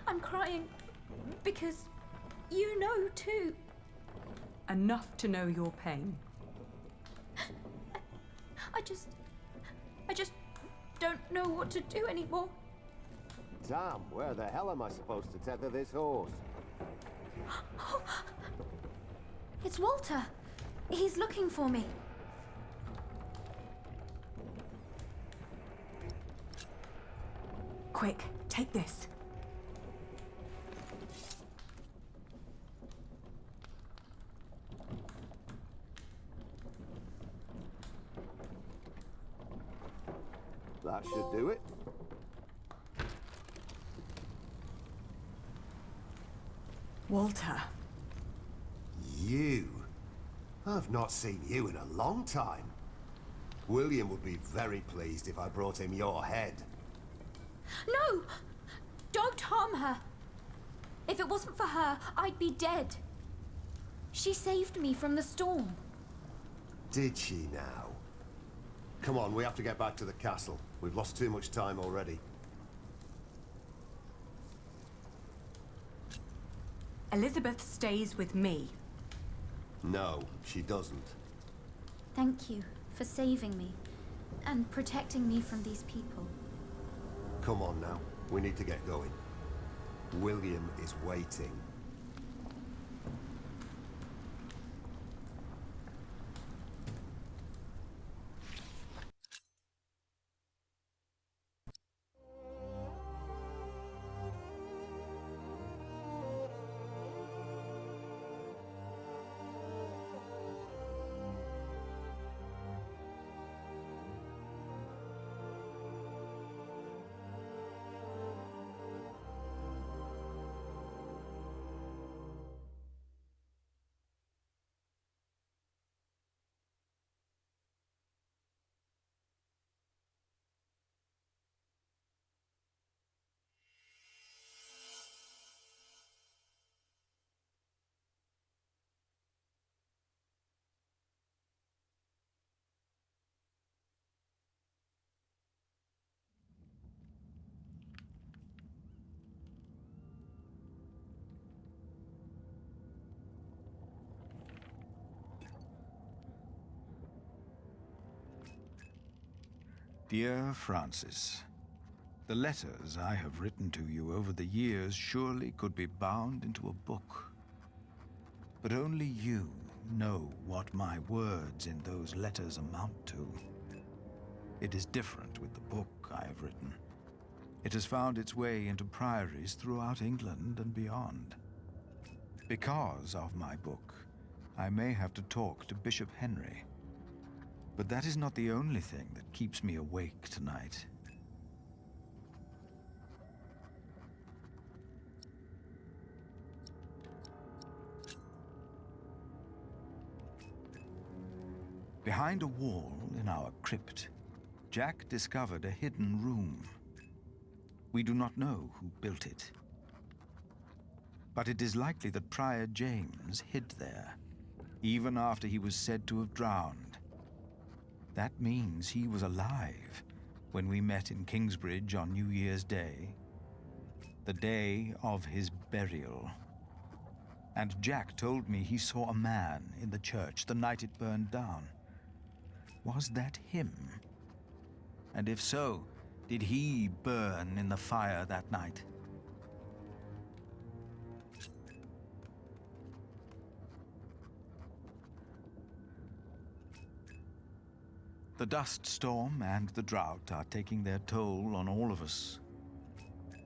Speaker 18: I'm crying because you know too.
Speaker 16: Enough to know your pain.
Speaker 18: I just don't know what to do anymore.
Speaker 3: Tom, where the hell am I supposed to tether this horse?
Speaker 18: It's Walter. He's looking for me.
Speaker 16: Quick, take this.
Speaker 3: That should do it.
Speaker 16: Walter.
Speaker 6: You? I've not seen you in a long time. William would be very pleased if I brought him your head.
Speaker 18: No! Don't harm her. If it wasn't for her, I'd be dead. She saved me from the storm.
Speaker 6: Did she now? Come on, we have to get back to the castle. We've lost too much time already.
Speaker 16: Elizabeth stays with me.
Speaker 6: No, she doesn't.
Speaker 18: Thank you for saving me and protecting me from these people.
Speaker 6: Come on now, we need to get going. William is waiting.
Speaker 20: Dear Francis, the letters I have written to you over the years surely could be bound into a book. But only you know what my words in those letters amount to. It is different with the book I have written. It has found its way into priories throughout England and beyond. Because of my book, I may have to talk to Bishop Henry. But that is not the only thing that keeps me awake tonight. Behind a wall in our crypt, Jack discovered a hidden room. We do not know who built it. But it is likely that Prior James hid there, even after he was said to have drowned. That means he was alive when we met in Kingsbridge on New Year's Day, the day of his burial. And Jack told me he saw a man in the church the night it burned down. Was that him? And if so, did he burn in the fire that night? The dust storm and the drought are taking their toll on all of us.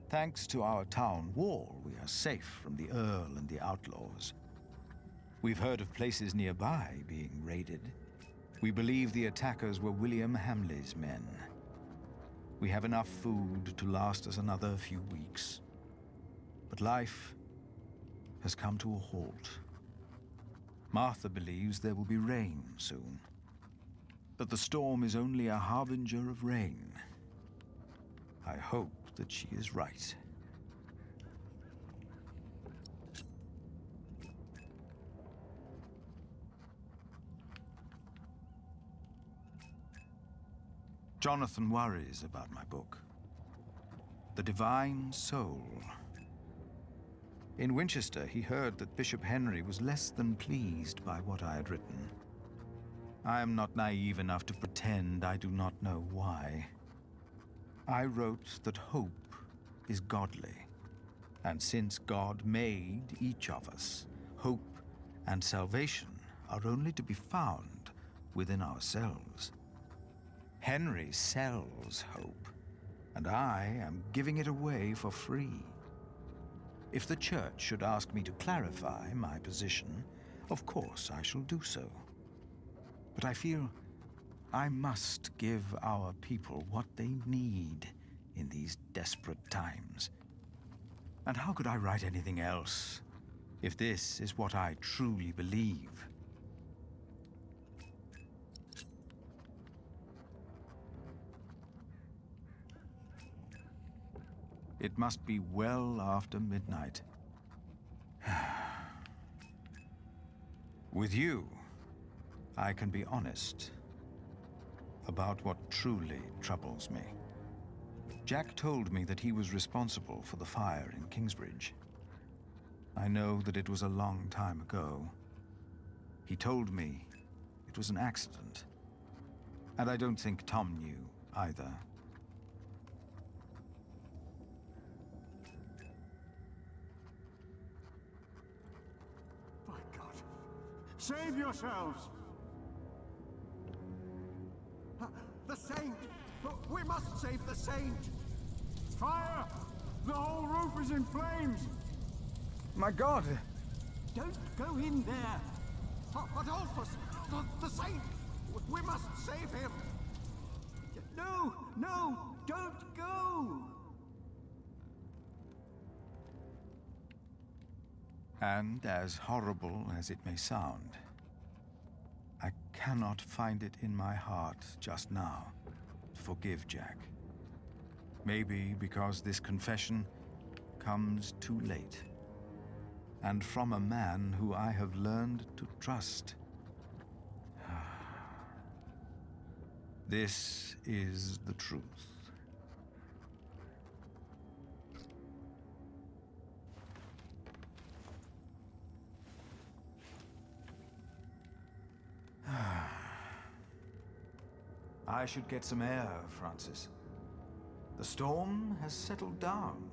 Speaker 20: Thanks to our town wall, we are safe from the Earl and the Outlaws. We've heard of places nearby being raided. We believe the attackers were William Hamley's men. We have enough food to last us another few weeks. But life has come to a halt. Martha believes there will be rain soon. But the storm is only a harbinger of rain. I hope that she is right. Jonathan worries about my book. The Divine Soul. In Winchester, he heard that Bishop Henry was less than pleased by what I had written. I am not naive enough to pretend I do not know why. I wrote that hope is godly, and since God made each of us, hope and salvation are only to be found within ourselves. Henry sells hope, and I am giving it away for free. If the church should ask me to clarify my position, of course I shall do so. But I feel I must give our people what they need in these desperate times. And how could I write anything else, if this is what I truly believe? It must be well after midnight. With you, I can be honest about what truly troubles me. Jack told me that he was responsible for the fire in Kingsbridge. I know that it was a long time ago. He told me it was an accident. And I don't think Tom knew either.
Speaker 4: Save yourselves!
Speaker 6: The Saint! We must save the Saint!
Speaker 4: Fire! The whole roof is in flames!
Speaker 23: My God!
Speaker 6: Don't go in there! But Alphys! The Saint! We must save him! No! No! Don't go!
Speaker 20: And as horrible as it may sound, I cannot find it in my heart just now to forgive Jack. Maybe because this confession comes too late, and from a man who I have learned to trust. This is the truth. I should get some air, Francis. The storm has settled down.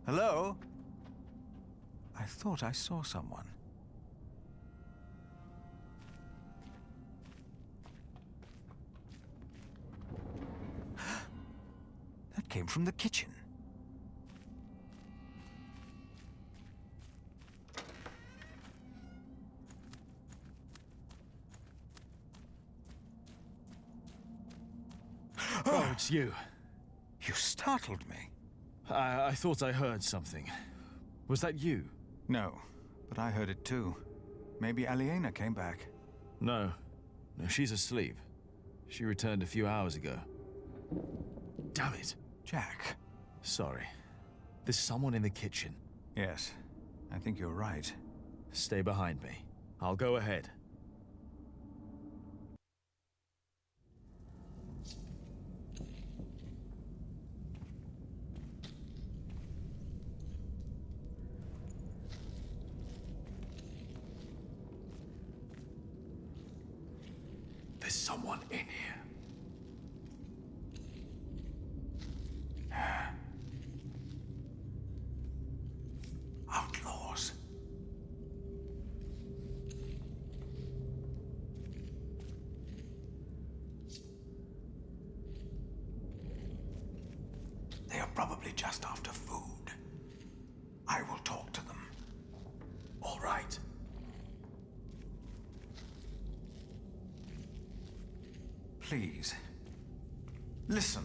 Speaker 20: Hello? I thought I saw someone. That came from the kitchen.
Speaker 12: Oh, it's you.
Speaker 20: You startled me.
Speaker 12: I thought I heard something. Was that you?
Speaker 20: No, but I heard it too. Maybe Aliena came back.
Speaker 12: No. No, she's asleep. She returned a few hours ago. Damn it.
Speaker 20: Jack.
Speaker 12: Sorry. There's someone in the kitchen.
Speaker 20: Yes, I think you're right.
Speaker 12: Stay behind me. I'll go ahead. There's someone in here.
Speaker 20: Outlaws. They are probably just after food. I will talk to them. All right. Please, Listen.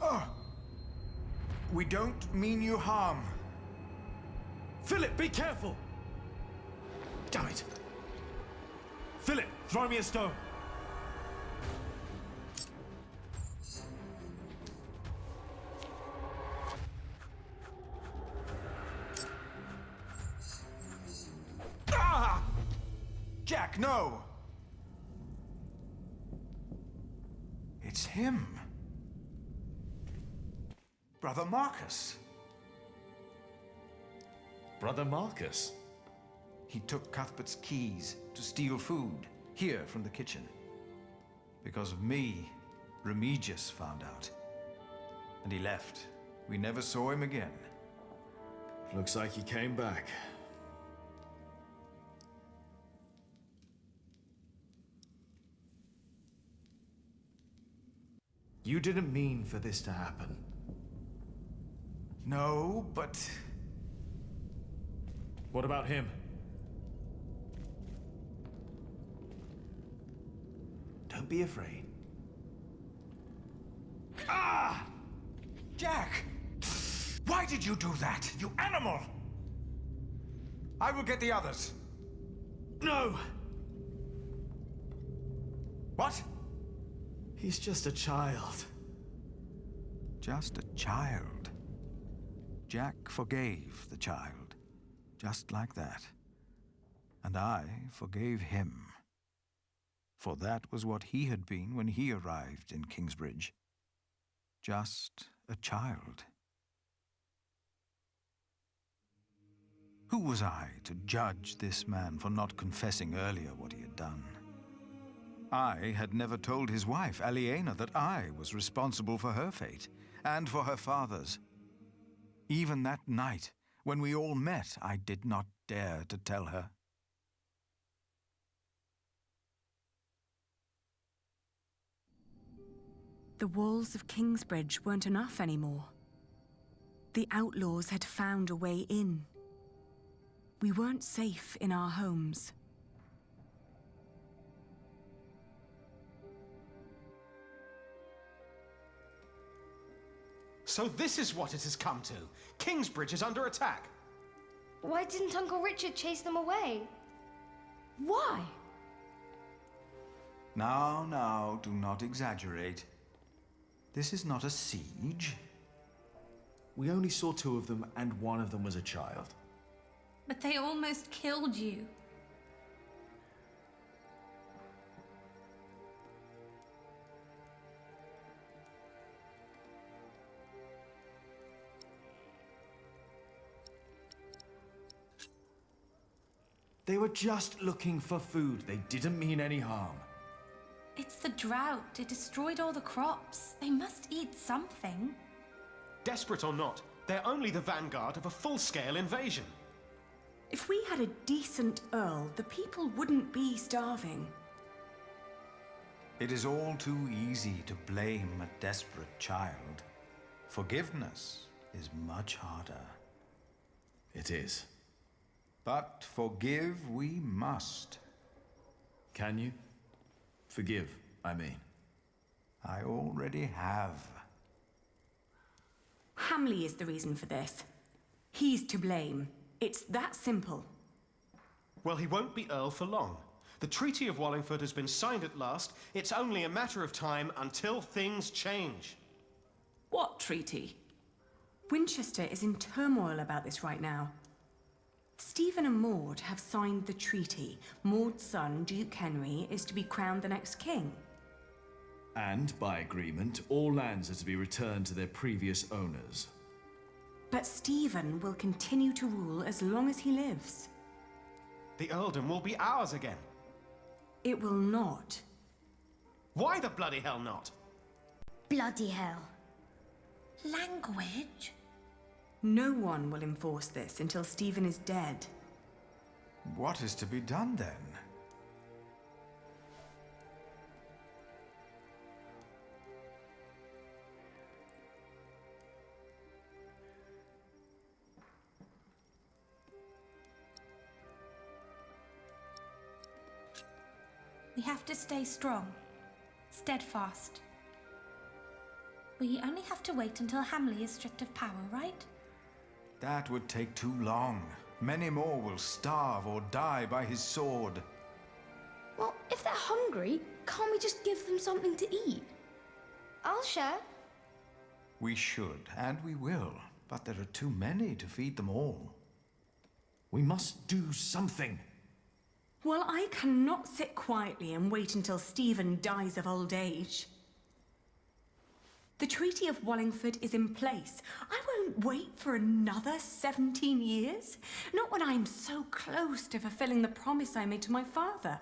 Speaker 20: Oh. We don't mean you harm.
Speaker 12: Philip, be careful! Damn it! Philip, throw me a stone!
Speaker 20: Ah! Jack, no! It's him. Brother Marcus.
Speaker 12: Brother Marcus?
Speaker 20: He took Cuthbert's keys to steal food here from the kitchen. Because of me, Remigius found out. And he left. We never saw him again.
Speaker 12: Looks like he came back. You didn't mean for this to happen.
Speaker 20: No, but...
Speaker 12: What about him?
Speaker 20: Don't be afraid. Ah! Jack! Why did you do that, you animal? I will get the others.
Speaker 12: No!
Speaker 20: What?
Speaker 12: He's just a child.
Speaker 20: Just a child. Jack forgave the child, just like that. And I forgave him. For that was what he had been when he arrived in Kingsbridge. Just a child. Who was I to judge this man for not confessing earlier what he had done? I had never told his wife, Aliena, that I was responsible for her fate, and for her father's. Even that night, when we all met, I did not dare to tell her.
Speaker 5: The walls of Kingsbridge weren't enough anymore. The Outlaws had found a way in. We weren't safe in our homes.
Speaker 9: So this is what it has come to. Kingsbridge is under attack.
Speaker 13: Why didn't Uncle Richard chase them away?
Speaker 16: Why?
Speaker 20: Now, do not exaggerate. This is not a siege.
Speaker 12: We only saw 2 of them, and one of them was a child.
Speaker 13: But they almost killed you.
Speaker 12: They were just looking for food. They didn't mean any harm.
Speaker 13: It's the drought. It destroyed all the crops. They must eat something.
Speaker 9: Desperate or not, they're only the vanguard of a full-scale invasion.
Speaker 5: If we had a decent Earl, the people wouldn't be starving.
Speaker 20: It is all too easy to blame a desperate child. Forgiveness is much harder.
Speaker 12: It is.
Speaker 20: But forgive we must.
Speaker 12: Can you? Forgive, I mean.
Speaker 20: I already have.
Speaker 5: Hamley is the reason for this. He's to blame. It's that simple.
Speaker 9: Well, he won't be Earl for long. The Treaty of Wallingford has been signed at last. It's only a matter of time until things change.
Speaker 5: What treaty? Winchester is in turmoil about this right now. Stephen and Maud have signed the treaty. Maud's son, Duke Henry, is to be crowned the next king.
Speaker 12: And, by agreement, all lands are to be returned to their previous owners.
Speaker 5: But Stephen will continue to rule as long as he lives.
Speaker 9: The earldom will be ours again.
Speaker 5: It will not.
Speaker 9: Why the bloody hell not?
Speaker 13: Bloody hell.
Speaker 16: Language?
Speaker 5: No one will enforce this until Stephen is dead.
Speaker 20: What is to be done then?
Speaker 13: We have to stay strong, steadfast. We only have to wait until Hamley is stripped of power, right?
Speaker 20: That would take too long. Many more will starve or die by his sword.
Speaker 8: Well, if they're hungry, can't we just give them something to eat?
Speaker 18: I'll share.
Speaker 20: We should, and we will, but there are too many to feed them all.
Speaker 11: We must do something.
Speaker 16: Well, I cannot sit quietly and wait until Stephen dies of old age. The Treaty of Wallingford is in place. I won't wait for another 17 years. Not when I'm so close to fulfilling the promise I made to my father.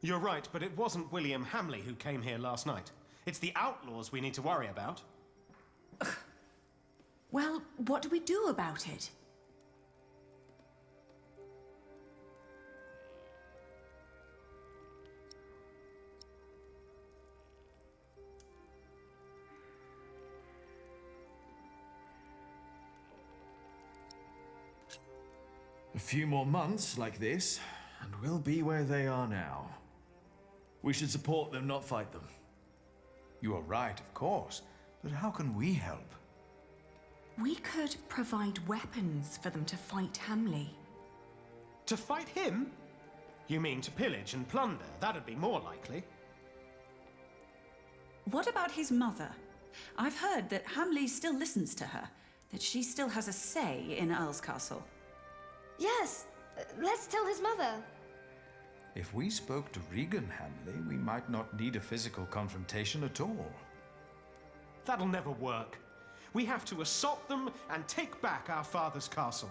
Speaker 9: You're right, but it wasn't William Hamley who came here last night. It's the Outlaws we need to worry about.
Speaker 16: Well, what do we do about it?
Speaker 11: A few more months like this, and we'll be where they are now. We should support them, not fight them.
Speaker 20: You are right, of course, but how can we help?
Speaker 16: We could provide weapons for them to fight Hamley.
Speaker 9: To fight him? You mean to pillage and plunder? That'd be more likely.
Speaker 19: What about his mother? I've heard that Hamley still listens to her, that she still has a say in Earl's Castle.
Speaker 18: Yes, let's tell his mother.
Speaker 20: If we spoke to Regan Hamley, we might not need a physical confrontation at all.
Speaker 9: That'll never work. We have to assault them and take back our father's castle.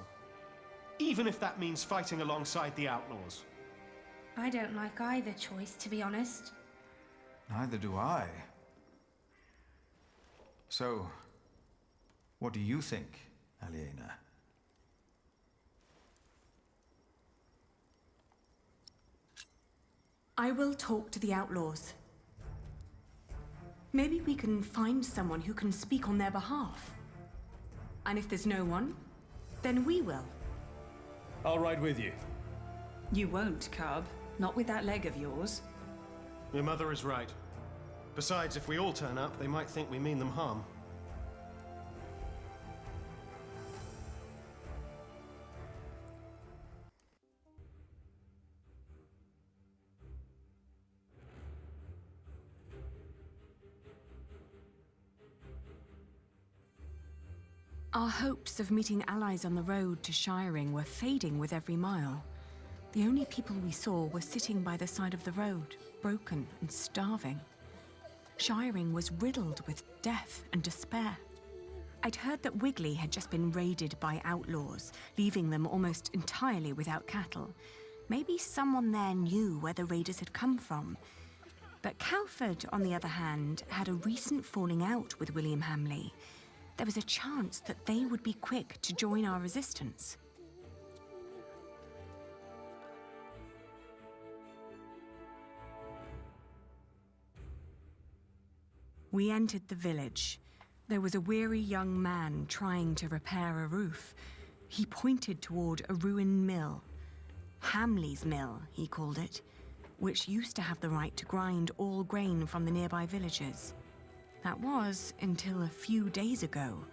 Speaker 9: Even if that means fighting alongside the Outlaws.
Speaker 13: I don't like either choice, to be honest.
Speaker 20: Neither do I. So, what do you think, Aliena?
Speaker 16: I will talk to the Outlaws. Maybe we can find someone who can speak on their behalf. And if there's no one, then we will.
Speaker 12: I'll ride with you.
Speaker 19: You won't, Cub. Not with that leg of yours.
Speaker 9: Your mother is right. Besides, if we all turn up, they might think we mean them harm.
Speaker 5: Our hopes of meeting allies on the road to Shiring were fading with every mile. The only people we saw were sitting by the side of the road, broken and starving. Shiring was riddled with death and despair. I'd heard that Wigley had just been raided by outlaws, leaving them almost entirely without cattle. Maybe someone there knew where the raiders had come from. But Calford, on the other hand, had a recent falling out with William Hamley. There was a chance that they would be quick to join our resistance. We entered the village. There was a weary young man trying to repair a roof. He pointed toward a ruined mill. Hamley's Mill, he called it, which used to have the right to grind all grain from the nearby villages. That was until a few days ago.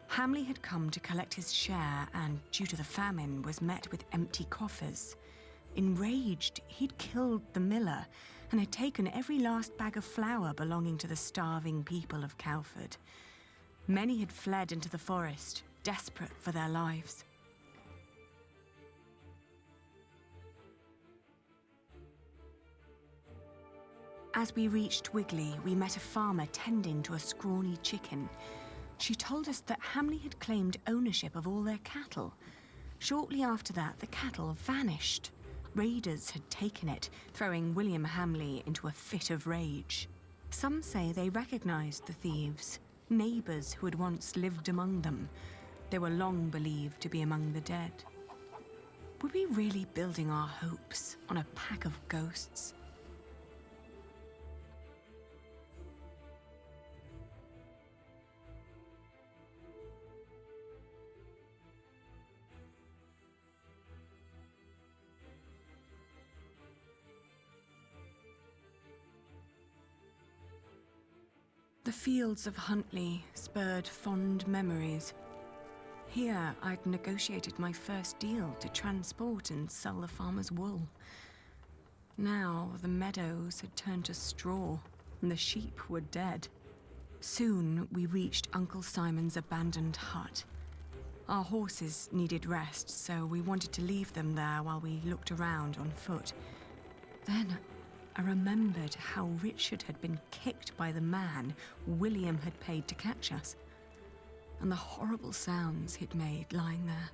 Speaker 5: Hamley had come to collect his share and, due to the famine, was met with empty coffers. Enraged, he'd killed the miller and had taken every last bag of flour belonging to the starving people of Calford. Many had fled into the forest, desperate for their lives. As we reached Wigley, we met a farmer tending to a scrawny chicken. She told us that Hamley had claimed ownership of all their cattle. Shortly after that, the cattle vanished. Raiders had taken it, throwing William Hamley into a fit of rage. Some say they recognized the thieves, neighbors who had once lived among them. They were long believed to be among the dead. Were we really building our hopes on a pack of ghosts? The fields of Huntley spurred fond memories. Here, I'd negotiated my first deal to transport and sell the farmer's wool. Now, the meadows had turned to straw, and the sheep were dead. Soon, we reached Uncle Simon's abandoned hut. Our horses needed rest, so we wanted to leave them there while we looked around on foot. Then, I remembered how Richard had been kicked by the man William had paid to catch us, and the horrible sounds he'd made lying there.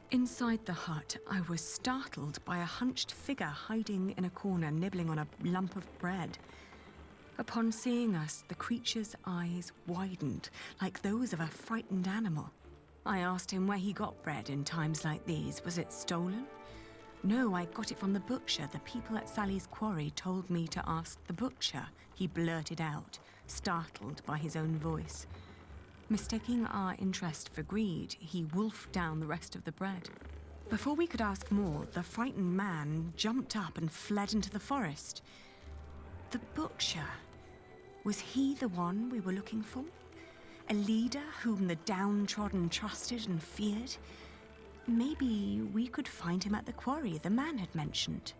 Speaker 5: Inside the hut, I was startled by a hunched figure hiding in a corner, nibbling on a lump of bread. Upon seeing us, the creature's eyes widened, like those of a frightened animal. I asked him where he got bread in times like these. Was it stolen? No, I got it from the butcher. The people at Sally's quarry told me to ask the butcher, he blurted out, startled by his own voice. Mistaking our interest for greed, he wolfed down the rest of the bread. Before we could ask more, the frightened man jumped up and fled into the forest. The butcher. Was he the one we were looking for? A leader whom the downtrodden trusted and feared? Maybe we could find him at the quarry the man had mentioned.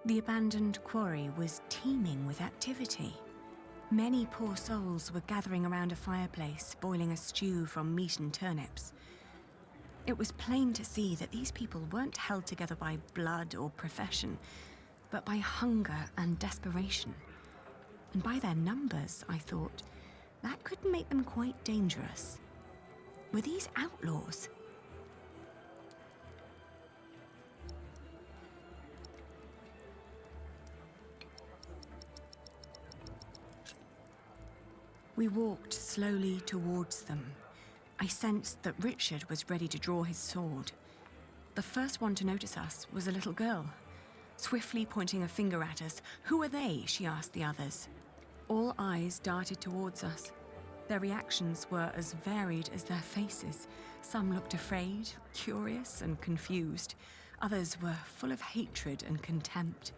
Speaker 5: The abandoned quarry was teeming with activity. Many poor souls were gathering around a fireplace, boiling a stew from meat and turnips. It was plain to see that these people weren't held together by blood or profession, but by hunger and desperation. And by their numbers, I thought, that could make them quite dangerous. Were these outlaws? We walked slowly towards them. I sensed that Richard was ready to draw his sword. The first one to notice us was a little girl. Swiftly pointing a finger at us, "Who are they?" she asked the others. All eyes darted towards us. Their reactions were as varied as their faces. Some looked afraid, curious, and confused. Others were full of hatred and contempt.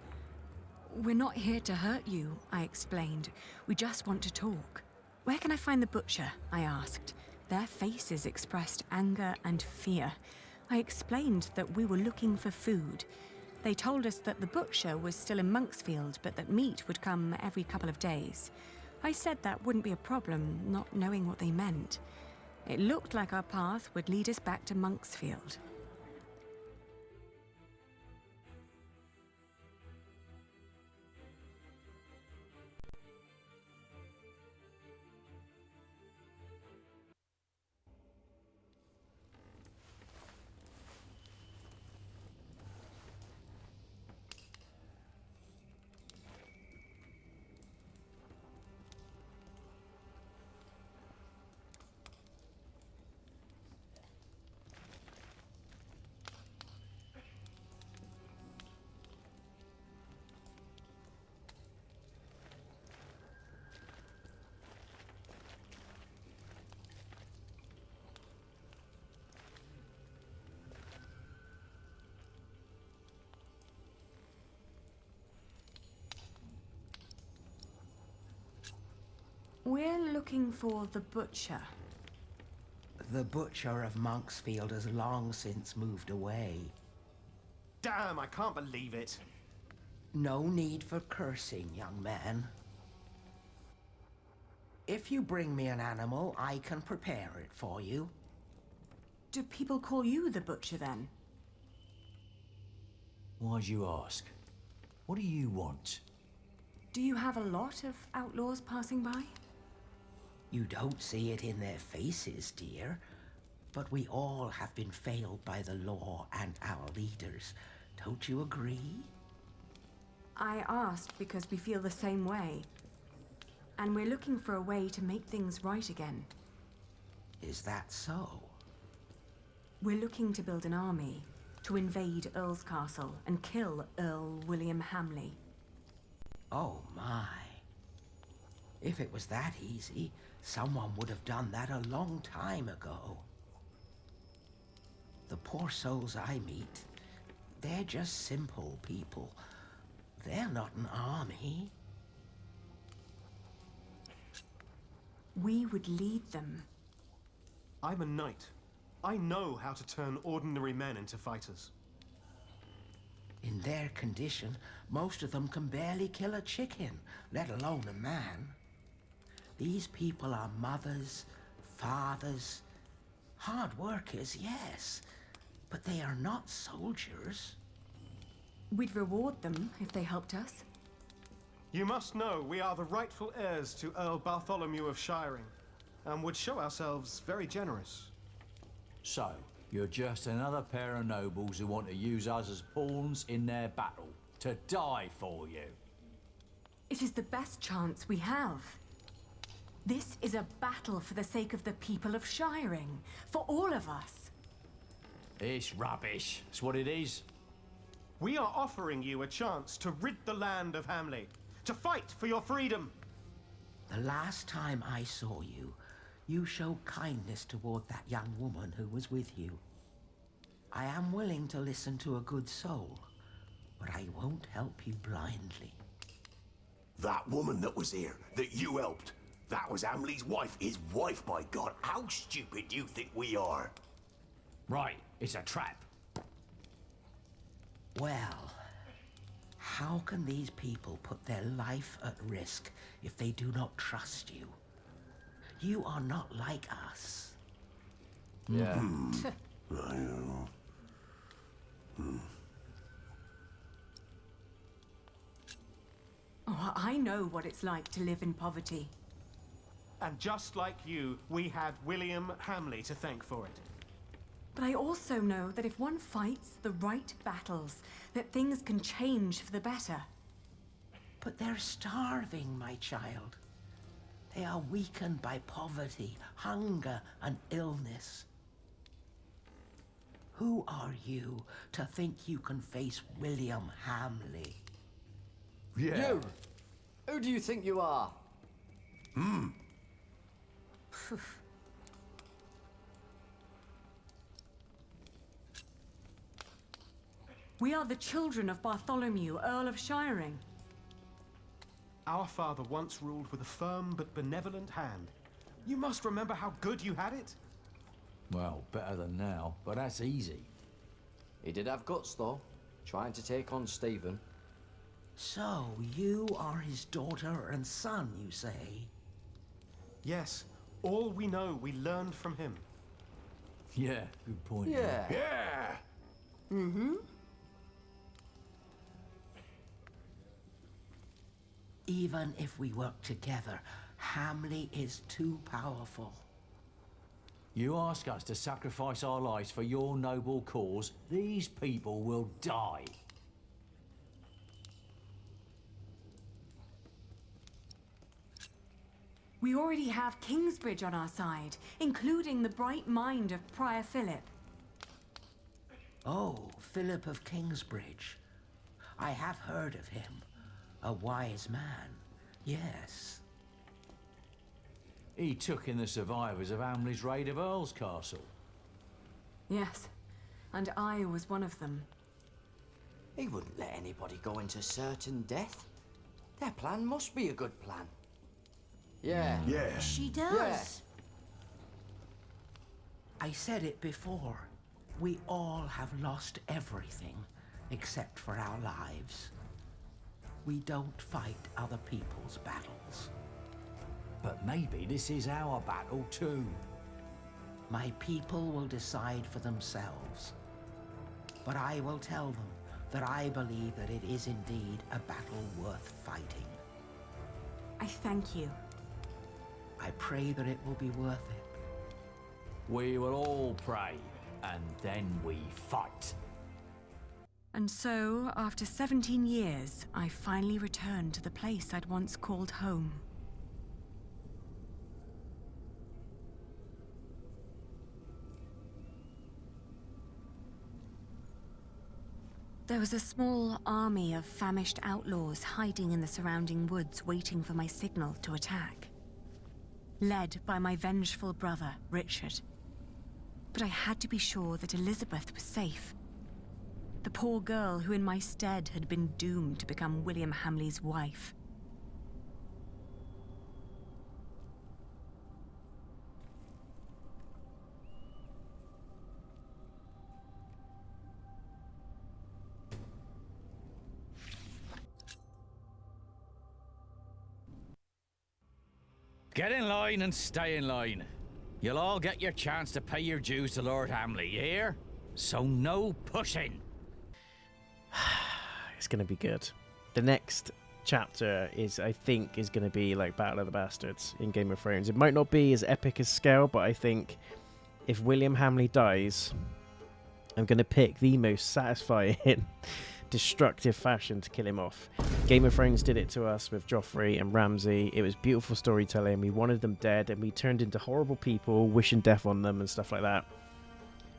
Speaker 5: "We're not here to hurt you," I explained. "We just want to talk." "Where can I find the butcher?" I asked. Their faces expressed anger and fear. I explained that we were looking for food. They told us that the butcher was still in Monksfield, but that meat would come every couple of days. I said that wouldn't be a problem, not knowing what they meant. It looked like our path would lead us back to Monksfield. We're looking for the butcher.
Speaker 17: The butcher of Monksfield has long since moved away.
Speaker 9: Damn, I can't believe it.
Speaker 17: No need for cursing, young man. If you bring me an animal, I can prepare it for you.
Speaker 5: Do people call you the butcher then?
Speaker 15: Why'd you ask? What do you want?
Speaker 5: Do you have a lot of outlaws passing by?
Speaker 17: You don't see it in their faces, dear. But we all have been failed by the law and our leaders. Don't you agree?
Speaker 5: I asked because we feel the same way. And we're looking for a way to make things right again.
Speaker 17: Is that so?
Speaker 5: We're looking to build an army, to invade Earl's castle and kill Earl William Hamley.
Speaker 17: Oh my. If it was that easy, someone would have done that a long time ago. The poor souls I meet, they're just simple people. They're not an army.
Speaker 16: We would lead them.
Speaker 9: I'm a knight. I know how to turn ordinary men into fighters.
Speaker 17: In their condition, most of them can barely kill a chicken, let alone a man. These people are mothers, fathers, hard workers, yes, but they are not soldiers.
Speaker 16: We'd reward them if they helped us.
Speaker 9: You must know we are the rightful heirs to Earl Bartholomew of Shiring, and would show ourselves very generous.
Speaker 15: So, you're just another pair of nobles who want to use us as pawns in their battle, to die for you.
Speaker 16: It is the best chance we have. This is a battle for the sake of the people of Shiring, for all of us.
Speaker 15: It's rubbish. It's what it is.
Speaker 9: We are offering you a chance to rid the land of Hamley, to fight for your freedom.
Speaker 17: The last time I saw you, you showed kindness toward that young woman who was with you. I am willing to listen to a good soul, but I won't help you blindly.
Speaker 2: That woman that was here, that you helped, that was Hamley's wife. His wife, by God. How stupid do you think we are?
Speaker 15: Right, it's a trap.
Speaker 17: Well, how can these people put their life at risk if they do not trust you? You are not like us.
Speaker 15: Yeah.
Speaker 16: Oh, I know what it's like to live in poverty.
Speaker 9: And just like you, we had William Hamley to thank for it.
Speaker 16: But I also know that if one fights the right battles, that things can change for the better.
Speaker 17: But they're starving, my child. They are weakened by poverty, hunger, and illness. Who are you to think you can face William Hamley?
Speaker 15: Yeah.
Speaker 7: You! Who do you think you are?
Speaker 16: We are the children of Bartholomew, Earl of Shiring.
Speaker 9: Our father once ruled with a firm but benevolent hand. You must remember how good you had it.
Speaker 15: Well, better than now, but that's easy.
Speaker 7: He did have guts, though, trying to take on Stephen.
Speaker 17: So, you are his daughter and son, you say?
Speaker 9: Yes, all we know we learned from him.
Speaker 15: Yeah, good point.
Speaker 7: Yeah.
Speaker 2: Yeah!
Speaker 16: Mm-hmm.
Speaker 17: Even if we work together, Hamley is too powerful.
Speaker 15: You ask us to sacrifice our lives for your noble cause, these people will die.
Speaker 16: We already have Kingsbridge on our side, including the bright mind of Prior Philip.
Speaker 17: Oh, Philip of Kingsbridge. I have heard of him. A wise man, yes.
Speaker 15: He took in the survivors of Hamley's raid of Earl's Castle.
Speaker 16: Yes, and I was one of them.
Speaker 7: He wouldn't let anybody go into certain death. Their plan must be a good plan. Yeah.
Speaker 2: Yeah.
Speaker 18: She does.
Speaker 7: Yeah.
Speaker 17: I said it before. We all have lost everything, except for our lives. We don't fight other people's battles.
Speaker 15: But maybe this is our battle too.
Speaker 17: My people will decide for themselves. But I will tell them that I believe that it is indeed a battle worth fighting.
Speaker 16: I thank you.
Speaker 17: I pray that it will be worth it.
Speaker 15: We will all pray, and then we fight.
Speaker 16: And so, after 17 years, I finally returned to the place I'd once called home.
Speaker 5: There was a small army of famished outlaws hiding in the surrounding woods, waiting for my signal to attack. Led by my vengeful brother, Richard. But I had to be sure that Elizabeth was safe. The poor girl who in my stead had been doomed to become William Hamley's wife.
Speaker 15: Get in line and stay in line. You'll all get your chance to pay your dues to Lord Hamley, you hear? So no pushing.
Speaker 1: It's going to be good. The next chapter I think is going to be like Battle of the Bastards in Game of Thrones. It might not be as epic as scale, but I think if William Hamley dies, I'm going to pick the most satisfying, destructive fashion to kill him off. Game of Thrones did it to us with Joffrey and Ramsay. It was beautiful storytelling. We wanted them dead and we turned into horrible people, wishing death on them and stuff like that.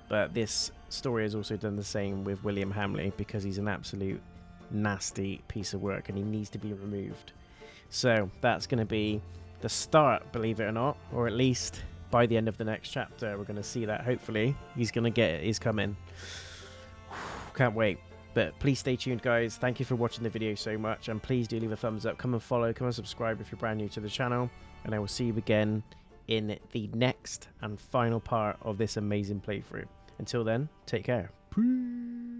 Speaker 1: But this story has also done the same with William Hamley, because he's an absolute nasty piece of work and he needs to be removed. So that's going to be the start, believe it or not, or at least by the end of the next chapter we're going to see that. Hopefully he's going to get his coming. Can't wait. But please stay tuned, guys. Thank you for watching the video so much, and please do leave a thumbs up. Come and follow, come and subscribe if you're brand new to the channel, and I will see you again in the next and final part of this amazing playthrough. Until then, take care. Peace.